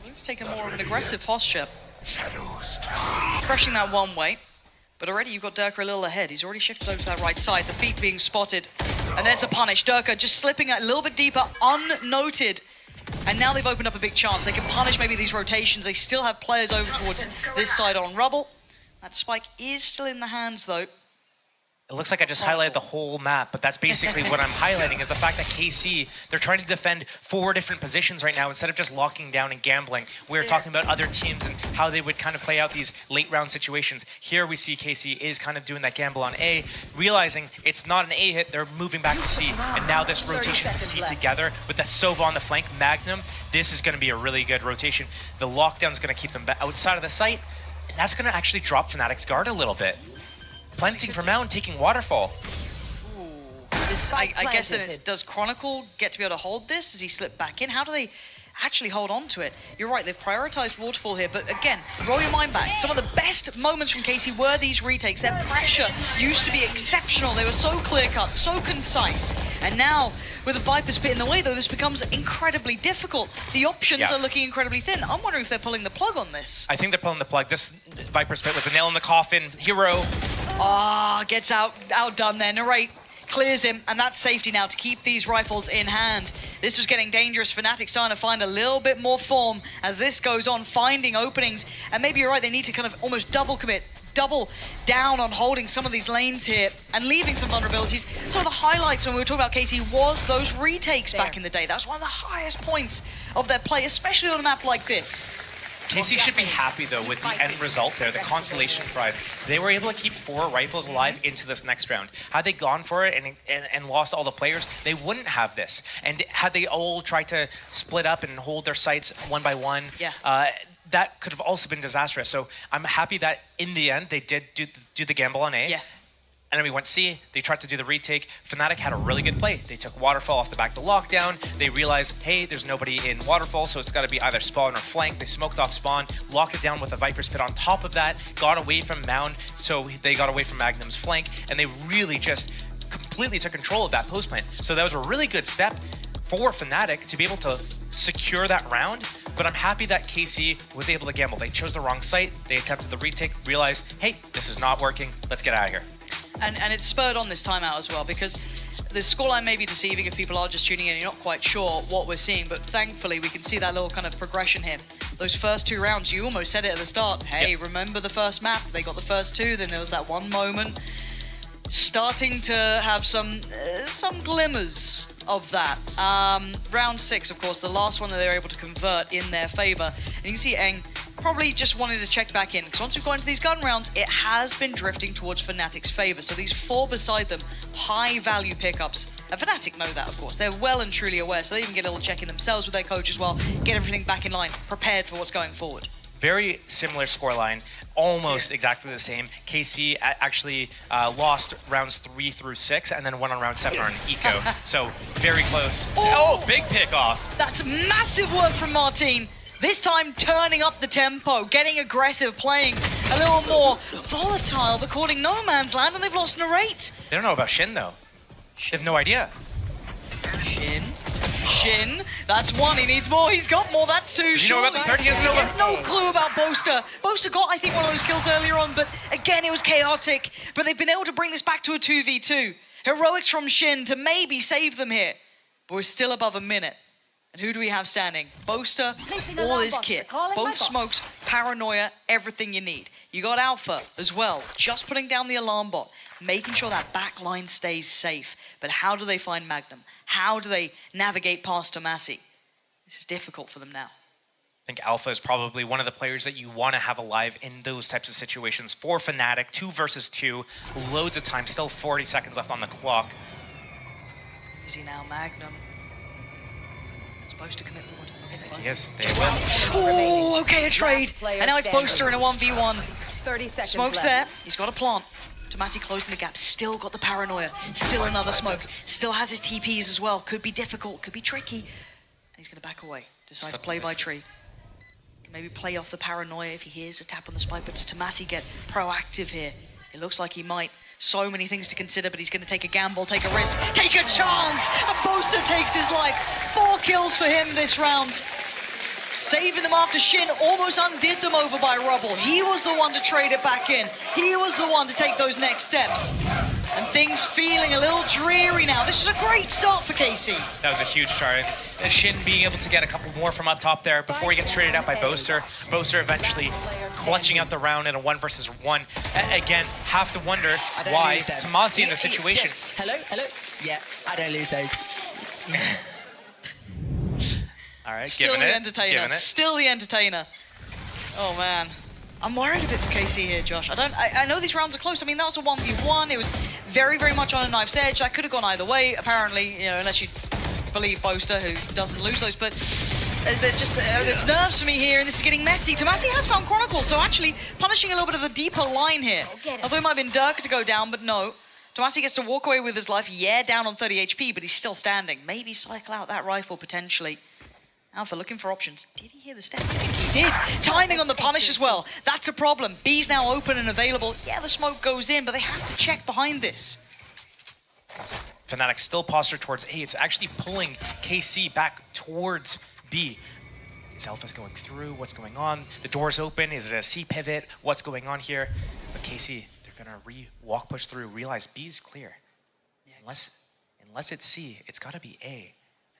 Let's take a more of an aggressive posture. Crushing that one way. But already you've got Durka a little ahead. He's already shifted over to that right side. The feet being spotted. And there's the punish. Durka just slipping a little bit deeper, unnoted. And now they've opened up a big chance. They can punish maybe these rotations. They still have players over towards this side on Rubble. That spike is still in the hands, though. It looks like I just highlighted the whole map, but that's basically what I'm highlighting is the fact that KC, they're trying to defend 4 different positions right now instead of just locking down and gambling. We're talking about other teams and how they would kind of play out these late round situations. Here we see KC is kind of doing that gamble on A, realizing it's not an A hit, they're moving back to C. And now this rotation to C together with the Sova on the flank, Magnum, this is going to be a really good rotation. The lockdown is going to keep them outside of the site, and that's going to actually drop Fnatic's guard a little bit. Planting for Mound, taking Waterfall. This, I guess then does Chronicle get to be able to hold this? Does he slip back in? How do they actually hold on to it? You're right, they've prioritized Waterfall here, but again, roll your mind back. Some of the best moments from KC were these retakes. Their pressure used to be exceptional. They were so clear-cut, so concise. And now, with the Viper's Pit in the way, though, this becomes incredibly difficult. The options are looking incredibly thin. I'm wondering if they're pulling the plug on this. I think they're pulling the plug. This Viper's Pit was a nail in the coffin. Hero. Gets outdone there. Narrate clears him, and that's safety now to keep these rifles in hand. This was getting dangerous. Fnatic starting to find a little bit more form as this goes on, finding openings. And maybe you're right, they need to kind of almost double commit, double down on holding some of these lanes here and leaving some vulnerabilities. So the highlights when we were talking about KC was those retakes back in the day. That's one of the highest points of their play, especially on a map like this. KC should be happy, though, with the end result there, the consolation prize. They were able to keep 4 rifles alive into this next round. Had they gone for it and lost all the players, they wouldn't have this. And had they all tried to split up and hold their sites one by one, that could have also been disastrous. So I'm happy that in the end, they did do the gamble on A. And then we went C, they tried to do the retake. Fnatic had a really good play. They took Waterfall off the back of the lockdown. They realized, hey, there's nobody in Waterfall, so it's gotta be either spawn or flank. They smoked off spawn, locked it down with a Viper's Pit on top of that, got away from Mound, so they got away from Magnum's flank, and they really just completely took control of that post plant. So that was a really good step for Fnatic to be able to secure that round, but I'm happy that KC was able to gamble. They chose the wrong site, they attempted the retake, realized, hey, this is not working, let's get out of here. And it's spurred on this timeout as well, because the scoreline may be deceiving if people are just tuning in and you're not quite sure what we're seeing, but thankfully we can see that little kind of progression here. Those first 2 rounds, you almost said it at the start, hey, remember the first map? They got the first 2, then there was that one moment. Starting to have some glimmers of that. Round 6, of course, the last one that they were able to convert in their favor. And you can see Eng probably just wanted to check back in, because once we've gone into these gun rounds, it has been drifting towards Fnatic's favor. So these 4 beside them, high value pickups. And Fnatic know that, of course. They're well and truly aware, so they even get a little check in themselves with their coach as well, get everything back in line, prepared for what's going forward. Very similar scoreline, almost exactly the same. KC actually lost rounds 3 through 6 and then won on round 7 on eco. So very close. Oh, big pick off. That's massive work from Martin. This time turning up the tempo, getting aggressive, playing a little more volatile, but calling no man's land, and they've lost Narrate. They don't know about Shin, though. They have no idea. Shin, that's 1, he needs more, he's got more, that's 2. Does he know about the third? He doesn't know about... no clue about Boaster. Boaster got, I think, one of those kills earlier on, but again, it was chaotic. But they've been able to bring this back to a 2v2. Heroics from Shin to maybe save them here. But we're still above a minute. And who do we have standing? Boaster, all his kit. Both smokes, paranoia, everything you need. You got Alpha as well, just putting down the alarm bot, making sure that back line stays safe. But how do they find Magnum? How do they navigate past Tomasi? This is difficult for them now. I think Alpha is probably one of the players that you want to have alive in those types of situations. For Fnatic, 2 versus 2, loads of time, still 40 seconds left on the clock. Easy now, Magnum. Supposed to commit forward. I think he is. They will. Oh, okay, a trade. And now it's Boaster in a 1v1. 30 seconds Smoke's left. there. He's got a plant. Tomasi closing the gap. Still got the paranoia. Still another smoke. Still has his TPs as well. Could be difficult. Could be tricky. And he's going to back away. Decides to play by tree. Can maybe play off the paranoia if he hears a tap on the spike. But does Tomasi get proactive here? It looks like he might. So many things to consider, but he's going to take a gamble, take a risk, take a chance! And Boaster takes his life. 4 kills for him this round. Saving them after Shin almost undid them over by Rubble. He was the one to trade it back in. He was the one to take those next steps. And things feeling a little dreary now. This is a great start for KC. That was a huge start. And Shin being able to get a couple more from up top there before he gets traded out by Boaster. Boaster eventually clutching out the round in a 1 versus 1. Again, have to wonder why Tomasi in the situation. Hello? Yeah, I don't lose those. All right, Still giving the it. entertainer. Giving it. Still the entertainer. Oh man. I'm worried a bit for KC here, Josh. I know these rounds are close. I mean, that was a 1v1. It was very, very much on a knife's edge. That could have gone either way, apparently, you know, unless you believe Boaster, who doesn't lose those. But there's nerves for me here, and this is getting messy. Tomasi has found Chronicle, so actually punishing a little bit of a deeper line here. Although it might have been Durka to go down, but no. Tomasi gets to walk away with his life. Yeah, down on 30 HP, but he's still standing. Maybe cycle out that rifle, potentially. Alpha looking for options. Did he hear the step? I think he did. Timing on the punish as well. That's a problem. B's now open and available. Yeah, the smoke goes in, but they have to check behind this. Fnatic still postured towards A. It's actually pulling KC back towards B. Is Alpha's going through? What's going on? The door's open. Is it a C pivot? What's going on here? But KC, they're gonna walk push through, realize B is clear. Unless it's C, it's gotta be A.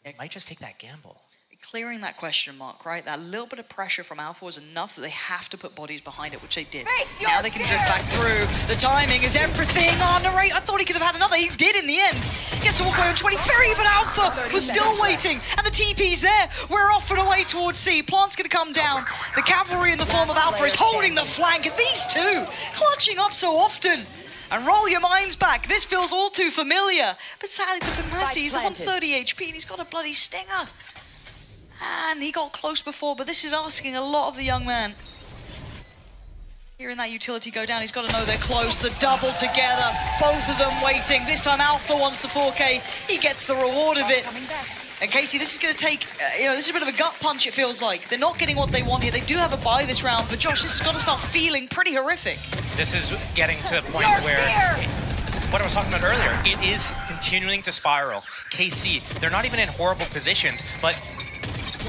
It might just take that gamble. Clearing that question mark, right? That little bit of pressure from Alpha was enough that they have to put bodies behind it, which they did. Now they can drift back through. The timing is everything. Oh, Narrate, I thought he could have had another. He did in the end. He gets to walk away on 23, but Alpha was still waiting. And the TP's there. We're off and away towards C. Plant's going to come down. The cavalry in the form of Alpha is holding the flank. And these two clutching up so often. And roll your minds back. This feels all too familiar. But sadly for Tomasi, he's on 30 HP and he's got a bloody stinger. And he got close before, but this is asking a lot of the young man. Hearing that utility go down, he's got to know they're close. The double together, both of them waiting. This time Alpha wants the 4K. He gets the reward of it. And Casey, this is going to take, this is a bit of a gut punch, it feels like. They're not getting what they want here. They do have a buy this round, but Josh, this has got to start feeling pretty horrific. This is getting to a point where... What I was talking about earlier, it is continuing to spiral. KC, they're not even in horrible positions, but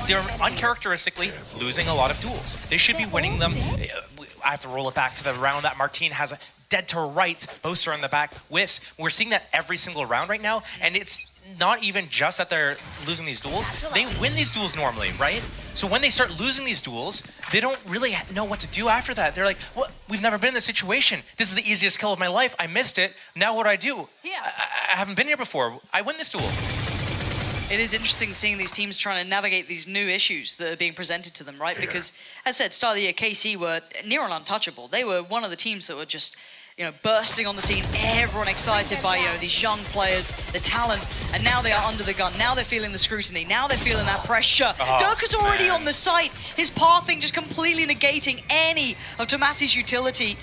they're uncharacteristically losing a lot of duels. They should be winning them. I have to roll it back to the round that Martine has a dead to right, Boaster on the back, whiffs. We're seeing that every single round right now, and it's not even just that they're losing these duels. They win these duels normally, right? So when they start losing these duels, they don't really know what to do after that. They're like, well, we've never been in this situation. This is the easiest kill of my life. I missed it. Now what do I do? I haven't been here before. I win this duel. It is interesting seeing these teams trying to navigate these new issues that are being presented to them, right? Because, as I said, start of the year, KC were near on untouchable. They were one of the teams that were just, bursting on the scene. Everyone excited by, these young players, the talent, and now they are under the gun. Now they're feeling the scrutiny. Now they're feeling that pressure. Durka's already on the site. His pathing just completely negating any of Tomasi's utility.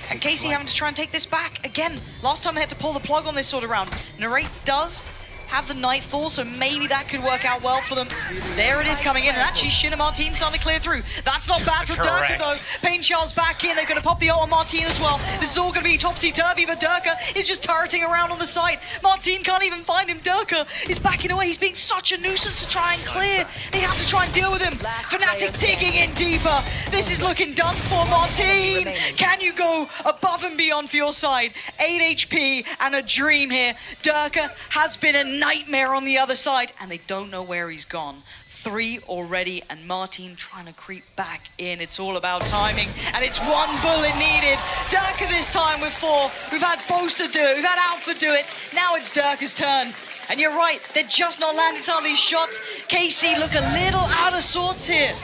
And KC having to try and take this back. Again, last time they had to pull the plug on this sort of round. Narrate does have the Nightfall, so maybe that could work out well for them. There it is coming in, and actually Shin and Martine starting to clear through. That's not bad for Durka though. Pain Shell's back in, they're gonna pop the ult on Martine as well. This is all gonna be topsy-turvy, but Durka is just turreting around on the site. Martine can't even find him. Durka is backing away. He's being such a nuisance to try and clear. They have to try and deal with him. Fnatic digging in deeper. This is looking done for Martine. Can you go above and beyond for your side? 8 HP and a dream here. Durka has been a nightmare on the other side, and they don't know where he's gone. 3 already, and Martine trying to creep back in. It's all about timing, and it's 1 bullet needed. Durka this time with 4. We've had Boaster do it, we've had Alpha do it. Now it's Durka's turn. And you're right, they're just not landing some of these shots. KC look a little out of sorts here.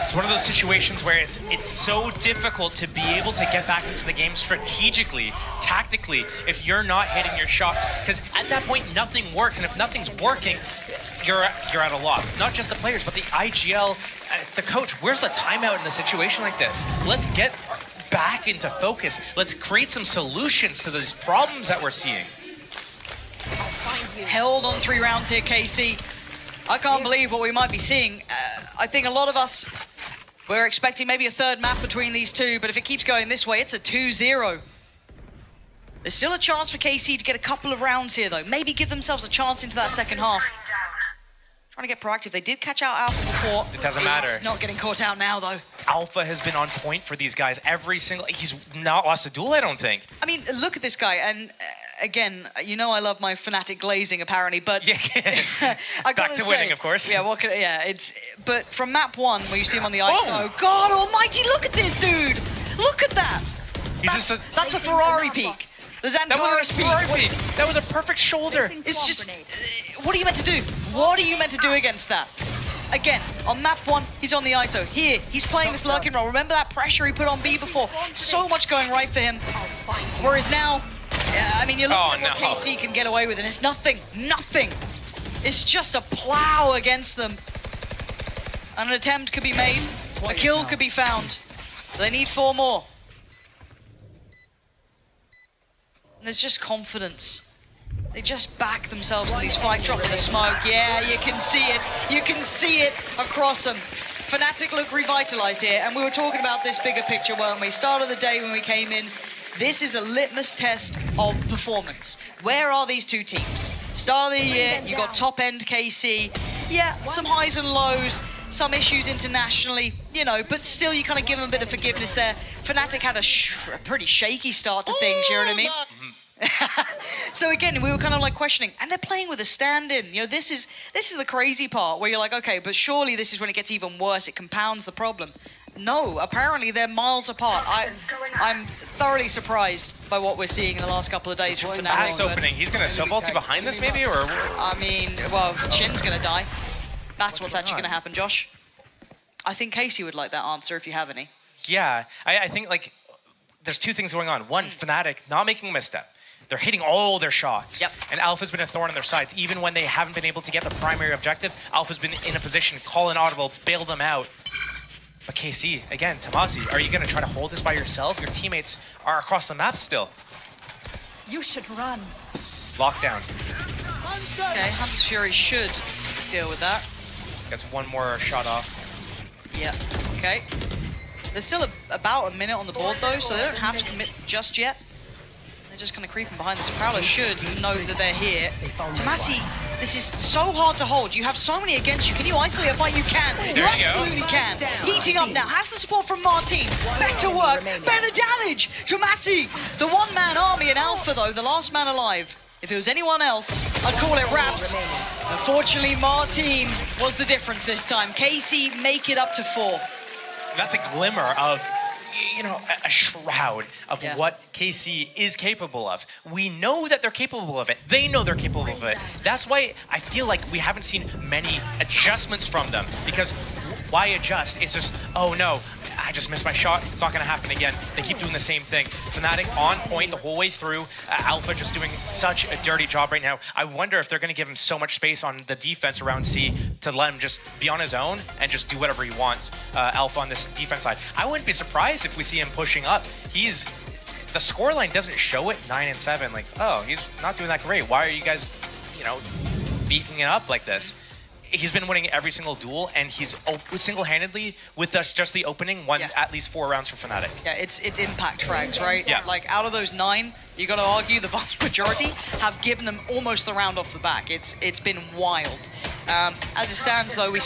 It's one of those situations where it's so difficult to be able to get back into the game strategically, tactically, if you're not hitting your shots. Because at that point, nothing works. And if nothing's working, you're at a loss. Not just the players, but the IGL, the coach. Where's the timeout in a situation like this? Let's get back into focus. Let's create some solutions to these problems that we're seeing. Held on 3 rounds here, KC. I can't believe what we might be seeing. I think a lot of us, we're expecting maybe a third map between these two, but if it keeps going this way, it's a 2-0. There's still a chance for KC to get a couple of rounds here, though. Maybe give themselves a chance into that second half. trying to get proactive. They did catch out Alpha before. It doesn't matter. He's not getting caught out now, though. Alpha has been on point for these guys every single... He's not lost a duel, I don't think. I mean, look at this guy, and again, you know I love my Fnatic glazing, apparently, but... Yeah, I back to winning, of course. Yeah, it's... But from map 1, where you see him on the ice, oh, God almighty, look at this dude! Look at that! That's a Ferrari peak. The Xantares peak. Ferrari peak. That was a perfect shoulder. It's just... What are you meant to do? What are you meant to do against that? Again, on map 1, he's on the ISO. Here, he's playing this lurking role. Remember that pressure he put on B before? So much going right for him. Whereas now, I mean, you're looking at what KC can get away with, and it's nothing. Nothing. It's just a plow against them. And an attempt could be made. A kill could be found. They need 4 more. And there's just confidence. They just back themselves in these fight, drop in the smoke. Yeah, you can see it. You can see it across them. Fnatic look revitalized here, and we were talking about this bigger picture, weren't we? Start of the day when we came in. This is a litmus test of performance. Where are these two teams? Start of the year, you got top-end KC. Yeah, some highs and lows, some issues internationally, you know, but still you kind of give them a bit of forgiveness there. Fnatic had a pretty shaky start to things, you know what I mean? So again, we were kind of like questioning, and they're playing with a stand-in. You know, this is the crazy part where you're like, okay, but surely this is when it gets even worse. It compounds the problem. No, apparently they're miles apart. I'm thoroughly surprised by what we're seeing in the last couple of days from Fnatic. Fast opening. He's gonna sub-ulti behind this, maybe, or? I mean, well, Chin's gonna die. That's what's actually gonna happen, Josh. I think Casey would like that answer if you have any. Yeah, I think like there's 2 things going on. One, Fnatic not making a misstep. They're hitting all their shots. Yep. And Alpha's been a thorn in their sides. Even when they haven't been able to get the primary objective, Alpha's been in a position, call an audible, bail them out. But KC, again, Tomasi, are you going to try to hold this by yourself? Your teammates are across the map still. You should run. Lockdown. Okay, Hunter's Fury should deal with that. Gets 1 more shot off. Yeah, okay. There's still about a minute on the board though, so they don't have to commit just yet. They're just kind of creeping behind this. Prowler should know that they're here. Tomasi, this is so hard to hold. You have so many against you. Can you isolate a fight? You can. You absolutely can. Heating up now. Has the support from Martin. Better work. Better damage. Tomasi, the one-man army in Alpha though, the last man alive. If it was anyone else, I'd call it Raps. Unfortunately, Martin was the difference this time. Casey make it up to 4. That's a glimmer of, you know, a shroud of what KC is capable of. We know that they're capable of it. They know they're capable of it. That's why I feel like we haven't seen many adjustments from them, because why adjust? It's just, oh no, I just missed my shot. It's not going to happen again. They keep doing the same thing. Fnatic on point the whole way through. Alpha just doing such a dirty job right now. I wonder if they're going to give him so much space on the defense around C to let him just be on his own and just do whatever he wants. Alpha on this defense side. I wouldn't be surprised if we see him pushing up. The scoreline doesn't show it, 9-7. Like, oh, he's not doing that great. Why are you guys, you know, beating it up like this? He's been winning every single duel, and he's single-handedly, with just the opening, won at least 4 rounds for Fnatic. Yeah, it's impact frags, right? Yeah. Like, out of those 9, you got to argue the vast majority have given them almost the round off the back. It's been wild. As it stands, though, we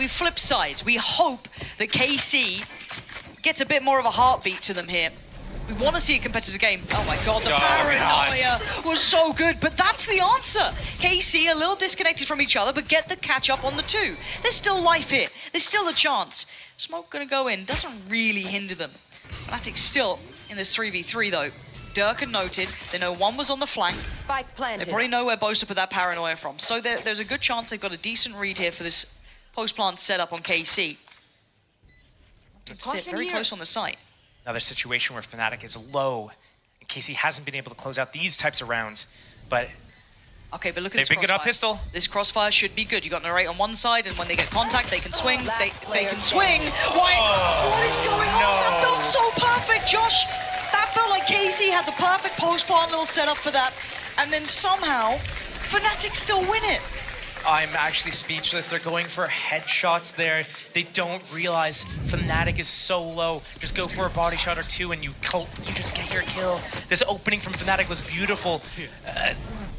flip sides. We hope that KC gets a bit more of a heartbeat to them here. We want to see a competitive game. Oh my god, the paranoia was so good, but that's the answer. KC a little disconnected from each other, but get the catch up on the 2. There's still life here. There's still a chance. Smoke gonna go in, doesn't really hinder them. Fnatic still in this 3v3 though. Dirk had noted, they know 1 was on the flank. Spike planted. They probably know where Boaster put that paranoia from. So there's a good chance they've got a decent read here for this post-plant setup on KC. Sit very close on the site. Another situation where Fnatic is low, and KC hasn't been able to close out these types of rounds, but okay, but look at they've this been good up crossfire. pistol. This crossfire should be good. You got Narrate on one side, and when they get contact, they can swing. They can swing. Why? What is going on? That felt so perfect, Josh. That felt like KC had the perfect post-plant little setup for that, and then somehow Fnatic still win it. I'm actually speechless. They're going for headshots there. They don't realize Fnatic is so low. Just go for a body shot or 2 and you just get your kill. This opening from Fnatic was beautiful.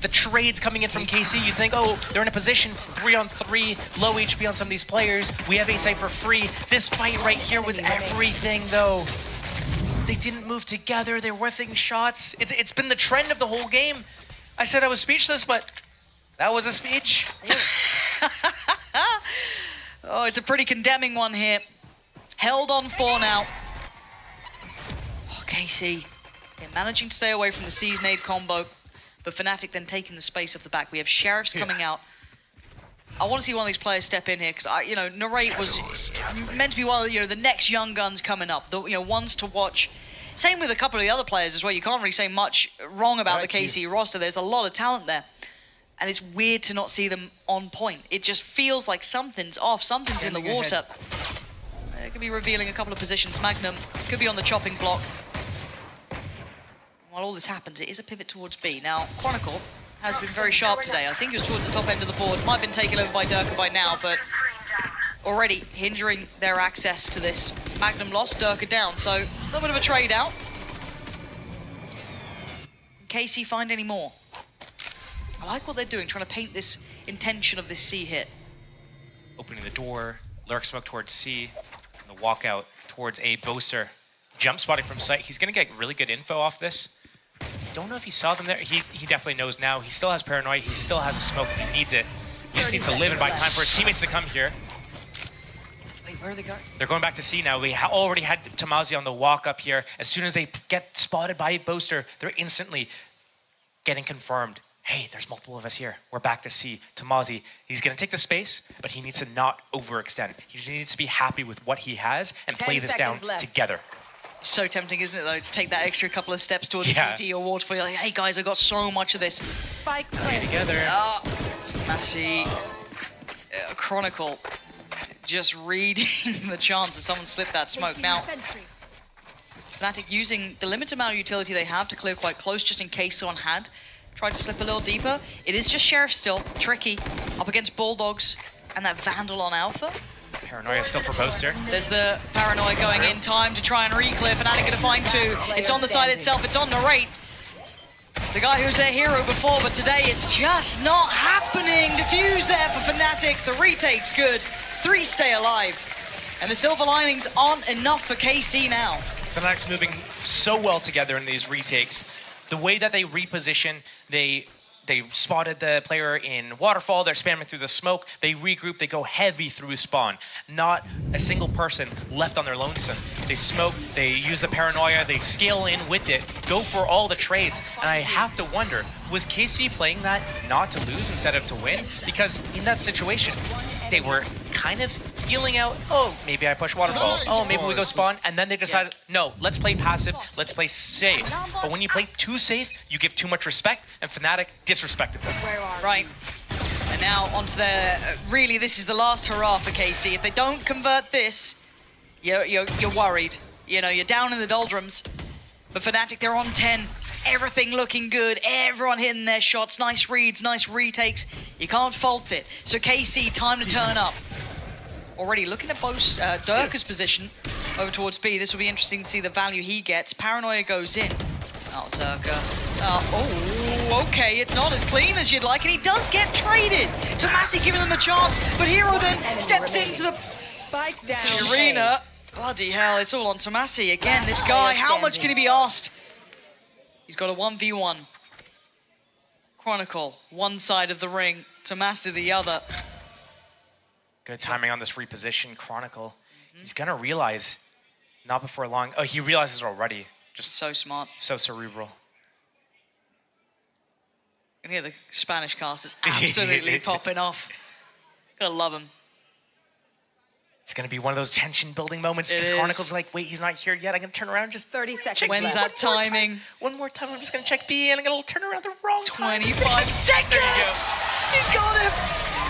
the trades coming in from KC, you think, oh, they're in a position 3-on-3, low HP on some of these players. We have A-side for free. This fight right here was everything, though. They didn't move together. They're whiffing shots. It's been the trend of the whole game. I said I was speechless, but that was a speech. Oh, it's a pretty condemning one here. Held on 4 now. Oh, KC, they're managing to stay away from the Seize Nade combo, but Fnatic then taking the space off the back. We have Sheriffs coming out. I want to see one of these players step in here, because, Narrate was meant to be one of the next young guns coming up, the ones to watch. Same with a couple of the other players as well. You can't really say much wrong about the KC roster. There's a lot of talent there. And it's weird to not see them on point. It just feels like something's off, something's in the water. It could be revealing a couple of positions. Magnum could be on the chopping block. While all this happens, it is a pivot towards B. Now, Chronicle has been very sharp today. I think he was towards the top end of the board. Might have been taken over by Durka by now, but already hindering their access to this. Magnum lost, Durka down, so a little bit of a trade out. Can KC find any more? I like what they're doing, trying to paint this intention of this C hit. Opening the door, lurk smoke towards C, and the walkout towards A. Boaster. Jump spotting from sight. He's going to get really good info off this. Don't know if he saw them there. He definitely knows now. He still has paranoia. He still has a smoke if he needs it. He just needs to live and buy time for his teammates to come here. Wait, where are they going? They're going back to C now. We already had Tamazi on the walk up here. As soon as they get spotted by Boaster, they're instantly getting confirmed. Hey, there's multiple of us here. We're back to C. Tamazi, he's going to take the space, but he needs to not overextend. He needs to be happy with what he has and play this down together. So tempting, isn't it, though, to take that extra couple of steps towards CT or Waterfall. Like, hey, guys, I got so much of this. Spike together. Massey, Chronicle, just reading the chance that someone slipped that smoke. Now, Fnatic using the limited amount of utility they have to clear quite close, just in case someone had tried to slip a little deeper. It is just Sheriff still, tricky, up against Bulldogs, and that Vandal on Alpha. Paranoia still for Boaster. There's the Paranoia going in time to try and re-clear. Fnatic going to find 2. It's on the side itself, it's on Narrate. The guy who was their hero before, but today it's just not happening. Diffuse there for Fnatic. The retake's good. 3 stay alive. And the silver linings aren't enough for KC now. Fnatic's moving so well together in these retakes. The way that they reposition, they spotted the player in Waterfall, they're spamming through the smoke, they regroup, they go heavy through spawn. Not a single person left on their lonesome. They smoke, they use the paranoia, they scale in with it, go for all the trades, and I have to wonder, was KC playing that not to lose instead of to win? Because in that situation, they were kind of feeling out, oh, maybe I push Waterfall, oh, maybe we go spawn, and then they decided, no, let's play passive, let's play safe. But when you play too safe, you give too much respect, and Fnatic disrespected them. Right. And now onto their, really, this is the last hurrah for KC. If they don't convert this, you're worried. You're down in the doldrums. But Fnatic, they're on 10. Everything looking good, everyone hitting their shots, nice reads, nice retakes. You can't fault it. So KC, time to turn up. Already looking at both Durka's position over towards B. This will be interesting to see the value he gets. Paranoia goes in. Oh, Durka. Oh, okay, it's not as clean as you'd like, and he does get traded. Tomasi giving them a chance, but Hero then steps into the Spike down. arena. Bloody hell, it's all on Tomasi again. This guy, how much can he be asked? He's got a 1v1. Chronicle, one side of the ring, Tomasi the other. Good timing on this reposition, Chronicle. He's gonna realize, not before long. Oh, he realizes already. Just so smart. So cerebral. You can hear the Spanish cast is absolutely popping off. Gotta love him. It's gonna be one of those tension-building moments because Chronicle's like, wait, he's not here yet. I'm gonna turn around, just 30 seconds. check When's that timing? One more time, I'm just gonna check B, and I'm gonna turn around the wrong 25 seconds! He's got him!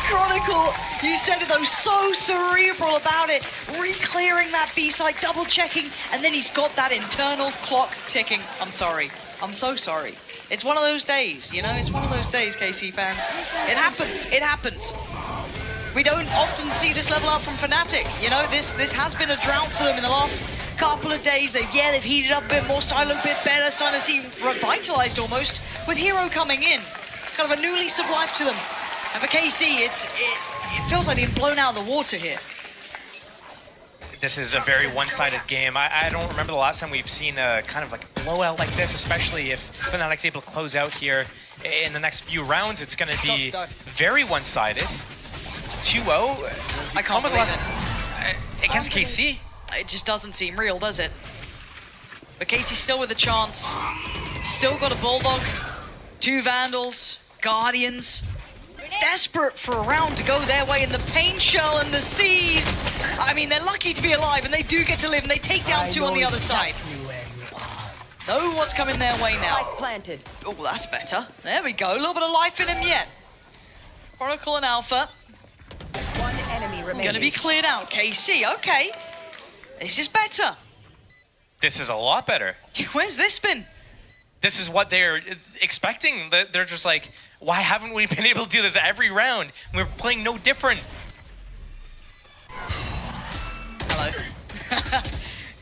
Chronicle, you said it though, so cerebral about it. Re-clearing that B-side, double-checking, and then he's got that internal clock ticking. I'm sorry. I'm so sorry. It's one of those days, It's one of those days, KC fans. It happens. It happens. We don't often see this level up from Fnatic. This has been a drought for them in the last couple of days. They've heated up a bit more, starting a bit better, starting to seem revitalized almost, with Hero coming in. kind of a new lease of life to them. And for KC, it feels like being blown out of the water here. This is a very one-sided game. I don't remember the last time we've seen a kind of like blowout like this, especially if Fnatic's able to close out here in the next few rounds. It's going to be very one-sided. 2-0. I can't almost believe lost against KC. It just doesn't seem real, does it? But KC still with a chance. Still got a Bulldog, 2 Vandals, Guardians. Desperate for a round to go their way in the Pain Shell and the Seas. I mean, they're lucky to be alive, and they do get to live, and they take down 2 on the other side. Know what's coming their way now. Planted. Oh, that's better. There we go. A little bit of life in him yet. Chronicle and Alpha. One enemy remaining. Gonna be cleared out. KC, okay. This is better. This is a lot better. Where's this been? This is what they're expecting. They're just like, why haven't we been able to do this every round? We're playing no different. Hello.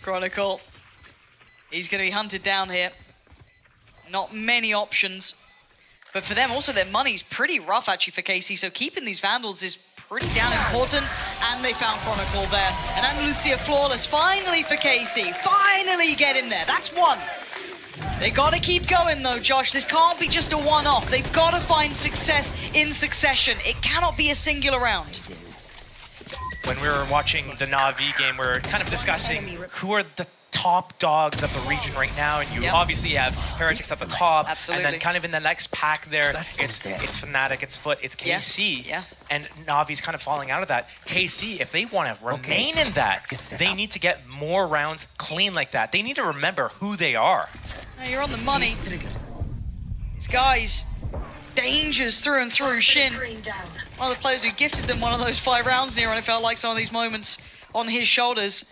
Chronicle. He's going to be hunted down here. Not many options. But for them, also, their money's pretty rough, actually, for KC. So keeping these Vandals is pretty damn important. And they found Chronicle there. And Andalusia flawless, finally for KC. Finally get in there. That's one. They got to keep going, though, Josh. This can't be just a one-off. They've got to find success in succession. It cannot be a singular round. When we were watching the Na'Vi game, we were kind of discussing who are the top dogs of the region right now, and you obviously have Heretics at the top, Absolutely. and then kind of in the next pack there, it's Fnatic, it's Foot, it's KC, and Na'Vi's kind of falling out of that. KC, if they want to remain in that, they need to get more rounds clean like that. They need to remember who they are. Now you're on the money. These guys, dangers through and through. Shin, one of the players who gifted them one of those 5 rounds near, and it felt like some of these moments on his shoulders.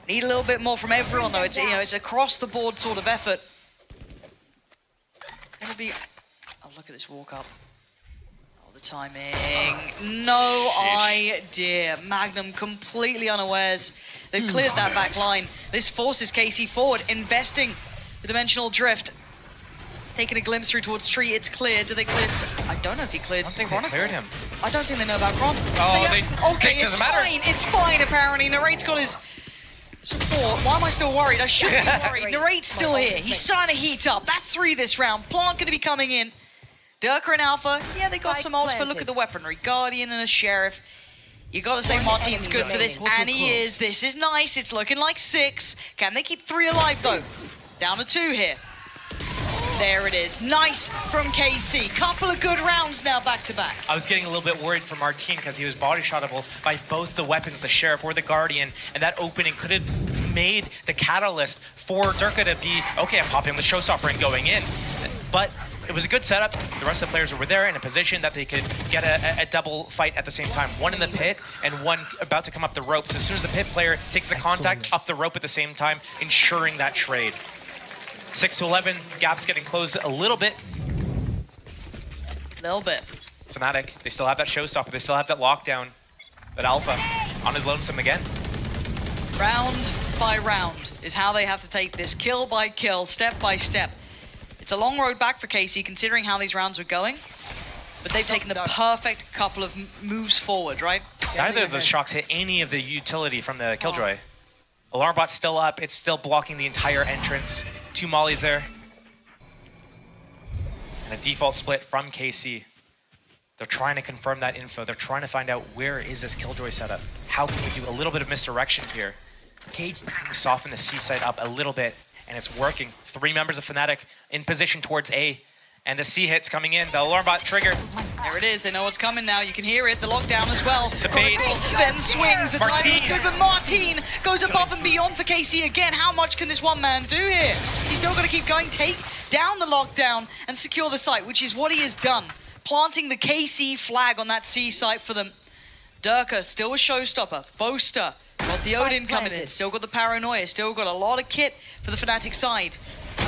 Need a little bit more from everyone, though. It's, you know, it's across the board sort of effort. Gonna be. Oh, look at this walk up. Oh, the timing. No idea. Magnum completely unawares. They've cleared that back line. This forces KC forward, investing the dimensional drift. Taking a glimpse through towards tree. It's cleared. Do they clear? I don't know if he cleared. I don't think they cleared him. I don't think they know about Chron. Oh, okay, it's fine. It's fine, apparently. Narrate's got his support. Why am I still worried? I shouldn't be worried. Narrate's still here. He's starting to heat up. That's 3 this round. Plant going to be coming in. Durka and Alpha. Yeah, they got some ults, but look at the weaponry. Guardian and a Sheriff. You got to say Martin's good for this, and he is. This is nice. It's looking like 6. Can they keep 3 alive, though? Down to 2 here. There it is. Nice from KC. Couple of good rounds now back to back. I was getting a little bit worried for Martin because he was body shotable by both the weapons, the Sheriff or the Guardian, and that opening could have made the catalyst for Durka to be, okay, I'm popping with Showstopper and going in. But it was a good setup. The rest of the players were there in a position that they could get a double fight at the same time. One in the pit and one about to come up the ropes. As soon as the pit player takes the contact up the rope at the same time, ensuring that trade. 6 to 11, gap's getting closed a little bit. Little bit. Fnatic, they still have that showstopper, they still have that lockdown. But Alpha on his lonesome again. Round by round is how they have to take this, kill by kill, step by step. It's a long road back for KC considering how these rounds are going. But they've taken the perfect couple of moves forward, right? Neither of those shocks hit any of the utility from the Killjoy. Alarm bot's still up, it's still blocking the entire entrance. 2 mollies there. And a default split from KC. They're trying to confirm that info. They're trying to find out where is this Killjoy setup. How can we do a little bit of misdirection here? Cage soften the C side up a little bit, and it's working. 3 members of Fnatic in position towards A. And the C hit's coming in. The alarm bot triggered. There it is. They know what's coming now. You can hear it. The lockdown as well. The bait. Then swings. The timing is good, but Martin goes above and beyond for KC again. How much can this one man do here? He's still got to keep going, take down the lockdown and secure the site, which is what he has done. Planting the KC flag on that C site for them. Durka still a showstopper. Boaster got the Odin coming in. Still got the Paranoia. Still got a lot of kit for the Fnatic side.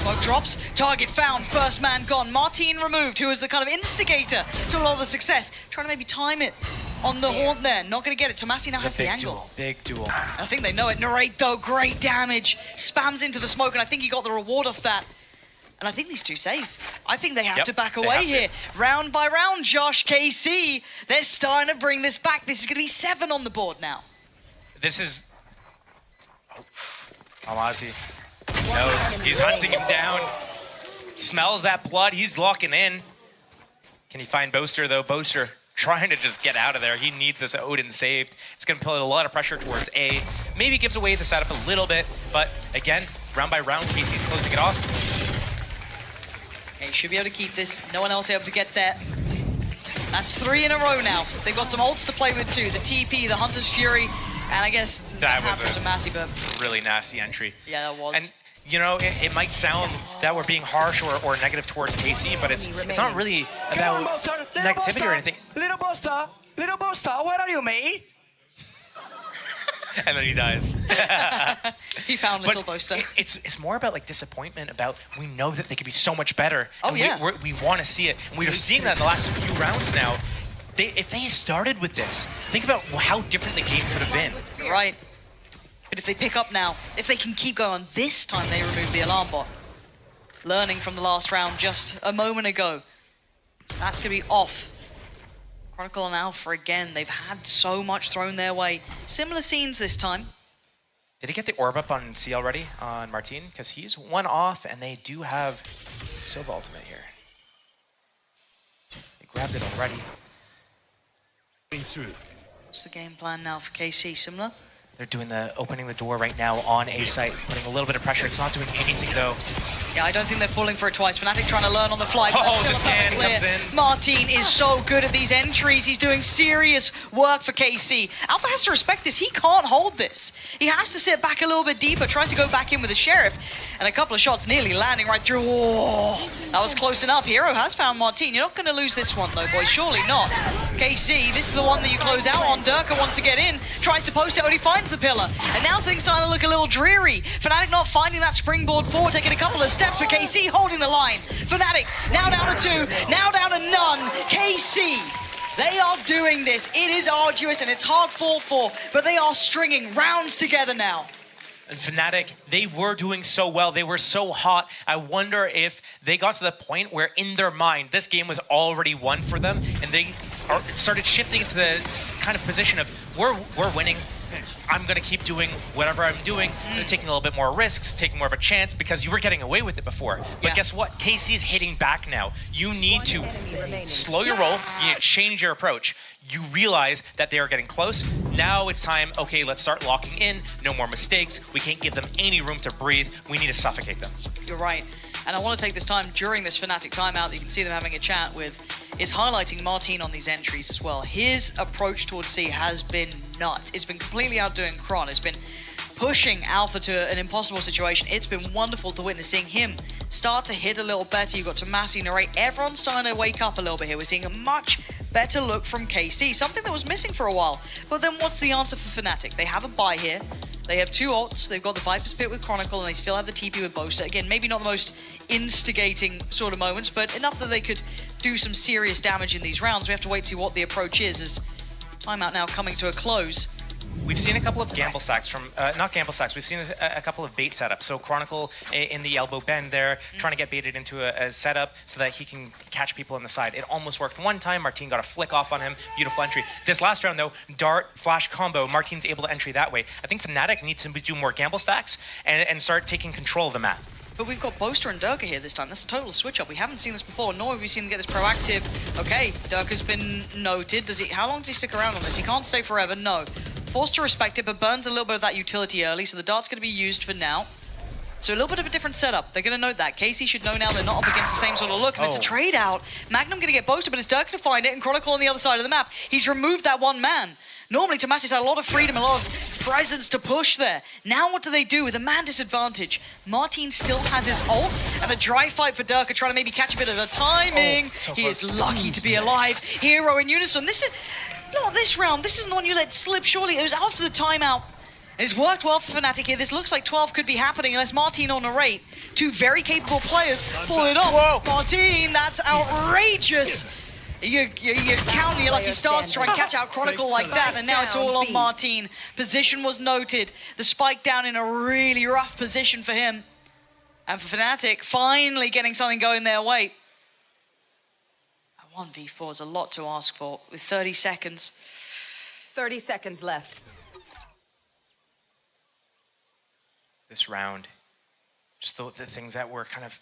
Smoke drops, target found, first man gone. Martin removed, who is the kind of instigator to a lot of the success. Trying to maybe time it on the haunt there. Not going to get it. Tomasi now has the angle. Big duel. I think they know it. Narrate, though, great damage. Spams into the smoke, and I think he got the reward off that. And I think these two safe. I think they have to back they away have to. here. Round by round, Josh, KC, they're starting to bring this back. This is going to be 7 on the board now. This is... Oh, Amazi knows. He's hunting him down. Smells that blood. He's locking in. Can he find Boaster, though? Boaster trying to just get out of there. He needs this Odin saved. It's going to put a lot of pressure towards A. Maybe gives away the setup a little bit, but again, round by round, KC's closing it off. Okay, should be able to keep this. No one else able to get there. That's 3 in a row now. They've got some ults to play with too. The TP, the Hunter's Fury, and I guess That was happens to Massey, but really nasty entry. yeah, that was. And you know, it might sound that we're being harsh or negative towards KC, but it's not really about negativity or anything. Little Buster, where are you, mate? And then he dies. He found Little Boaster. It's more about like disappointment about we know that they could be so much better. Oh, and yeah. we want to see it. And we are seeing that in the last few rounds now. If they started with this, think about how different the game could have been. Right. But if they pick up now, if they can keep going, this time they remove the alarm bot. Learning from the last round just a moment ago. That's going to be off. Chronicle and Alpha again, they've had so much thrown their way. Similar scenes this time. Did he get the orb up on C already, on Martin? Because he's 1 off, and they do have Silva ultimate here. They grabbed it already. What's the game plan now for KC? Similar? They're doing opening the door right now on A site, putting a little bit of pressure. It's not doing anything though. Yeah, I don't think they're falling for it twice. Fnatic trying to learn on the fly. But Oh, still the a perfect scan clear. comes in. Martin is so good at these entries. He's doing serious work for KC. Alpha has to respect this. He can't hold this. He has to sit back a little bit deeper, tries to go back in with the Sheriff, and a couple of shots nearly landing right through. Oh, that was close enough. Hero has found Martin. You're not going to lose this one though, boys. Surely not. KC, this is the one that you close out on. Durka wants to get in, tries to post it, only finds the pillar. And now things starting to look a little dreary. Fnatic not finding that springboard forward, taking a couple of steps for KC, holding the line. Fnatic now down to 2, now down to none. KC, they are doing this. It is arduous and it's hard fought for, but they are stringing rounds together now. And Fnatic, they were doing so well. They were so hot. I wonder if they got to the point where in their mind, this game was already won for them, and they started shifting into the kind of position of, we're winning. I'm going to keep doing whatever I'm doing, taking a little bit more risks, taking more of a chance, because you were getting away with it before. But guess what? KC is hitting back now. You need to slow your roll. You need to change your approach. You realize that they are getting close. Now it's time, okay, let's start locking in. No more mistakes. We can't give them any room to breathe. We need to suffocate them. You're right. And I want to take this time during this Fnatic timeout that you can see them having a chat with, is highlighting Martin on these entries as well. His approach towards C has been nuts. It's been completely outdoing Kron. It's been pushing Alpha to an impossible situation. It's been wonderful to witness seeing him start to hit a little better. You've got Tomasi, Narrate. Everyone's starting to wake up a little bit here. We're seeing a much better look from KC, something that was missing for a while. But then what's the answer for Fnatic? They have a buy here. They have 2 ults. They've got the Viper's Pit with Chronicle, and they still have the TP with Boaster. Again, maybe not the most instigating sort of moments, but enough that they could do some serious damage in these rounds. We have to wait to see what the approach is, as timeout now coming to a close. We've seen a couple of gamble stacks from, not gamble stacks, we've seen a couple of bait setups. So Chronicle in the elbow bend there, trying to get baited into a setup so that he can catch people on the side. It almost worked one time. Martin got a flick off on him. Beautiful entry. This last round though, dart, flash combo, Martin's able to entry that way. I think Fnatic needs to do more gamble stacks and start taking control of the map. But we've got Boaster and Durka here this time. That's a total switch up. We haven't seen this before, nor have we seen him get this proactive. Okay, Durka's been noted. How long does he stick around on this? He can't stay forever, no. Forced to respect it, but burns a little bit of that utility early, so the dart's going to be used for now. So a little bit of a different setup. They're going to note that. KC should know now they're not up against the same sort of look, and it's a trade out. Magnum going to get Boaster, but it's Durka to find it, and Chronicle on the other side of the map. He's removed that one man. Normally, Tomasi's had a lot of freedom, a lot of presence to push there. Now what do they do with a man disadvantage? Martin still has his ult, and a dry fight for Durka, trying to maybe catch a bit of the timing. So he close. is lucky to be alive. Hero in unison. This is not this round. This isn't the one you let slip, surely. It was after the timeout. It's worked well for Fnatic here. This looks like 12 could be happening unless Martin or Narrate, 2 very capable players, pull it off. Whoa. Martin, that's outrageous. You're counting your lucky stars to try and catch out Chronicle like that, and now it's all on Martin. Position was noted. The spike down in a really rough position for him. And for Fnatic, finally getting something going their way. A 1v4 is a lot to ask for with 30 seconds. 30 seconds left. This round, just the things that were kind of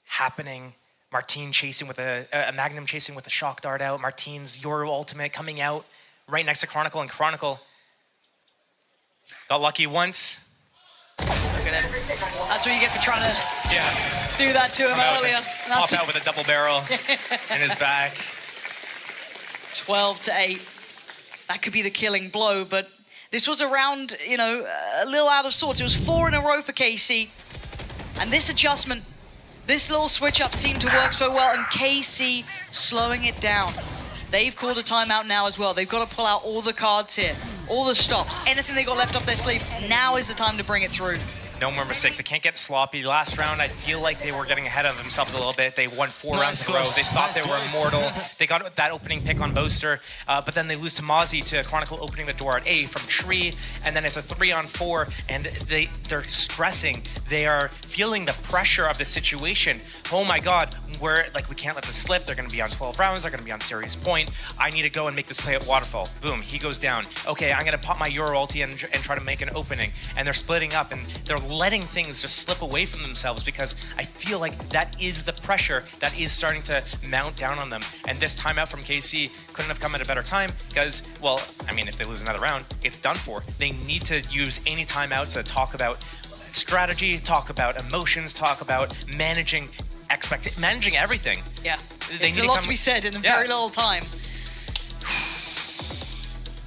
happening. Martine chasing with a Magnum chasing with a shock dart out. Martine's Euro ultimate coming out right next to Chronicle, and Chronicle got lucky once. That's what you get for trying to do that to him earlier. Pop out with a double barrel in his back. 12-8. That could be the killing blow, but this was a round, you know, a little out of sorts. It was 4 in a row for KC. And this adjustment, this little switch up seemed to work so well, and KC slowing it down. They've called a timeout now as well. They've got to pull out all the cards here, all the stops, anything they got left up their sleeve. Now is the time to bring it through. No more mistakes. They can't get sloppy. Last round, I feel like they were getting ahead of themselves a little bit. They won 4 rounds in a row. They thought they were immortal. They got that opening pick on Boaster, but then they lose to Mozzie, to Chronicle opening the door at A from Tree, and then it's a 3-on-4, and they're stressing. They are feeling the pressure of the situation. Oh my God, we can't let this slip. They're going to be on 12 rounds. They're going to be on serious point. I need to go and make this play at Waterfall. Boom, he goes down. Okay, I'm going to pop my Euro ulti and try to make an opening. And they're splitting up, and they're letting things just slip away from themselves, because I feel like that is the pressure that is starting to mount down on them. And this timeout from KC couldn't have come at a better time, because, well, I mean, if they lose another round, it's done for. They need to use any timeouts to talk about strategy, talk about emotions, talk about managing everything. Yeah, it's a lot to be said in a very little time.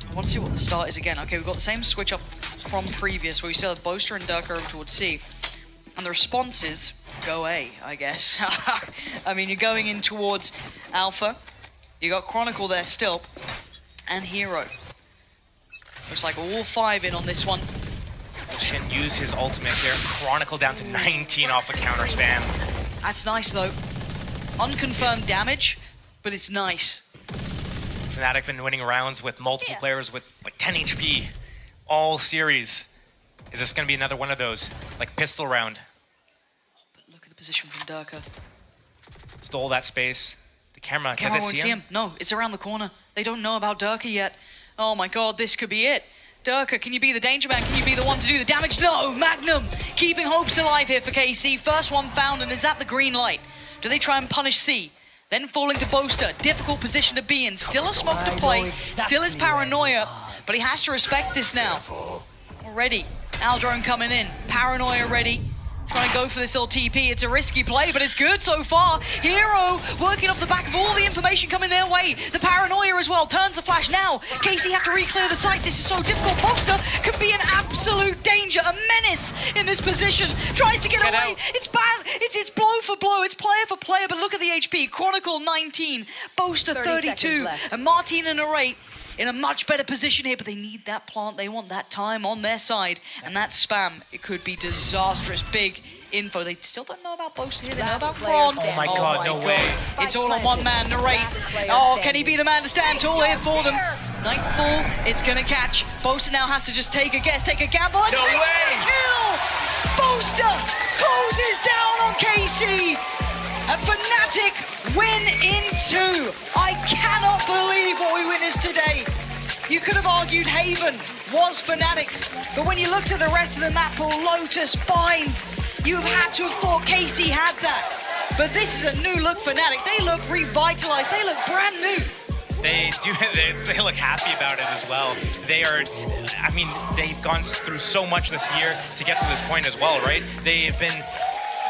I want to see what the start is again. Okay, we've got the same switch up from previous, where we still have Boaster and Durka over towards C. And the response is go A, I guess. I mean, you're going in towards Alpha. You got Chronicle there still, and Hero. Looks like all 5 in on this one. Shin use his ultimate here. Chronicle down to 19 off the counter spam. That's nice though. Unconfirmed damage, but it's nice. Fnatic been winning rounds with multiple players with like 10 HP all series. Is this going to be another one of those, like pistol round? But look at the position from Durka. Stole that space. The camera, does it won't see him? No, it's around the corner. They don't know about Durka yet. Oh my God, this could be it. Durka, can you be the danger man? Can you be the one to do the damage? No, Magnum keeping hopes alive here for KC. First one found, and is that the green light? Do they try and punish C? Then falling to Boaster. Difficult position to be in. Still a smoke to play. Still is paranoia. But he has to respect this now. Already. Aldrone coming in. Paranoia ready. Trying to go for this little TP. It's a risky play, but it's good so far. Hero working off the back of all the information coming their way. The paranoia as well. Turns the flash now. KC have to re-clear the site. This is so difficult. Boaster could be an absolute danger. A menace in this position. Tries to get away. Out. It's bad. It's blow for blow. It's player for player. But look at the HP. Chronicle 19. Boaster 32. And Martine and Array in a much better position here, but they need that plant. They want that time on their side. And that spam, it could be disastrous. Big info. They still don't know about Boaster here. They know about Kron. Oh my God, no way. It's all on one man, Narrate. Oh, can he be the man to stand tall here for them? Nightfall, it's gonna catch. Boaster now has to just take a guess, take a gamble, and no takes way. the kill! Boaster closes down on KC. And Fnatic win in 2. I cannot believe what we witnessed today. You could have argued Haven was Fnatic's, but when you looked at the rest of the map pool, Lotus, Bind, you've had to have thought KC had that. But this is a new look Fnatic. They look revitalized. They look brand new. They do. They look happy about it as well. They are. I mean, they've gone through so much this year to get to this point as well, right? They've been.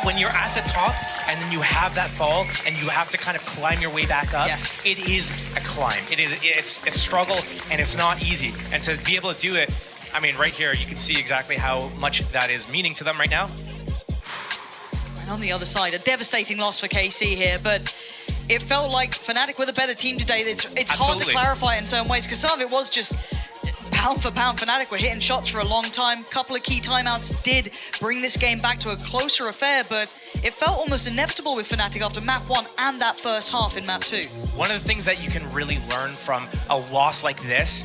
When you're at the top and then you have that fall and you have to kind of climb your way back up, it is a climb. It's a struggle, and it's not easy. And to be able to do it, I mean, right here, you can see exactly how much that is meaning to them right now. And on the other side, a devastating loss for KC here, but it felt like Fnatic were the better team today. It's hard to clarify in some ways, because some of it was just pound for pound. Fnatic were hitting shots for a long time. Couple of key timeouts did bring this game back to a closer affair, but it felt almost inevitable with Fnatic after map 1 and that first half in map 2. One of the things that you can really learn from a loss like this,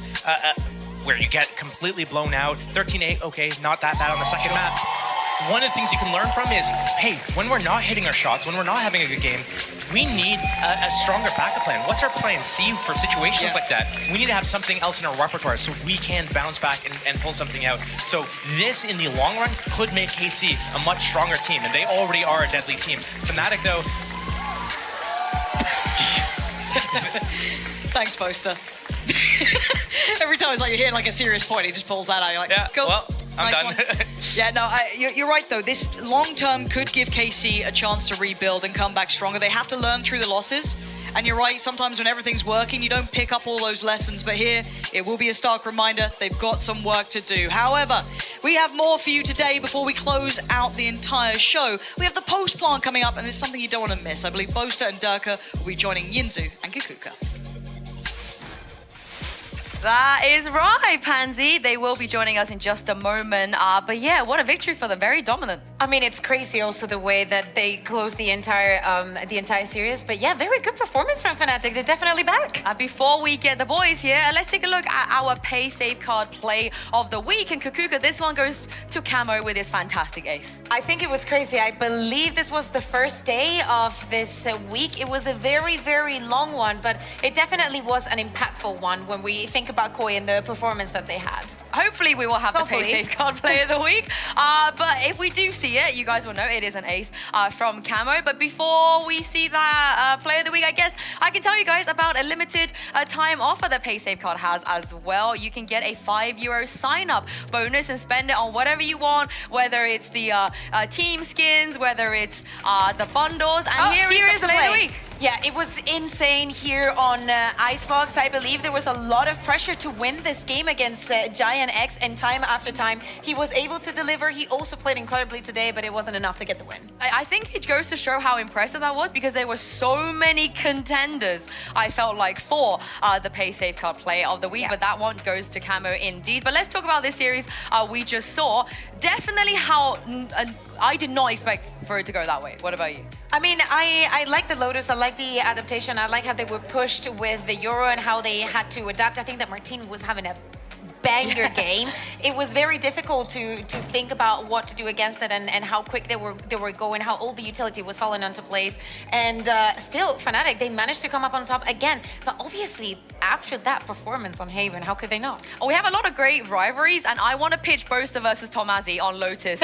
where you get completely blown out, 13-8, okay, not that bad on the second map. one of the things you can learn from is, hey, when we're not hitting our shots, when we're not having a good game, we need a stronger backup plan. What's our plan C for situations like that? We need to have something else in our repertoire so we can bounce back and pull something out. So this, in the long run, could make KC a much stronger team, and they already are a deadly team. Fnatic, though... Thanks, Poster. Every time it's like you're hitting like a serious point, he just pulls that out. You're like, yeah, cool. Well, I'm nice done. Yeah, no, you're right though. This long term could give KC a chance to rebuild and come back stronger. They have to learn through the losses. And you're right, sometimes when everything's working, you don't pick up all those lessons. But here, it will be a stark reminder they've got some work to do. However, we have more for you today before we close out the entire show. We have the post plant coming up, and it's something you don't want to miss. I believe Boaster and Durka will be joining Yinzu and Kikuka. That is right, Pansy. They will be joining us in just a moment. But yeah, what a victory for them. Very dominant. I mean, it's crazy also the way that they closed the entire series. But yeah, very good performance from Fnatic. They're definitely back. Before we get the boys here, let's take a look at our pay save card play of the week. And Kukuka, this one goes to Camo with his fantastic ace. I think it was crazy. I believe this was the first day of this week. It was a very, very long one, but it definitely was an impactful one when we think about Koi and the performance that they had. Hopefully we will have the pay save card play of the week. But if we do see it, you guys will know it is an ace from Camo. But before we see that play of the week, I guess I can tell you guys about a limited time offer that pay save card has as well. You can get a €5 sign up bonus and spend it on whatever you want, whether it's the team skins, whether it's the bundles. And here is the play of the week. Yeah, it was insane here on Icebox. I believe there was a lot of pressure to win this game against Giant X, and time after time, he was able to deliver. He also played incredibly today, but it wasn't enough to get the win. I think it goes to show how impressive that was, because there were so many contenders, I felt like, for the pay save card play of the week, but that one goes to Camo indeed. But let's talk about this series we just saw. Definitely how I did not expect for it to go that way. What about you? I mean, I like the Lotus. I like the adaptation. I like how they were pushed with the Euro and how they had to adapt. I think that Martin was having a banger game. It was very difficult to think about what to do against it and how quick they were going, how all the utility was falling onto place. And still, Fnatic, they managed to come up on top again. But obviously, after that performance on Haven, how could they not? We have a lot of great rivalries, and I want to pitch Boaster versus Tomazi on Lotus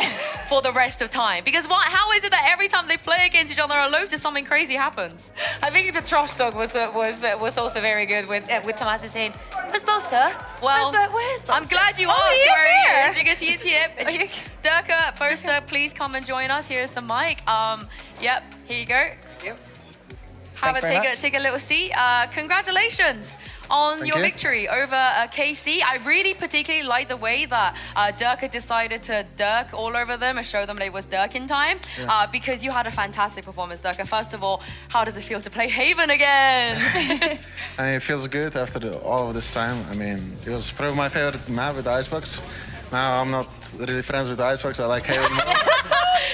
for the rest of time. Because how is it that every time they play against each other on Lotus, something crazy happens? I think the trash talk was also very good with Tomazi saying, "Where's Boaster? Well, where's Boaster?" I'm glad you asked where he here. is, because he's here. Durka, Boaster, please come and join us. Here's the mic. Yep, here you go. Yep. Take a little seat. Congratulations on your victory over KC. I really particularly like the way that Durka decided to Dirk all over them and show them that it was Dirk in time, because you had a fantastic performance, Durka. First of all, how does it feel to play Haven again? It feels good after all of this time. I mean, it was probably my favorite map with Icebox. Now I'm not really friends with Icebox. I like Haven more.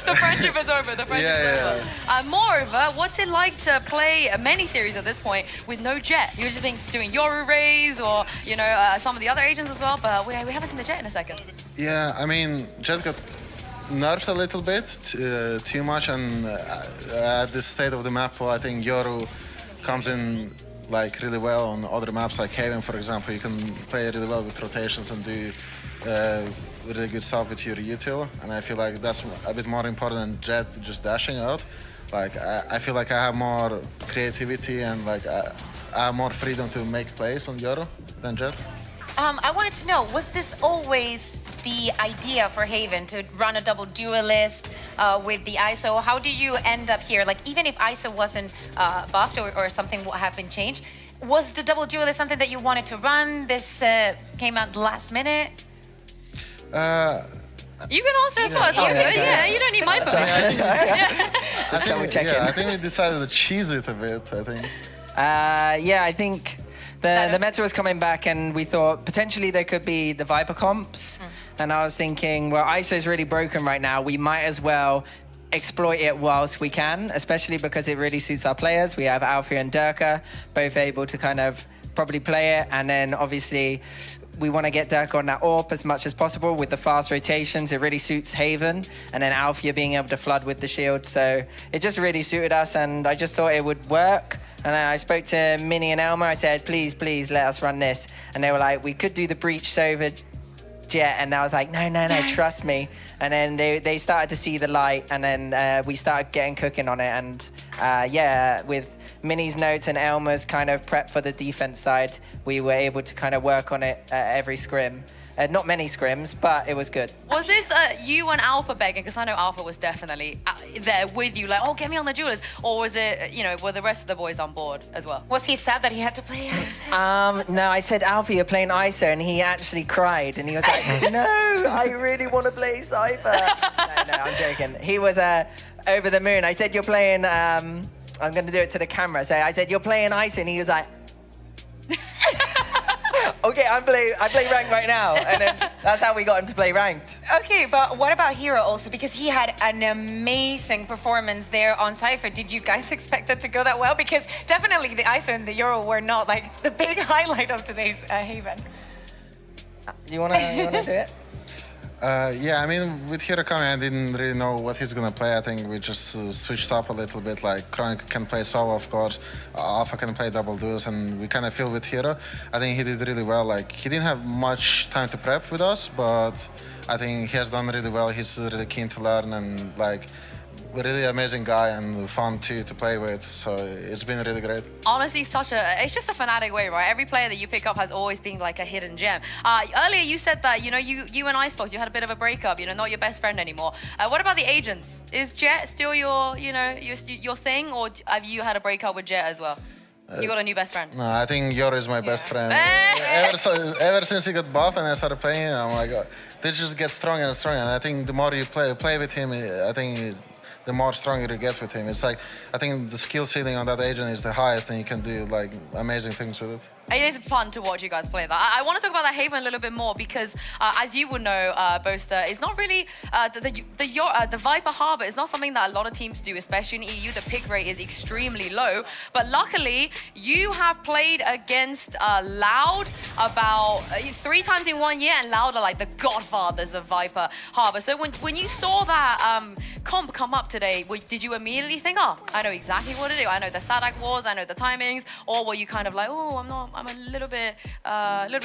The friendship is over. The friendship is over. Moreover, what's it like to play a mini series at this point with no Jet? You've just been doing Yoru Rays or some of the other agents as well, but we haven't seen the Jet in a second. Yeah, I mean, Jet got nerfed a little bit, too much, and at this state of the map, well, I think Yoru comes in like really well on other maps like Haven, for example. You can play really well with rotations and do really good stuff with your util, and I feel like that's a bit more important than Jet just dashing out. Like I feel like I have more creativity and like I have more freedom to make plays on Yoru than Jet. I wanted to know, was this always the idea for Haven to run a double duelist with the ISO? How do you end up here? Like, even if ISO wasn't buffed or something had been changed, was the double duelist something that you wanted to run? This came out last minute? You can answer as well. Yeah, you don't need my permission. I think we decided to cheese it a bit, I think. Yeah, I think the meta was coming back, and we thought potentially there could be the Viper comps. And I was thinking, well, ISO is really broken right now. We might as well exploit it whilst we can, especially because it really suits our players. We have Alfie and Durka, both able to kind of probably play it. And then obviously we want to get Dirk on that AWP as much as possible with the fast rotations. It really suits Haven, and then Alfia being able to flood with the shield. So it just really suited us, and I just thought it would work. And I spoke to Minnie and Elmer. I said, please, please let us run this. And they were like, we could do the breach Sova Jet. And I was like, no, trust me. And then they started to see the light, and then we started getting cooking on it. And yeah, with Minnie's notes and Elmer's kind of prep for the defense side, we were able to kind of work on it every scrim. Not many scrims, but it was good. Was this you and Alpha begging? Because I know Alpha was definitely there with you, like, oh, get me on the duelist. Or was it, you know, were the rest of the boys on board as well? Was he sad that he had to play ISO? No, I said, Alpha, you're playing ISO, and he actually cried, and he was like, no, I really want to play Cypher. No, I'm joking. He was over the moon. I said, you're playing, I'm going to do it to the camera. So I said, you're playing ISO, and he was like, okay, I play ranked right now, and then that's how we got him to play ranked. Okay, but what about Hero also? Because he had an amazing performance there on Cypher. Did you guys expect it to go that well? Because definitely the ISO and the Euro were not like the big highlight of today's Haven. You wanna do it? Yeah, I mean, with Hero coming, I didn't really know what he's gonna play. I think we just switched up a little bit. Like, Chronic can play solo, of course. Alpha can play double duels, and we kind of feel with Hero. I think he did really well. Like, he didn't have much time to prep with us, but I think he has done really well. He's really keen to learn, and like, really amazing guy and fun to play with. So it's been really great. Honestly, it's just a Fnatic way, right? Every player that you pick up has always been like a hidden gem. Earlier you said that, you know, you and Icebox, you had a bit of a breakup, you know, not your best friend anymore. What about the agents? Is Jet still your, you know, your thing, or have you had a breakup with Jet as well? You got a new best friend? No, I think Yoru is my best friend. Ever since he got buffed and I started playing him, I'm like, this just gets stronger and stronger. And I think the more you play with him, I think the more stronger you get with him. It's like, I think the skill ceiling on that agent is the highest, and you can do like amazing things with it. It is fun to watch you guys play that. I want to talk about that Haven a little bit more because, as you would know, Boaster, it's not really the Viper Harbor is not something that a lot of teams do, especially in EU. The pick rate is extremely low, but luckily you have played against Loud about 3 times in 1 year, and Loud are like the godfathers of Viper Harbor. So when you saw that comp come up today, did you immediately think, oh, I know exactly what to do? I know the Sadak wars, I know the timings, or were you kind of like, oh, I'm a little bit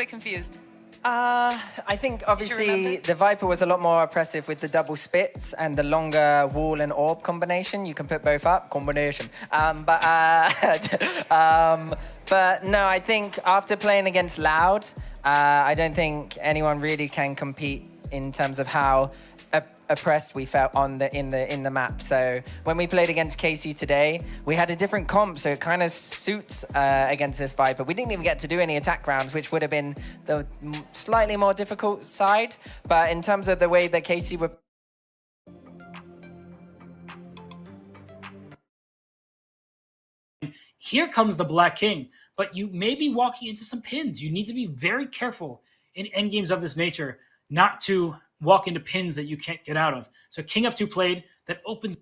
confused? I think obviously the Viper was a lot more oppressive with the double spits and the longer wall and orb combination. You can put both up, combination. But no, I think after playing against Loud, I don't think anyone really can compete in terms of how oppressed we felt in the map. So when we played against KC today, we had a different comp, so it kind of suits against this Viper. We didn't even get to do any attack rounds, which would have been the slightly more difficult side. But in terms of the way that KC were here comes the Black King, but you may be walking into some pins. You need to be very careful in endgames of this nature not to walk into pins that you can't get out of. So King F2 played, that opens.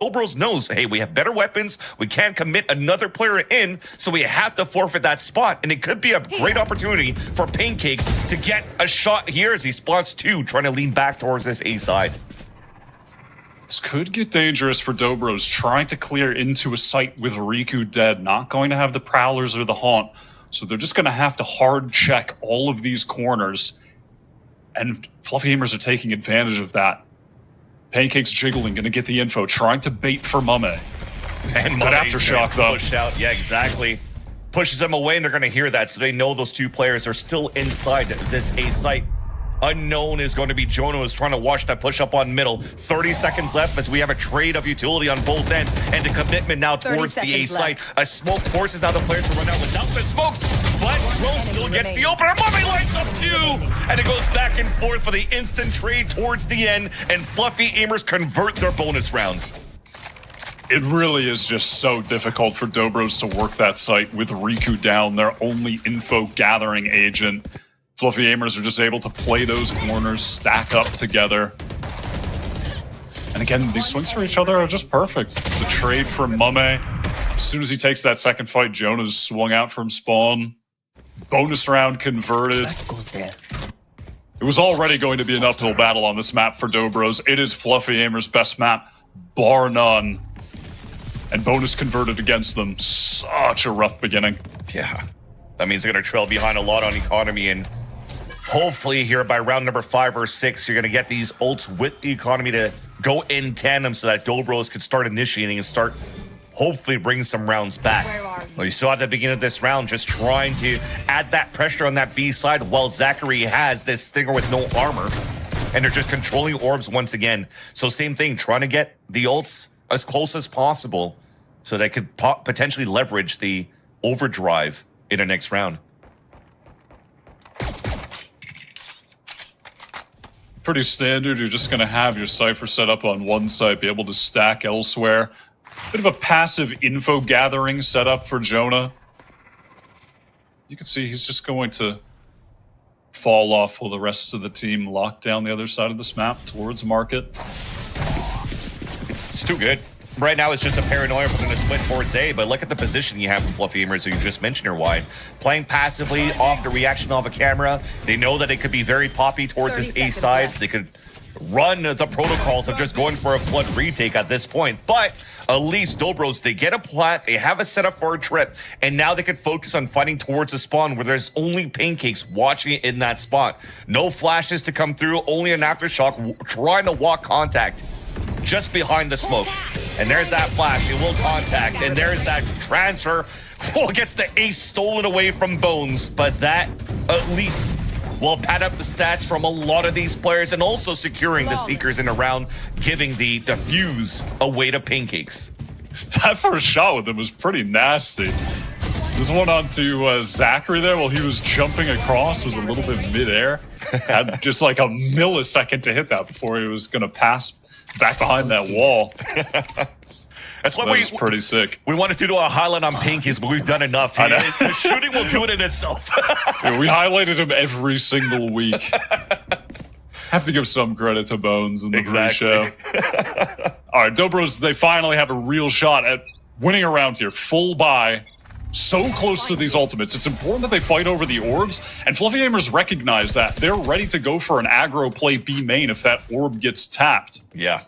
Obros knows, hey, we have better weapons, we can't commit another player in, so we have to forfeit that spot. And it could be a great opportunity for Pancakes to get a shot here as he spots 2, trying to lean back towards this A side. This could get dangerous for Dobros, trying to clear into a site with Riku dead, not going to have the Prowlers or the Haunt, so they're just going to have to hard check all of these corners, and Fluffy Hamers are taking advantage of that. Pancakes jiggling, going to get the info, trying to bait for Mame. And But Aftershock, though. Pushed out, yeah, exactly. Pushes them away, and they're going to hear that, so they know those 2 players are still inside this A site. Unknown is going to be Jono, is trying to watch that push up on middle. 30 seconds left as we have a trade of utility on both ends, and a commitment now towards the A site. A smoke forces now the players to run out without the smokes, but Drone still gets the opener. Mummy lights up 2, and it goes back and forth for the instant trade towards the end, and Fluffy Aimers convert their bonus round. It really is just so difficult for Dobros to work that site with Riku down, their only info gathering agent. Fluffy Aimers are just able to play those corners, stack up together. And again, these swings for each other are just perfect. The trade from Mame. As soon as he takes that second fight, Jonah's swung out from spawn. Bonus round converted. It was already going to be an uphill battle on this map for Dobros. It is Fluffy Aimer's best map, bar none. And bonus converted against them. Such a rough beginning. Yeah. That means they're going to trail behind a lot on economy, and hopefully here by round number 5 or 6, you're going to get these ults with the economy to go in tandem so that Dobros could start initiating and start hopefully bringing some rounds back. Well, you saw at the beginning of this round just trying to add that pressure on that B side while Zachary has this Stinger with no armor, and they're just controlling orbs once again. So same thing, trying to get the ults as close as possible so they could potentially leverage the overdrive in the next round. Pretty standard. You're just going to have your Cypher set up on one site, be able to stack elsewhere. Bit of a passive info gathering setup for Jonah. You can see he's just going to fall off while the rest of the team lock down the other side of this map towards market. It's too good. Right now, it's just a paranoia for them to split towards A, but look at the position you have from Fluffy Aimers, who you just mentioned here, Wide. Playing passively off the reaction of a camera. They know that it could be very poppy towards this A side. They could run the protocols of just going for a flood retake at this point. But at least Dobros, they get a plant, they have a setup for a trip, and now they can focus on fighting towards a spawn where there's only Pancakes watching it in that spot. No flashes to come through, only an aftershock trying to walk contact just behind the smoke. And there's that flash, it will contact, and there's that transfer. Oh, gets the ace stolen away from Bones, but that at least will pad up the stats from a lot of these players, and also securing the Seekers in a round, giving the defuse away to Pancakes. That first shot with him was pretty nasty. This one onto Zachary there while he was jumping across was a little bit midair. Had just like a millisecond to hit that before he was going to pass back behind that wall. That's what was pretty sick. We wanted to do a highlight on Pinkies, but we've done enough. The shooting will do it in itself. Yeah, we highlighted him every single week. Have to give some credit to Bones in the pre-show. All right, Dobros, they finally have a real shot at winning a round here. Full buy. So close to these ultimates. It's important that they fight over the orbs, and Fluffy Aimers recognize that. They're ready to go for an aggro play B main if that orb gets tapped. Yeah.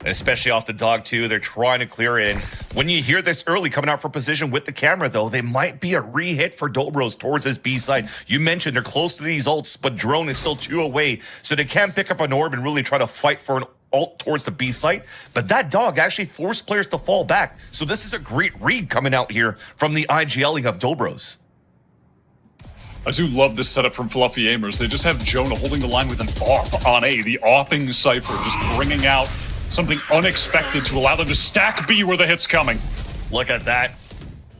Especially off the dog, too. They're trying to clear in. When you hear this early coming out for position with the camera, though, they might be a re-hit for Dobros towards this B side. You mentioned they're close to these ults, but Drone is still 2 away, so they can't pick up an orb and really try to fight for an ult towards the B site. But that dog actually forced players to fall back. So this is a great read coming out here from the IGLing of Dobros. I do love this setup from Fluffy Aimers. They just have Jonah holding the line with an AWP on A, the AWPing Cypher, just bringing out something unexpected to allow them to stack B where the hit's coming. Look at that.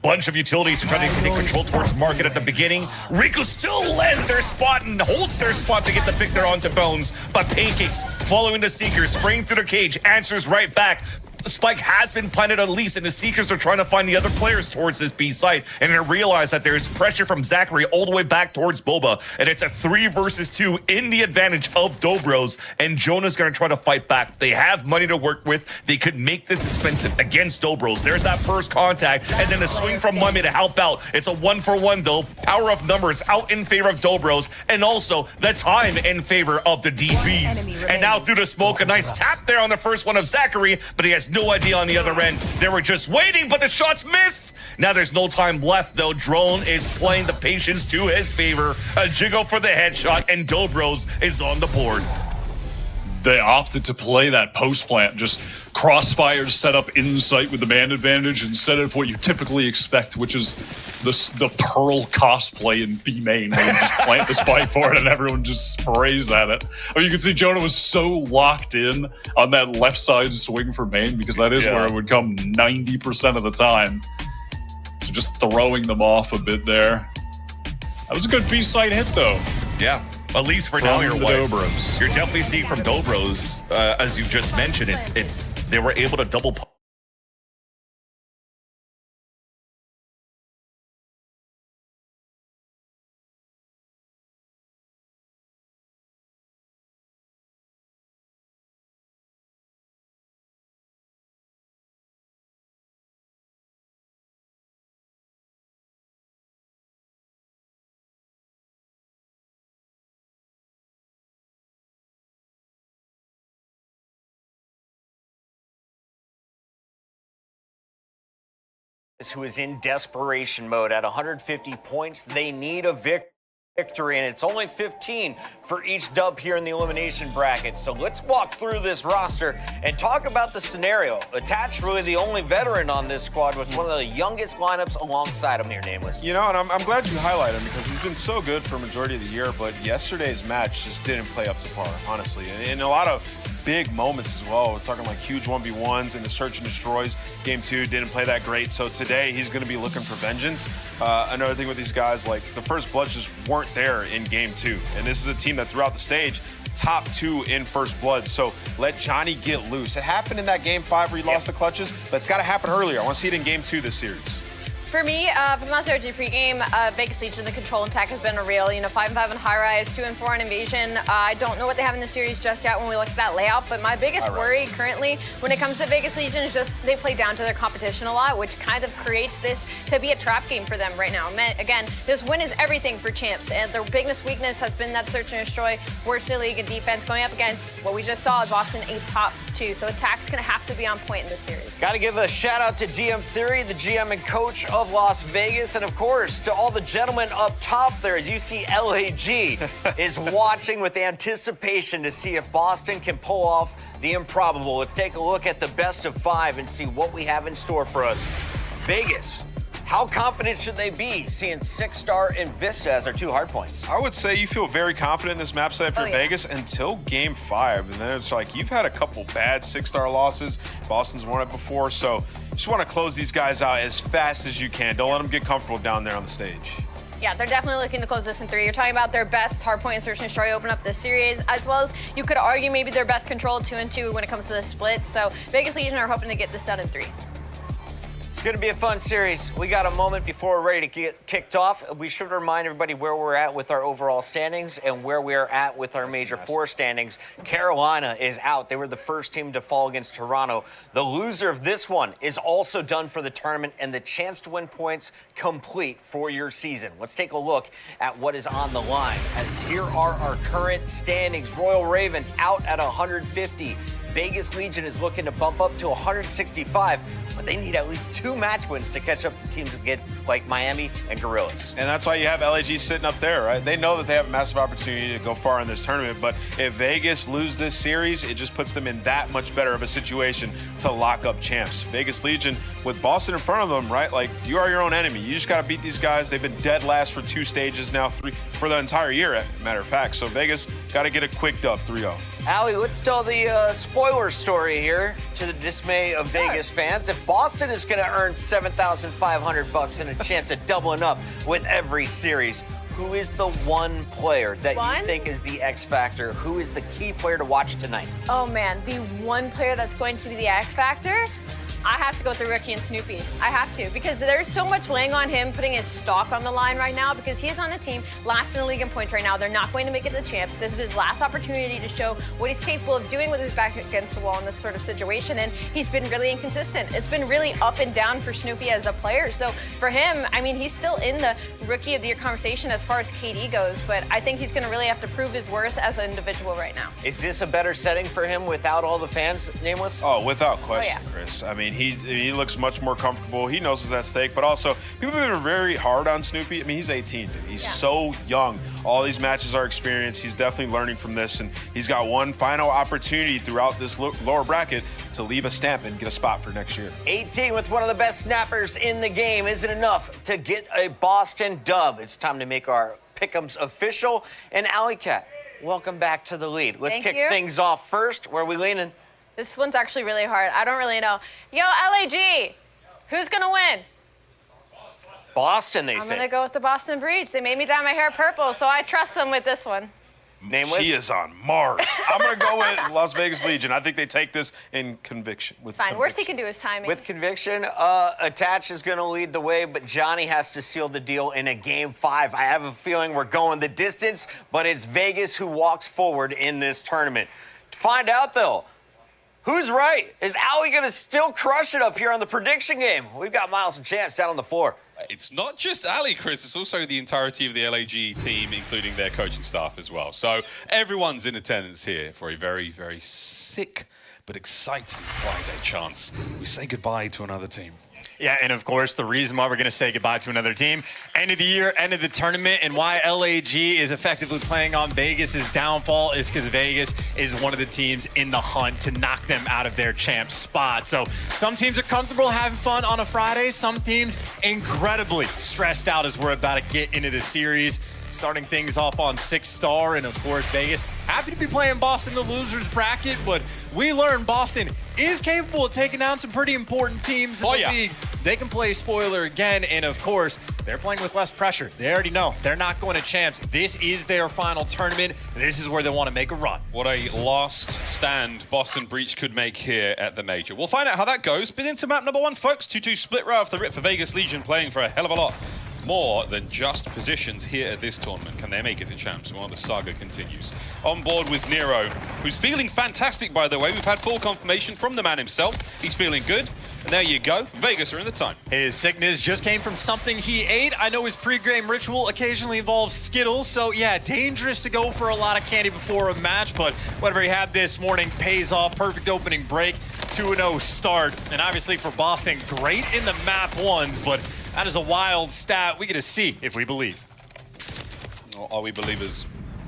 Bunch of utilities trying to take control towards market at the beginning. Riku still lands their spot and holds their spot to get the pick there onto Bones. But Pancakes following the Seekers, spraying through the cage, answers right back. The spike has been planted at least, and the Seekers are trying to find the other players towards this B site, and they realize that there's pressure from Zachary all the way back towards Boba, and it's a 3 versus 2 in the advantage of Dobros, and Jonah's going to try to fight back. They have money to work with. They could make this expensive against Dobros. There's that first contact, and then a swing from Mummy to help out. It's a 1-for-1 though. Power of numbers out in favor of Dobros, and also the time in favor of the DBs. And now through the smoke, a nice tap there on the first one of Zachary, but he has no idea on the other end. They were just waiting, but the shots missed. Now there's no time left, though. Drone is playing the patience to his favor. A jiggle for the headshot, and Dobros is on the board. They opted to play that post plant, just crossfires set up in sight with the man advantage instead of what you typically expect, which is the Pearl cosplay in B main, where you just plant the spike for it and everyone just sprays at it. Oh, you can see Jonah was so locked in on that left side swing for main, because that is where it would come 90% of the time. So just throwing them off a bit there. That was a good B side hit, though. Yeah. At least for now, you're definitely seeing from Dobros, as you just mentioned, it's they were able to double who is in desperation mode at 150 points. They need a victory, and it's only 15 for each dub here in the elimination bracket. So let's walk through this roster and talk about the scenario. Attach really the only veteran on this squad with one of the youngest lineups alongside him here, Nameless. You know, and I'm glad you highlight him because he's been so good for a majority of the year, but yesterday's match just didn't play up to par, honestly. And in a lot of big moments as well. We're talking like huge 1v1s and the search and destroys. Game 2 didn't play that great. So today he's going to be looking for vengeance. Another thing with these guys, like the first bloods just weren't there in Game 2. And this is a team that throughout the stage, top 2 in first blood. So let Johnny get loose. It happened in that Game 5 where he lost the clutches, but it's got to happen earlier. I want to see it in Game 2 this series. For me, from the Monster RG pregame, Vegas Legion, the control and tech has been a real, 5-5 in high rise, 2-4 in invasion. I don't know what they have in the series just yet when we look at that layout, but my biggest worry currently when it comes to Vegas Legion is just they play down to their competition a lot, which kind of creates this to be a trap game for them right now. Again, this win is everything for champs, and their biggest weakness has been that search and destroy, worst in the league in defense, going up against what we just saw, Boston, a top 2. So attack's going to have to be on point in this series. Got to give a shout out to DM Theory, the GM and coach of Las Vegas, and of course to all the gentlemen up top there. As you see, LAG is watching with anticipation to see if Boston can pull off the improbable. Let's take a look at the best of 5 and see what we have in store for us. Vegas, how confident should they be seeing 6-star and Vista as their 2 hardpoints? I would say you feel very confident in this map set for Vegas until Game 5. And then it's like you've had a couple bad 6-star losses. Boston's won it before. So you just want to close these guys out as fast as you can. Don't let them get comfortable down there on the stage. Yeah, they're definitely looking to close this in 3. You're talking about their best hardpoint and search and destroy open up this series, as well as you could argue maybe their best control 2-2 when it comes to the split. So Vegas Legion are hoping to get this done in 3. It's going to be a fun series. We got a moment before we're ready to get kicked off. We should remind everybody where we're at with our overall standings and where we are at with our Major 4 standings. Carolina is out. They were the first team to fall against Toronto. The loser of this one is also done for the tournament and the chance to win points complete for your season. Let's take a look at what is on the line, as here are our current standings. Royal Ravens out at 150. Vegas Legion is looking to bump up to 165, but they need at least 2 match wins to catch up to teams like Miami and Gorillas. And that's why you have LAG sitting up there, right? They know that they have a massive opportunity to go far in this tournament, but if Vegas lose this series, it just puts them in that much better of a situation to lock up champs. Vegas Legion, with Boston in front of them, right? Like, you are your own enemy. You just got to beat these guys. They've been dead last for 2 stages now, 3 for the entire year, as a matter of fact. So Vegas got to get a quick dub, 3-0. Allie, let's tell the spoiler story here to the dismay of Vegas fans. If Boston is going to earn $7,500 and a chance of doubling up with every series, who is the one player that you think is the X factor? Who is the key player to watch tonight? Oh man, the one player that's going to be the X factor? I have to go with the rookie and Snoopy. I have to, because there's so much weighing on him putting his stock on the line right now, because he is on the team last in the league in points right now. They're not going to make it the champs. This is his last opportunity to show what he's capable of doing with his back against the wall in this sort of situation, and he's been really inconsistent. It's been really up and down for Snoopy as a player. So for him, I mean, he's still in the rookie of the year conversation as far as KD goes, but I think he's going to really have to prove his worth as an individual right now. Is this a better setting for him without all the fans, Nameless? Oh, without question, Chris. I mean, he looks much more comfortable. He knows what's at stake, but also people have been very hard on Snoopy. I mean, he's 18, dude. He's so young. All these matches are experience. He's definitely learning from this, and he's got one final opportunity throughout this lower bracket to leave a stamp and get a spot for next year. 18 with one of the best snappers in the game isn't enough to get a Boston dub. It's time to make our pick'ems official. And Alley Cat, welcome back to the lead. Let's kick things off first. Where are we leaning? This one's actually really hard. I don't really know. Yo, LAG, who's going to win? Boston, they say. I'm going to go with the Boston Breach. They made me dye my hair purple, so I trust them with this one. Nameless? She is on Mars. I'm going to go with Las Vegas Legion. I think they take this in conviction. Fine. Worst he can do is timing. With conviction, Attach is going to lead the way, but Johnny has to seal the deal in a Game 5. I have a feeling we're going the distance, but it's Vegas who walks forward in this tournament. To find out, though, who's right? Is Allie going to still crush it up here on the prediction game? We've got Miles and Chance down on the floor. It's not just Ali, Chris. It's also the entirety of the LAG team, including their coaching staff as well. So everyone's in attendance here for a very, very sick but exciting Friday chance. We say goodbye to another team. Yeah, and of course, the reason why we're going to say goodbye to another team, end of the year, end of the tournament, and why LAG is effectively playing on Vegas's downfall is because Vegas is one of the teams in the hunt to knock them out of their champ spot. So some teams are comfortable having fun on a Friday. Some teams incredibly stressed out as we're about to get into the series. Starting things off on 6-star, and of course, Vegas happy to be playing Boston in the losers bracket, but we learned Boston is capable of taking down some pretty important teams in the league. They can play spoiler again, and of course, they're playing with less pressure. They already know they're not going to champs. This is their final tournament. This is where they want to make a run. What a last stand Boston Breach could make here at the Major. We'll find out how that goes. But into map number 1, folks. 2-2 split right off the rip for Vegas Legion, playing for a hell of a lot more than just positions here at this tournament. Can they make it to champs while the saga continues? On board with Nero, who's feeling fantastic, by the way. We've had full confirmation from the man himself. He's feeling good. And there you go. Vegas are in the time. His sickness just came from something he ate. I know his pre-game ritual occasionally involves Skittles, so yeah, dangerous to go for a lot of candy before a match, but whatever he had this morning pays off. Perfect opening break, 2-0 start. And obviously for Boston, great in the map ones, but that is a wild stat. We get to see if we believe. Or are we believers?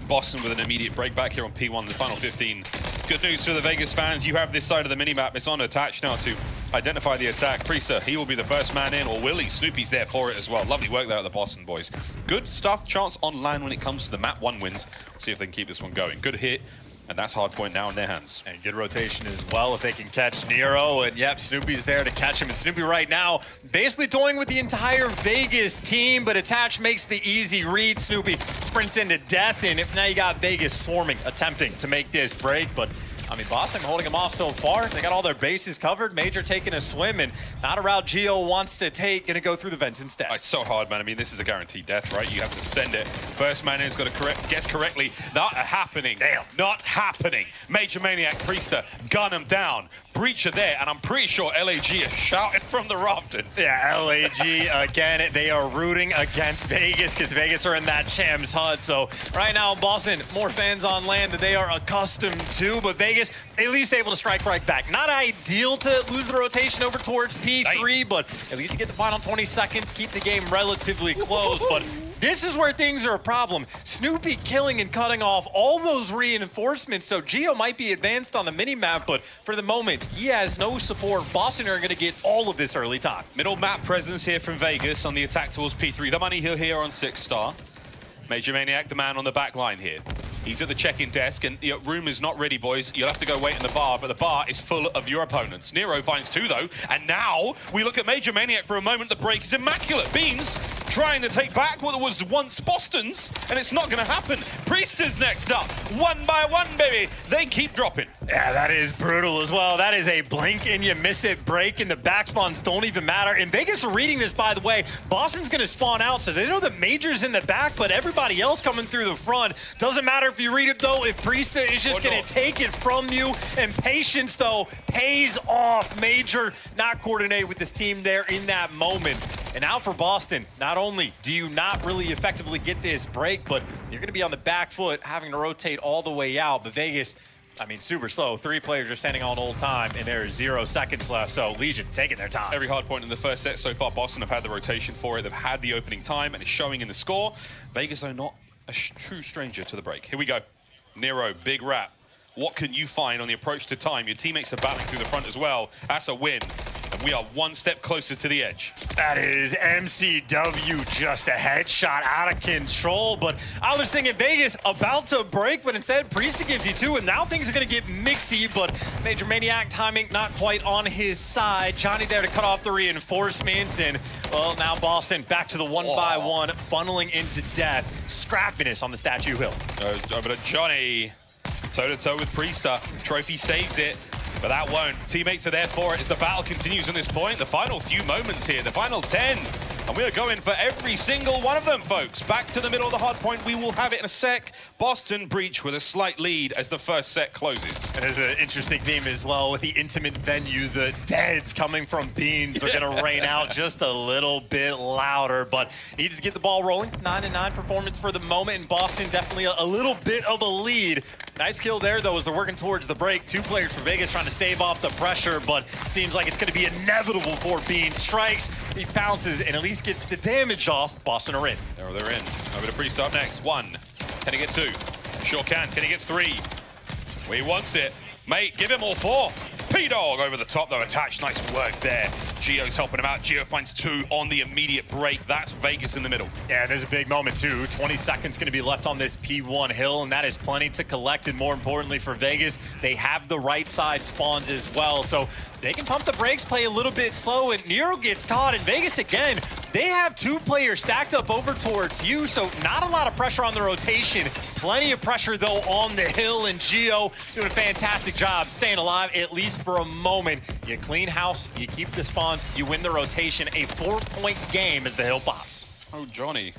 Boston with an immediate break back here on P1, the final 15. Good news for the Vegas fans. You have this side of the minimap. It's on attach now to identify the attack. Priester, he will be the first man in, or will he? Snoopy's there for it as well. Lovely work there at the Boston boys. Good stuff. Chance on land when it comes to the map 1 wins. See if they can keep this one going. Good hit. And that's hardpoint now in their hands. And good rotation as well if they can catch Nero. And yep, Snoopy's there to catch him. And Snoopy right now basically toying with the entire Vegas team, but Attach makes the easy read. Snoopy sprints into death, and now you got Vegas swarming, attempting to make this break. But I mean, Boston holding them off so far. They got all their bases covered. Major taking a swim, and not a route Geo wants to take. Gonna go through the vents instead. It's so hard, man. I mean, this is a guaranteed death, right? You have to send it. First man in's got to guess correctly. Not happening. Damn. Not happening. Major Maniac, Priester, gun him down. Breacher there, and I'm pretty sure LAG is shouting from the rafters. Yeah, LAG, again, they are rooting against Vegas because Vegas are in that champs hut. So right now, Boston, more fans on land than they are accustomed to, but Vegas at least able to strike right back. Not ideal to lose the rotation over towards P3, but at least you get the final 20 seconds, keep the game relatively close. But this is where things are a problem. Snoopy killing and cutting off all those reinforcements, so Geo might be advanced on the mini-map, but for the moment, he has no support. Boston are going to get all of this early time. Middle map presence here from Vegas on the attack towards P3. The money here on 6-star. Major Maniac, the man on the back line here. He's at the check-in desk, and room is not ready, boys. You'll have to go wait in the bar, but the bar is full of your opponents. Nero finds 2, though, and now we look at Major Maniac for a moment. The break is immaculate. Beans trying to take back what was once Boston's, and it's not going to happen. Priester's next up. 1 by 1, baby. They keep dropping. Yeah, that is brutal as well. That is a blink and you miss it break, and the back spawns don't even matter. And Vegas are reading this, by the way. Boston's going to spawn out, so they know that Major's in the back, but everybody else coming through the front. Doesn't matter if you read it, though, if Priesta is just going to take it from you. And patience, though, pays off. Major not coordinated with this team there in that moment. And now for Boston, not only do you not really effectively get this break, but you're going to be on the back foot, having to rotate all the way out. But Vegas, I mean, super slow. 3 players are standing on old time, and there is 0 seconds left. So Legion taking their time. Every hard point in the first set so far, Boston have had the rotation for it. They've had the opening time, and it's showing in the score. Vegas are not a true stranger to the break. Here we go. Nero, big wrap. What can you find on the approach to time? Your teammates are battling through the front as well. That's a win. And we are 1 step closer to the edge. That is MCW, just a headshot out of control. But I was thinking Vegas about to break, but instead Priesta gives you 2, and now things are going to get mixy. But Major Maniac timing not quite on his side. Johnny there to cut off the reinforcements, and well, now Boston back to the 1 by 1, funneling into death. Scrappiness on the Statue Hill. Over to Johnny. Toe-to-toe with Priester. Trophy saves it, but that won't. Teammates are there for it as the battle continues on this point. The final few moments here, the final 10 And we are going for every single one of them, folks. Back to the middle of the hard point. We will have it in a sec. Boston breach with a slight lead as the first set closes. And there's an interesting theme as well with the intimate venue. The deads coming from Beans are going to rain out just a little bit louder, but needs to get the ball rolling. 9-9 performance for the moment, and Boston definitely a little bit of a lead. Nice kill there, though, as they're working towards the break. 2 players for Vegas trying to stave off the pressure, but seems like it's going to be inevitable for Beans. Strikes, he pounces, and at least gets the damage off. Boston are in. There they're in. Over to Priest up next. 1. Can he get 2? Sure can. Can he get 3? Well, he wants it. Mate, give him all 4. P-Dog over the top, though, attached. Nice work there. Gio's helping him out. Gio finds 2 on the immediate break. That's Vegas in the middle. Yeah, there's a big moment, too. 20 seconds going to be left on this P1 hill, and that is plenty to collect. And more importantly for Vegas, they have the right side spawns as well. So they can pump the brakes, play a little bit slow, and Nero gets caught. And Vegas, again, they have 2 players stacked up over towards you, so not a lot of pressure on the rotation. Plenty of pressure, though, on the hill, and Gio doing a fantastic job staying alive, at least for a moment. You clean house, you keep the spawns, you win the rotation. A 4-point game as the hill pops. Oh, Johnny,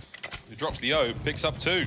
who drops the O, picks up 2.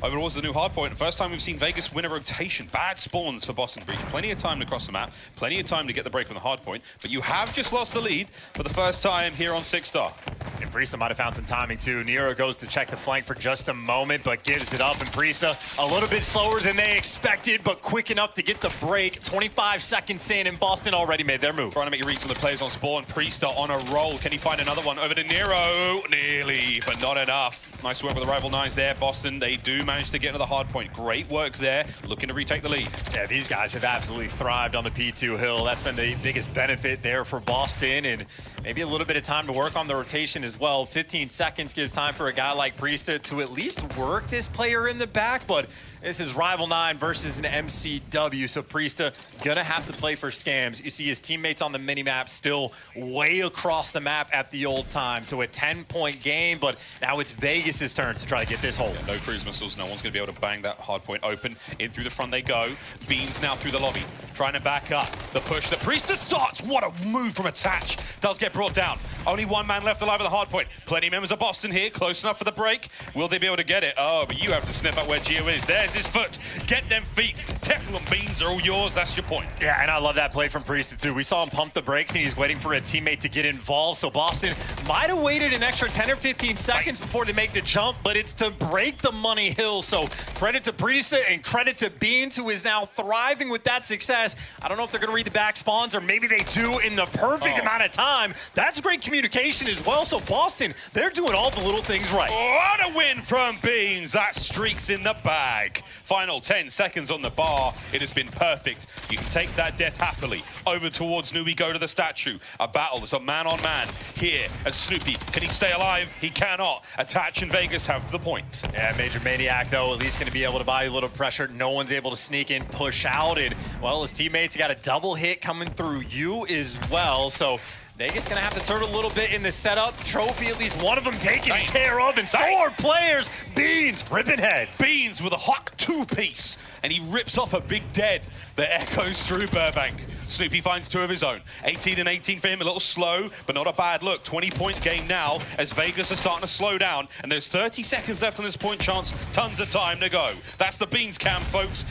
Over towards the new hard point. First time we've seen Vegas win a rotation. Bad spawns for Boston Breach. Plenty of time to cross the map. Plenty of time to get the break on the hard point. But you have just lost the lead for the first time here on 6-star. And Prisa might have found some timing, too. Nero goes to check the flank for just a moment, but gives it up. And Prisa a little bit slower than they expected, but quick enough to get the break. 25 seconds in, and Boston already made their move. Trying to make reads on the players on spawn. Priester on a roll. Can he find another one? Over to Nero. Nearly, but not enough. Nice work with the rival 9s there. Boston, they do manage to get into the hard point. Great work there. Looking to retake the lead. Yeah, these guys have absolutely thrived on the P2 hill. That's been the biggest benefit there for Boston, and maybe a little bit of time to work on the rotation as well. 15 seconds gives time for a guy like Priesta to at least work this player in the back, but this is Rival 9 versus an MCW, so Priesta gonna have to play for scams. You see his teammates on the minimap still way across the map at the old time, so a 10-point game, but now it's Vegas' turn to try to get this hole. Yeah, no cruise missiles, no one's gonna be able to bang that hard point open. In through the front they go. Beans now through the lobby, trying to back up. The push, the Priesta starts. What a move from Attach. Does get brought down. Only 1 man left alive at the hard point. Plenty of members of Boston here, close enough for the break. Will they be able to get it? Oh, but you have to sniff out where Gio is. There's his foot. Get them feet. Teflon Beans are all yours. That's your point. Yeah, and I love that play from Priesta too. We saw him pump the brakes and he's waiting for a teammate to get involved. So Boston might have waited an extra 10 or 15 seconds before they make the jump, but it's to break the money hill. So credit to Priesta and credit to Beans, who is now thriving with that success. I don't know if they're going to read the back spawns, or maybe they do in the perfect amount of time. That's great communication as well. So Boston, they're doing all the little things right. What a win from Beans. That streak's in the bag. Final 10 seconds on the bar. It has been perfect. You can take that death happily. Over towards Snoopy, go to the statue. A battle. There's a man-on-man here as Snoopy. Can he stay alive? He cannot. Attach and Vegas have the point. Yeah, Major Maniac, though, at least going to be able to buy a little pressure. No one's able to sneak in, push out, and, well, his teammates got a double hit coming through you as well, so Vegas gonna have to turn a little bit in the setup. Trophy, at least one of them taken care of, and 4 players. Beans ripping heads. Beans with a Hawk 2-piece, and he rips off a big dead that echoes through Burbank. Snoopy finds 2 of his own. 18 and 18 for him, a little slow, but not a bad look. 20-point game now as Vegas are starting to slow down, and there's 30 seconds left on this point chance. Tons of time to go. That's the Beans cam, folks.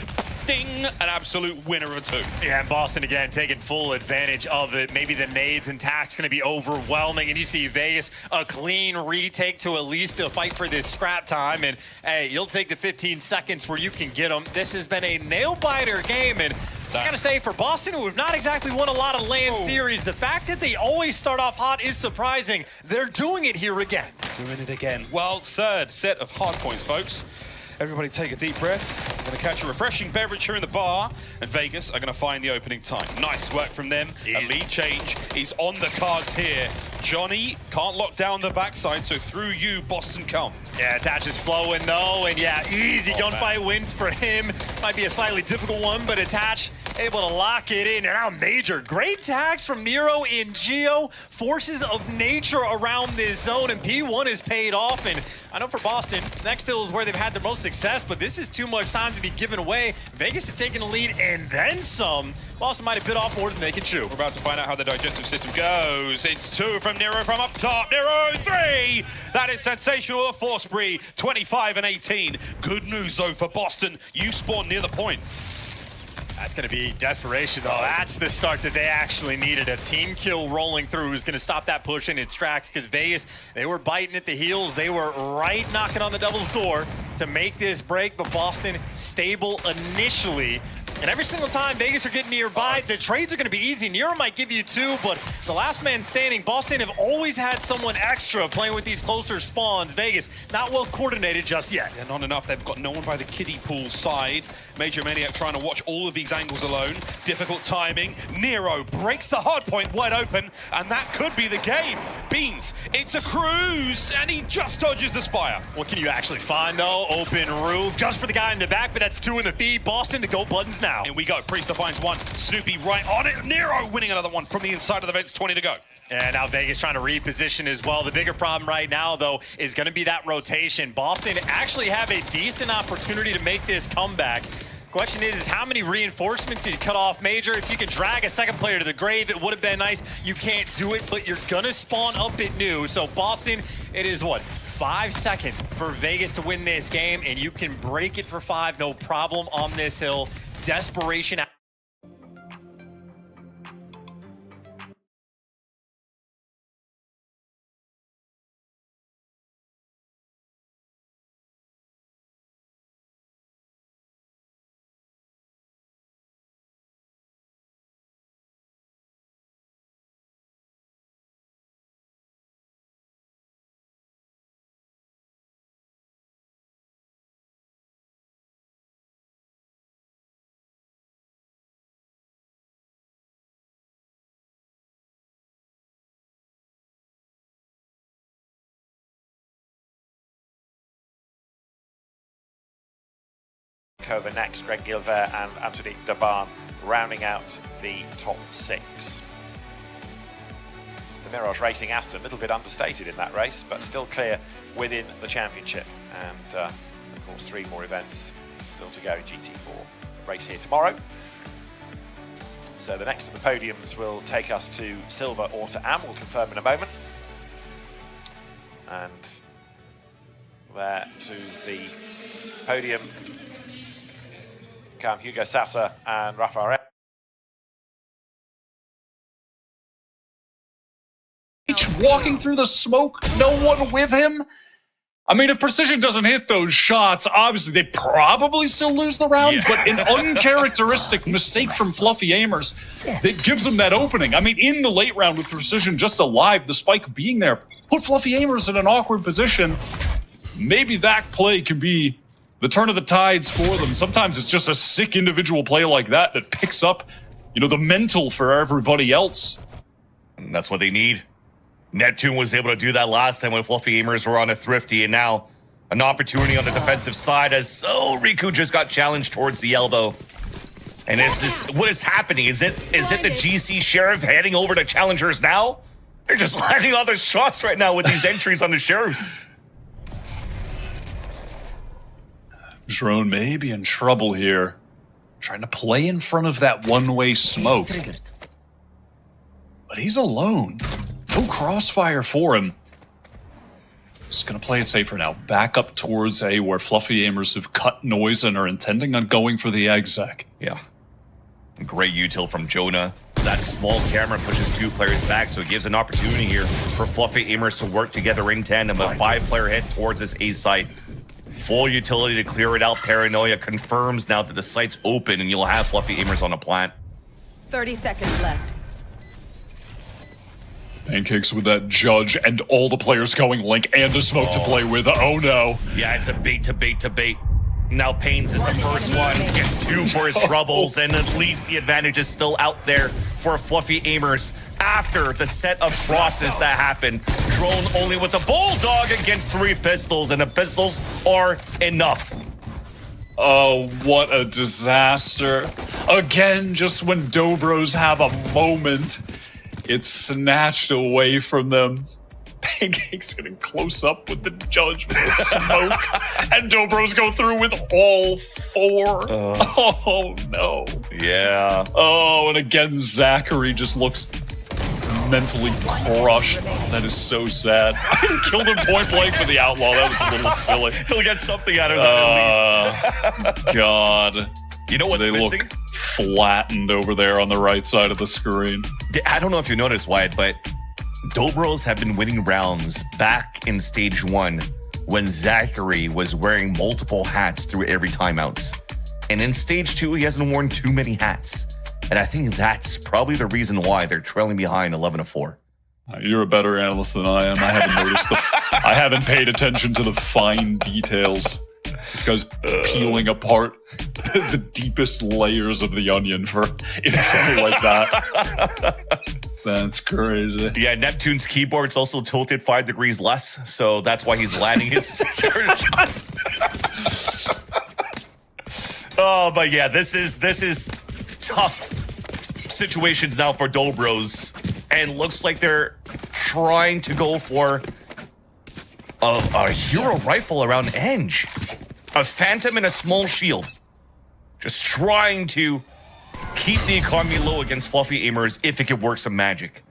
Ding, an absolute winner of a 2. Yeah, and Boston again taking full advantage of it. Maybe the nades and tax going to be overwhelming, and you see Vegas a clean retake to at least fight for this scrap time. And hey, you'll take the 15 seconds where you can get them. This has been a nail-biter game, and I gotta say, for Boston, who have not exactly won a lot of LAN series, the fact that they always start off hot is surprising. They're doing it here again. Doing it again. Well, 3rd set of hard points, folks. Everybody take a deep breath. Gonna catch a refreshing beverage here in the bar, and Vegas are gonna find the opening time. Nice work from them. A lead change is on the cards here. Johnny can't lock down the backside, so through you, Boston come. Yeah, Attach is flowing though, and yeah, easy gunfight wins for him. Might be a slightly difficult one, but Attach able to lock it in. And now Major, great tags from Nero in Geo. Forces of nature around this zone, and P1 is paid off. And I know for Boston, next hill is where they've had the most success, but this is too much time to be given away. Vegas have taken a lead and then some. Boston might have bit off more than they can chew. We're about to find out how the digestive system goes. It's 2 from Nero from up top. Nero 3. That is sensational. A force spree, 25 and 18. Good news though for Boston. You spawn near the point. That's going to be desperation, though. That's the start that they actually needed. A team kill rolling through is going to stop that push in its tracks, because Vegas, they were biting at the heels. They were right knocking on the Devil's door to make this break, but Boston stable initially. And every single time Vegas are getting nearby, the trades are going to be easy. Nero might give you 2, but the last man standing, Boston have always had someone extra playing with these closer spawns. Vegas, not well coordinated just yet. Yeah, not enough. They've got no one by the kiddie pool side. Major Maniac trying to watch all of these angles alone. Difficult timing. Nero breaks the hard point wide open, and that could be the game. Beans, it's a cruise, and he just dodges the spire. What can you actually find, though? Open roof, just for the guy in the back, but that's 2 in the feed. Boston to go buttons now. And we go. Priester finds 1. Snoopy right on it. Nero winning another one from the inside of the vents. 20 to go. And now Vegas trying to reposition as well. The bigger problem right now, though, is going to be that rotation. Boston actually have a decent opportunity to make this comeback. Question is how many reinforcements did you cut off Major? If you can drag a second player to the grave, it would have been nice. You can't do it, but you're going to spawn up at new. So Boston, it is what? 5 seconds for Vegas to win this game, and you can break it for 5, no problem on this hill. Desperation. Over next, Greg Gilbert and Anthony Daban rounding out the top 6. The Mirage Racing Aston, a little bit understated in that race, but still clear within the championship. And of course, 3 more events still to go in GT4 race here tomorrow. So the next of the podiums will take us to silver or to Am. We'll confirm in a moment. And there to the podium come Hugo Sasa and Rafael. Walking through the smoke, no one with him. I mean, if Precision doesn't hit those shots, obviously they probably still lose the round, but an uncharacteristic mistake from Fluffy Aimers that gives them that opening. I mean, in the late round with Precision just alive, the spike being there, put Fluffy Aimers in an awkward position. Maybe that play can be the turn of the tides for them. Sometimes it's just a sick individual play like that that picks up, you know, the mental for everybody else. And that's what they need. Neptune was able to do that last time when Fluffy Aimers were on a Thrifty, and now an opportunity on the defensive side as Riku just got challenged towards the elbow. And is this what is happening? Is it the GC Sheriff heading over to challengers now? They're just landing all the shots right now with these entries on the Sheriffs. Drone may be in trouble here. Trying to play in front of that one-way smoke. But he's alone. No crossfire for him. Just gonna play it safer now. Back up towards A, where Fluffy Aimers have cut noise and are intending on going for the exec. Yeah. Great util from Jonah. That small camera pushes 2 players back, so it gives an opportunity here for Fluffy Aimers to work together in tandem. A 5-player hit towards this A site. Full utility to clear it out. Paranoia confirms now that the site's open and you'll have Fluffy Aimers on a plant. 30 seconds left. Pancakes with that judge and all the players going link and a smoke to play with. Oh no. Yeah, it's a bait to bait to bait. Now Pains is the first one, gets 2 for his troubles, and at least the advantage is still out there for Fluffy Aimers after the set of crosses that happened. Drone only with a Bulldog against 3 pistols, and the pistols are enough. Oh, what a disaster. Again, just when Dobros have a moment, it's snatched away from them. Pancake's getting close up with the judge with the smoke, and Dobros go through with all 4. Oh, no. Yeah. Oh, and again, Zachary just looks mentally crushed. That is so sad. I killed him point blank with the outlaw. That was a little silly. He'll get something out of that at least. God. You know what's they missing? Look flattened over there on the right side of the screen. I don't know if you noticed, Wyatt, but Dobros have been winning rounds back in stage 1 when Zachary was wearing multiple hats through every timeouts. And in stage 2, he hasn't worn too many hats. And I think that's probably the reason why they're trailing behind 11-4. You're a better analyst than I am. I haven't noticed I haven't paid attention to the fine details. This guy's peeling apart the deepest layers of the onion for info like that. That's crazy. Yeah, Neptune's keyboard's also tilted 5 degrees less, so that's why he's landing his shots. Oh, but yeah, this is tough situations now for Dobros, and looks like they're trying to go for a hero rifle around Enge. A Phantom and a small shield. Just trying to keep the economy low against Fluffy Aimers if it could work some magic.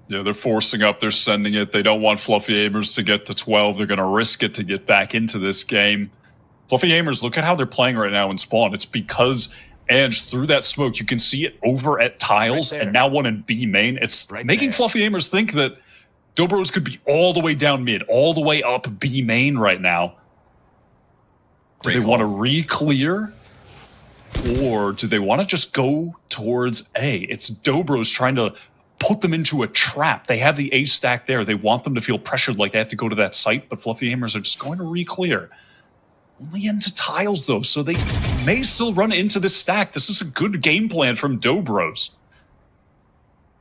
Yeah, they're forcing up, they're sending it. They don't want Fluffy Aimers to get to 12. They're going to risk it to get back into this game. Fluffy Aimers, look at how they're playing right now in spawn. It's because Enge through that smoke, you can see it over at tiles, and now one in B main. It's making Fluffy Aimers think that Dobros could be all the way down mid, all the way up B main right now. Do they want to re-clear? Or do they want to just go towards A? It's Dobros trying to put them into a trap. They have the A stack there. They want them to feel pressured like they have to go to that site, but Fluffy Aimers are just going to re-clear. Only into tiles, though, so they may still run into this stack. This is a good game plan from Dobros.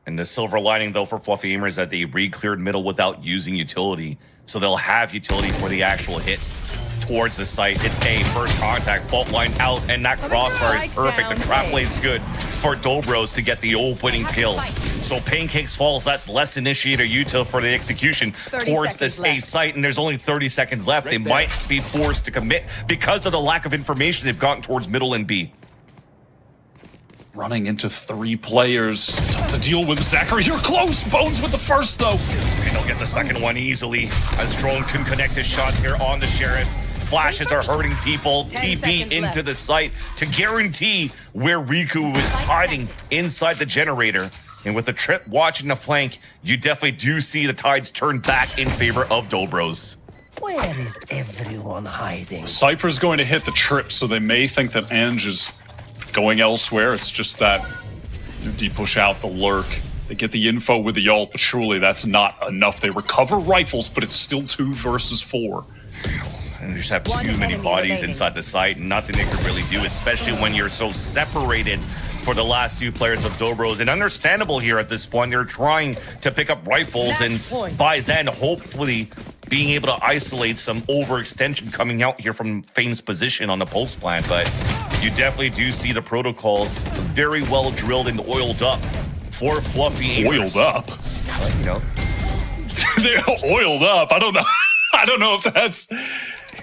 And the silver lining, though, for Fluffy Aimers is that they re-cleared middle without using utility. So they'll have utility for the actual hit towards the site. It's A, first contact, fault line out, and that crossfire is perfect. The trap play is good for Dobros to get the opening kill. So Pancakes falls, that's less initiator util for the execution towards this A site, and there's only 30 seconds left. They might be forced to commit because of the lack of information they've gotten towards middle and B. Running into 3 players. Tough to deal with, Zachary. You're close! Bones with the first, though. And he'll get the second one easily, as Drone can connect his shots here on the Sheriff. Flashes are hurting people. TP into the site to guarantee where Riku is hiding inside the generator. And with the trip watching the flank, you definitely do see the tides turn back in favor of Dobros. Where is everyone hiding? Cypher's going to hit the trip, so they may think that Ange is going elsewhere. It's just that deep push out the lurk. They get the info with the ult, but surely that's not enough. They recover rifles, but it's still 2 versus 4. And you just have too many bodies inside the site, and nothing they can really do, especially when you're so separated for the last 2 players of Dobros. And understandable here at this point, they're trying to pick up rifles, and by then, hopefully, being able to isolate some overextension coming out here from Fame's position on the post plant. But you definitely do see the protocols very well drilled and oiled up for Fluffy Aimers. Oiled up? You know? They're oiled up. I don't know. I don't know if that's...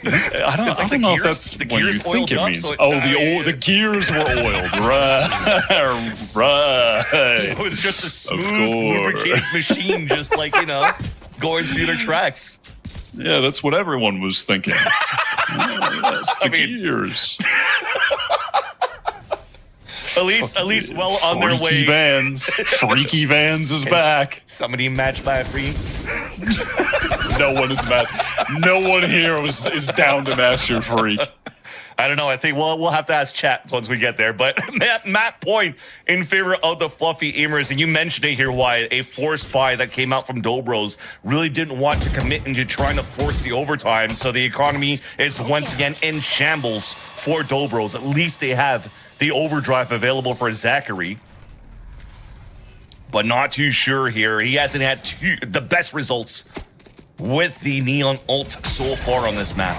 I don't know if that's what you think it means. The gears were oiled. Right. Right. So it's just a smooth, lubricated machine, just like, you know, going through their tracks. Yeah, that's what everyone was thinking. Yes, the gears. At least well on their way. Freaky Vans is back. Somebody matched by a free. No one is mad. No one here is down to match your freak. I don't know. I think we'll have to ask chat once we get there. But Matt point in favor of the Fluffy Aimers, and you mentioned it here, Wyatt, a forced buy that came out from Dobros really didn't want to commit into trying to force the overtime. So the economy is once again in shambles for Dobros. At least they have the overdrive available for Zachary. But not too sure here. He hasn't had the best results with the Neon ult so far on this map.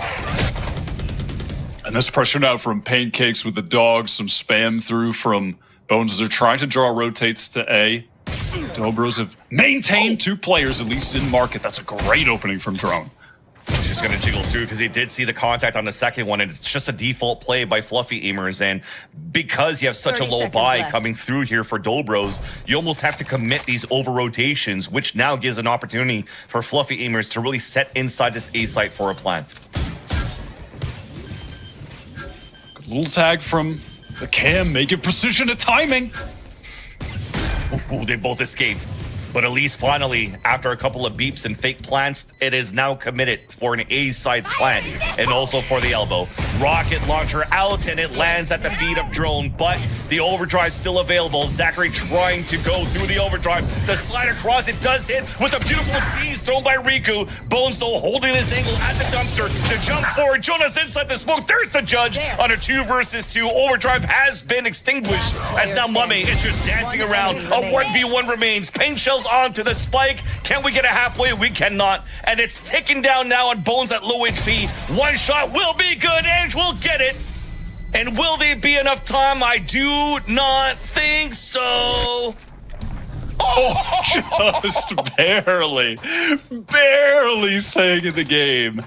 And this pressure now from Pancakes with the dogs, some spam through from Bones as they're trying to draw rotates to A. Dobros have maintained 2 players, at least in market. That's a great opening from Drone. She's going to jiggle through because he did see the contact on the second one, and it's just a default play by Fluffy Aimers. And because you have such a low buy coming through here for Dobros, you almost have to commit these over rotations, which now gives an opportunity for Fluffy Aimers to really set inside this A site for a plant. Good little tag from the cam, making precision of timing. Ooh, they both escaped. But at least finally, after a couple of beeps and fake plants, it is now committed for an A-side plant and also for the elbow. Rocket launcher out, and it lands at the feet of Drone, but the overdrive still available. Zachary trying to go through the overdrive. The slide across, it does hit with a beautiful seize thrown by Riku. Bones, though, holding his angle at the dumpster to jump forward. Jonas inside the smoke. There's the judge on a 2 versus 2. Overdrive has been extinguished as now Mummy is just dancing around. A 1v1 remains. Pain shells onto the spike. Can we get a halfway? We cannot. And it's ticking down now on Bones at low HP. One shot will be good. Ange will get it. And will there be enough time? I do not think so. Oh, just barely staying in the game.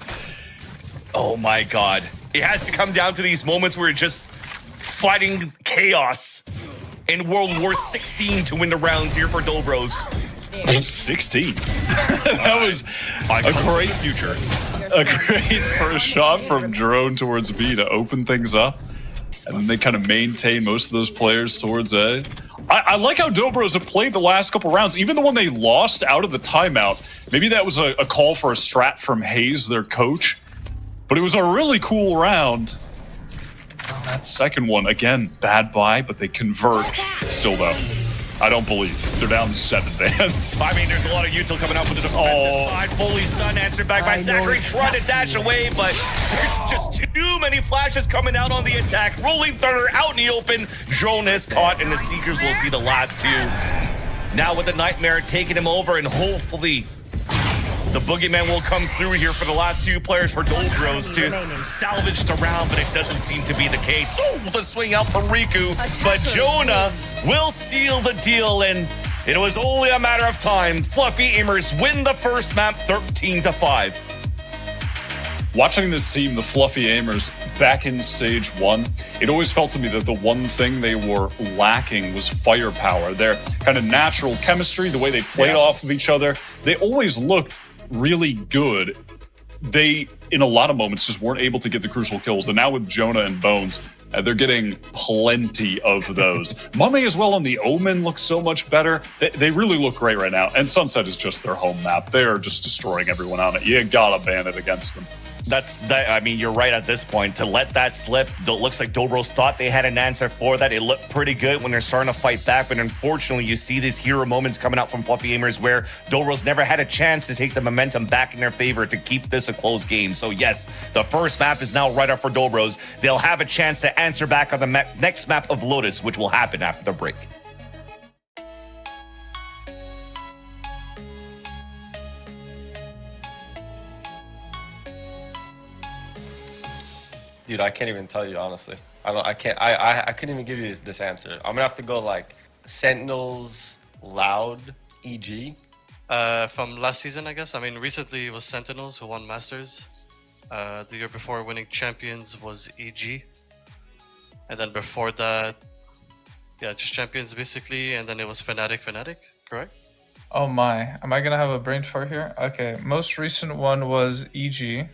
Oh my God. It has to come down to these moments where you're just fighting chaos in World War 16 to win the rounds here for Dobros. 16. That was a great future. A great first shot from Drone towards B to open things up. And then they kind of maintain most of those players towards A. I like how Dobros have played the last couple rounds, even the one they lost out of the timeout. Maybe that was a call for a strat from Hayes, their coach. But it was a really cool round. Oh, that second one, again, bad buy, but they convert. Still, though, I don't believe. They're down 7 bands. I mean, there's a lot of util coming out with the defensive side. Fully stunned, answered back by Zachary. Trying to dash away, but there's just too many flashes coming out on the attack. Rolling Thunder out in the open. Drone is caught, and the Seekers will see the last 2. Now with the Nightmare taking him over, and hopefully the Boogeyman will come through here for the last 2 players for Dobros to salvage the round, but it doesn't seem to be the case. Oh, the swing out from Riku, but Jonah will seal the deal, and it was only a matter of time. Fluffy Aimers win the first map 13-5. Watching this team, the Fluffy Aimers, back in stage 1, it always felt to me that the one thing they were lacking was firepower. Their kind of natural chemistry, the way they played off of each other, they always looked really good. They, in a lot of moments, just weren't able to get the crucial kills. And now with Jonah and Bones, they're getting plenty of those. Mummy as well on the Omen looks so much better. They really look great right now. And Sunset is just their home map. They're just destroying everyone on it. You gotta ban it against them. I mean, you're right at this point. To let that slip, it looks like Dobros thought they had an answer for that. It looked pretty good when they're starting to fight back, but unfortunately, you see these hero moments coming out from Fluffy Aimers where Dobros never had a chance to take the momentum back in their favor to keep this a close game. So yes, the first map is now right up for Dobros. They'll have a chance to answer back on the next map of Lotus, which will happen after the break. Dude, I can't even tell you honestly. I couldn't even give you this answer. I'm gonna have to go like Sentinels, Loud, EG. From last season, I guess. I mean, recently it was Sentinels who won Masters. The year before winning Champions was EG. And then before that, yeah, just Champions basically. And then it was Fnatic, correct? Oh my, am I gonna have a brain fart here? Okay, most recent one was EG.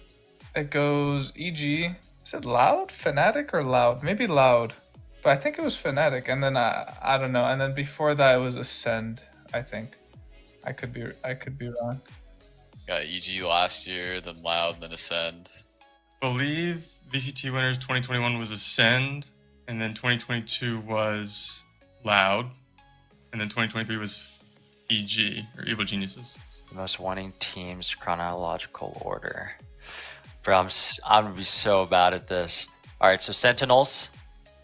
It goes EG. Is it Loud? Fnatic or Loud? Maybe Loud. But I think it was Fnatic, and then I don't know. And then before that it was Ascend, I think. I could be wrong. Got EG last year, then Loud, then Ascend. Believe VCT winners 2021 was Ascend, and then 2022 was Loud, and then 2023 was EG, or Evil Geniuses. The most winning teams chronological order. Bro, I'm gonna be so bad at this. All right, so Sentinels,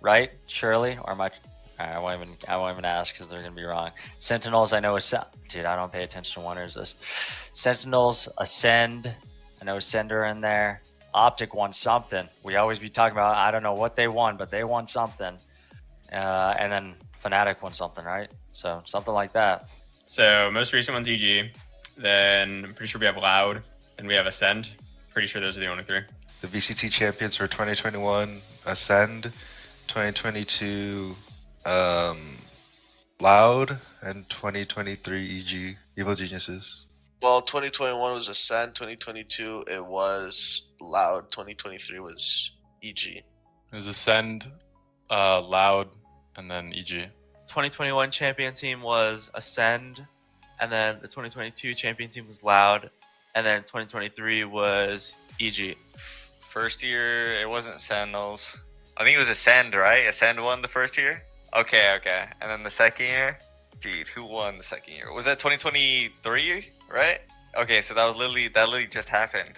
right? Surely, or am I? I won't even ask because they're gonna be wrong. Sentinels, I know dude, I don't pay attention to winners. This Sentinels, Ascend, I know Ascender in there. Optic won something. We always be talking about, I don't know what they won, but they won something. And then Fnatic won something, right? So something like that. So most recent one's EG. Then I'm pretty sure we have Loud. And we have Ascend. Pretty sure those are the only three. The VCT champions for 2021, Ascend. 2022, Loud. And 2023, EG, Evil Geniuses. Well, 2021 was Ascend. 2022 it was Loud. 2023 was EG. It was Ascend, Loud, and then EG. 2021 champion team was Ascend, and then the 2022 champion team was Loud, and then 2023 was EG. First year, it wasn't Sentinels. I think it was Ascend, right? Ascend won the first year? Okay. And then the second year? Dude, who won the second year? Was that 2023, right? Okay, so that literally just happened.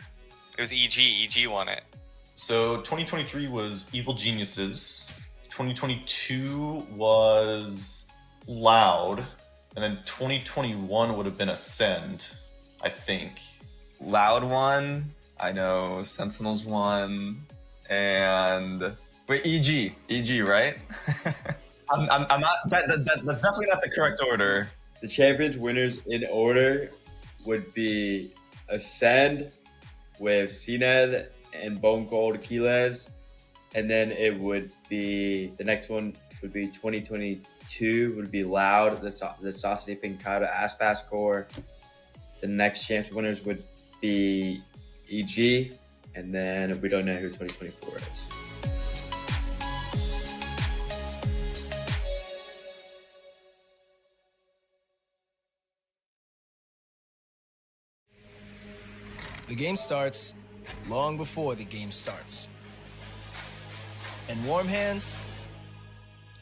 It was EG. EG won it. So 2023 was Evil Geniuses. 2022 was Loud. And then 2021 would have been Ascend, I think. Loud won. I know Sentinels won. And wait, EG, right? I'm not. That's definitely not the correct order. The champions winners in order would be Ascend with CNED and Bone Gold Keyless, and then it would be the next one would be 2022 would be Loud, the Saucy Pincata Aspas Core. The next champions winners would be EG, and then we don't know who 2024 is. The game starts long before the game starts. And warm hands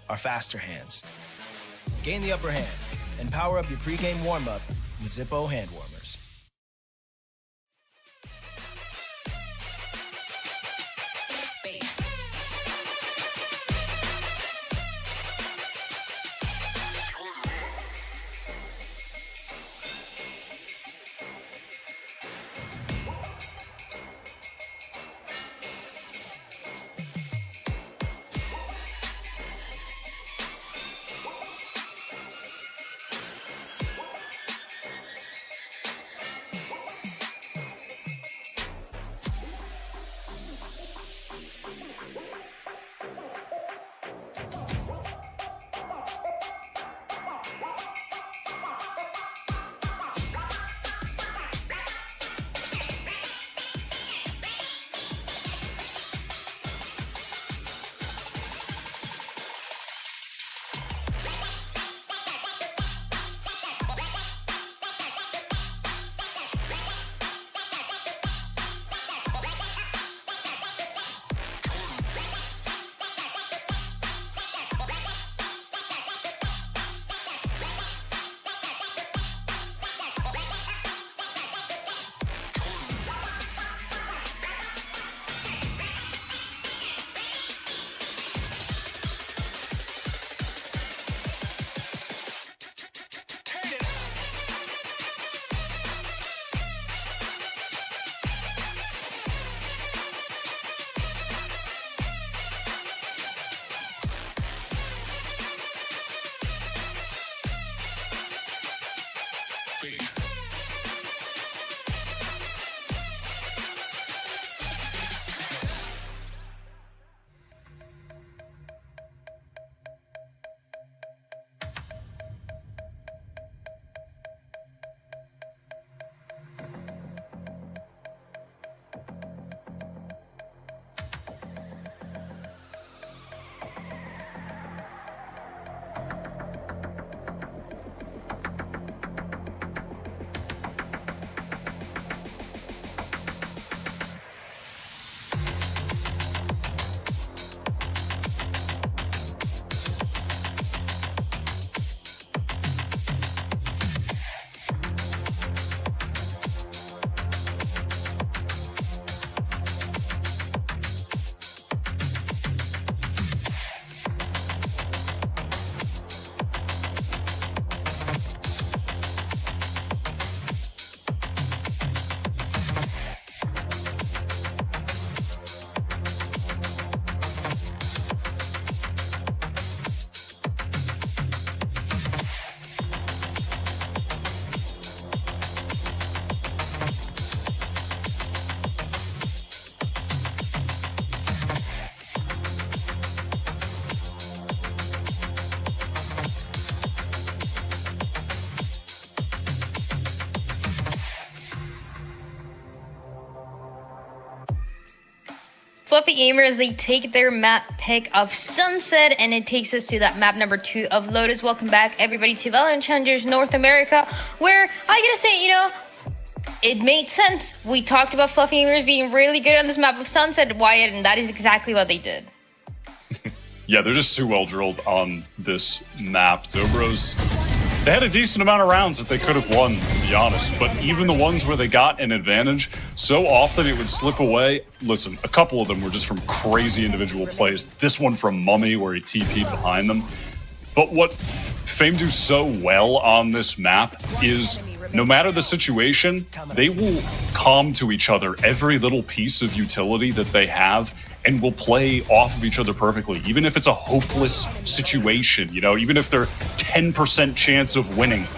are faster hands. Gain the upper hand and power up your pregame warm-up with Zippo hand warmers. Fluffy Gamers, they take their map pick of Sunset, and it takes us to that map number 2 of Lotus. Welcome back, everybody, to Valorant Challengers North America, where I gotta say, you know, it made sense. We talked about Fluffy Gamers being really good on this map of Sunset, Wyatt, and that is exactly what they did. Yeah, they're just too well drilled on this map. Dobros, they had a decent amount of rounds that they could have won, to be honest. But even the ones where they got an advantage, so often it would slip away. Listen, a couple of them were just from crazy individual plays. This one from Mummy, where he TP'd behind them. But what Fame do so well on this map is, no matter the situation, they will calm to each other every little piece of utility that they have, and will play off of each other perfectly, even if it's a hopeless situation, you know, even if they're 10% chance of winning,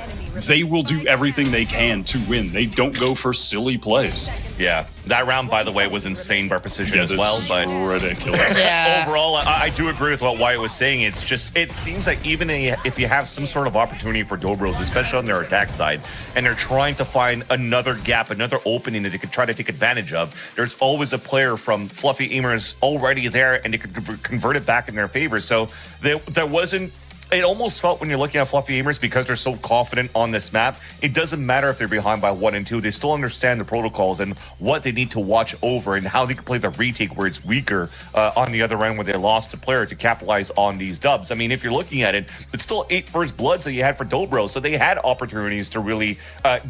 they will do everything they can to win. They don't go for silly plays. Yeah, that round, by the way, was insane by precision as well, but ridiculous. Overall, I do agree with what Wyatt was saying. It's just, it seems like even if you have some sort of opportunity for Dobros, especially on their attack side, and they're trying to find another gap, another opening that they could try to take advantage of, there's always a player from Fluffy Gamers already there, and they could convert it back in their favor. So there wasn't. It almost felt when you're looking at Fluffy Gamers, because they're so confident on this map, it doesn't matter if they're behind by 1 and 2. They still understand the protocols and what they need to watch over and how they can play the retake where it's weaker on the other end when they lost a player to capitalize on these dubs. I mean, if you're looking at it, it's still 8 first bloods that you had for Dobro, so they had opportunities to really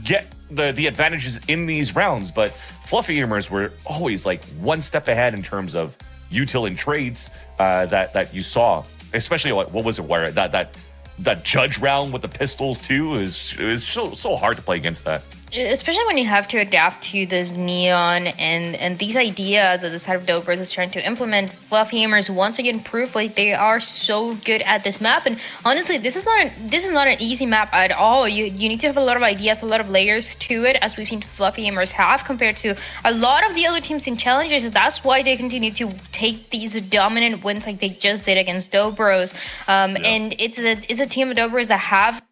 get the advantages in these rounds. But Fluffy Gamers were always like one step ahead in terms of util and trades that you saw. Especially what was it? Where that judge round with the pistols too is so hard to play against that. Especially when you have to adapt to this neon and these ideas that this side of Dobros is trying to implement. Fluffy Gamers once again prove like they are so good at this map. And honestly, this is not an easy map at all. You need to have a lot of ideas, a lot of layers to it, as we've seen Fluffy Gamers have compared to a lot of the other teams in challenges. That's why they continue to take these dominant wins like they just did against Dobros. And it's a team of Dobros that have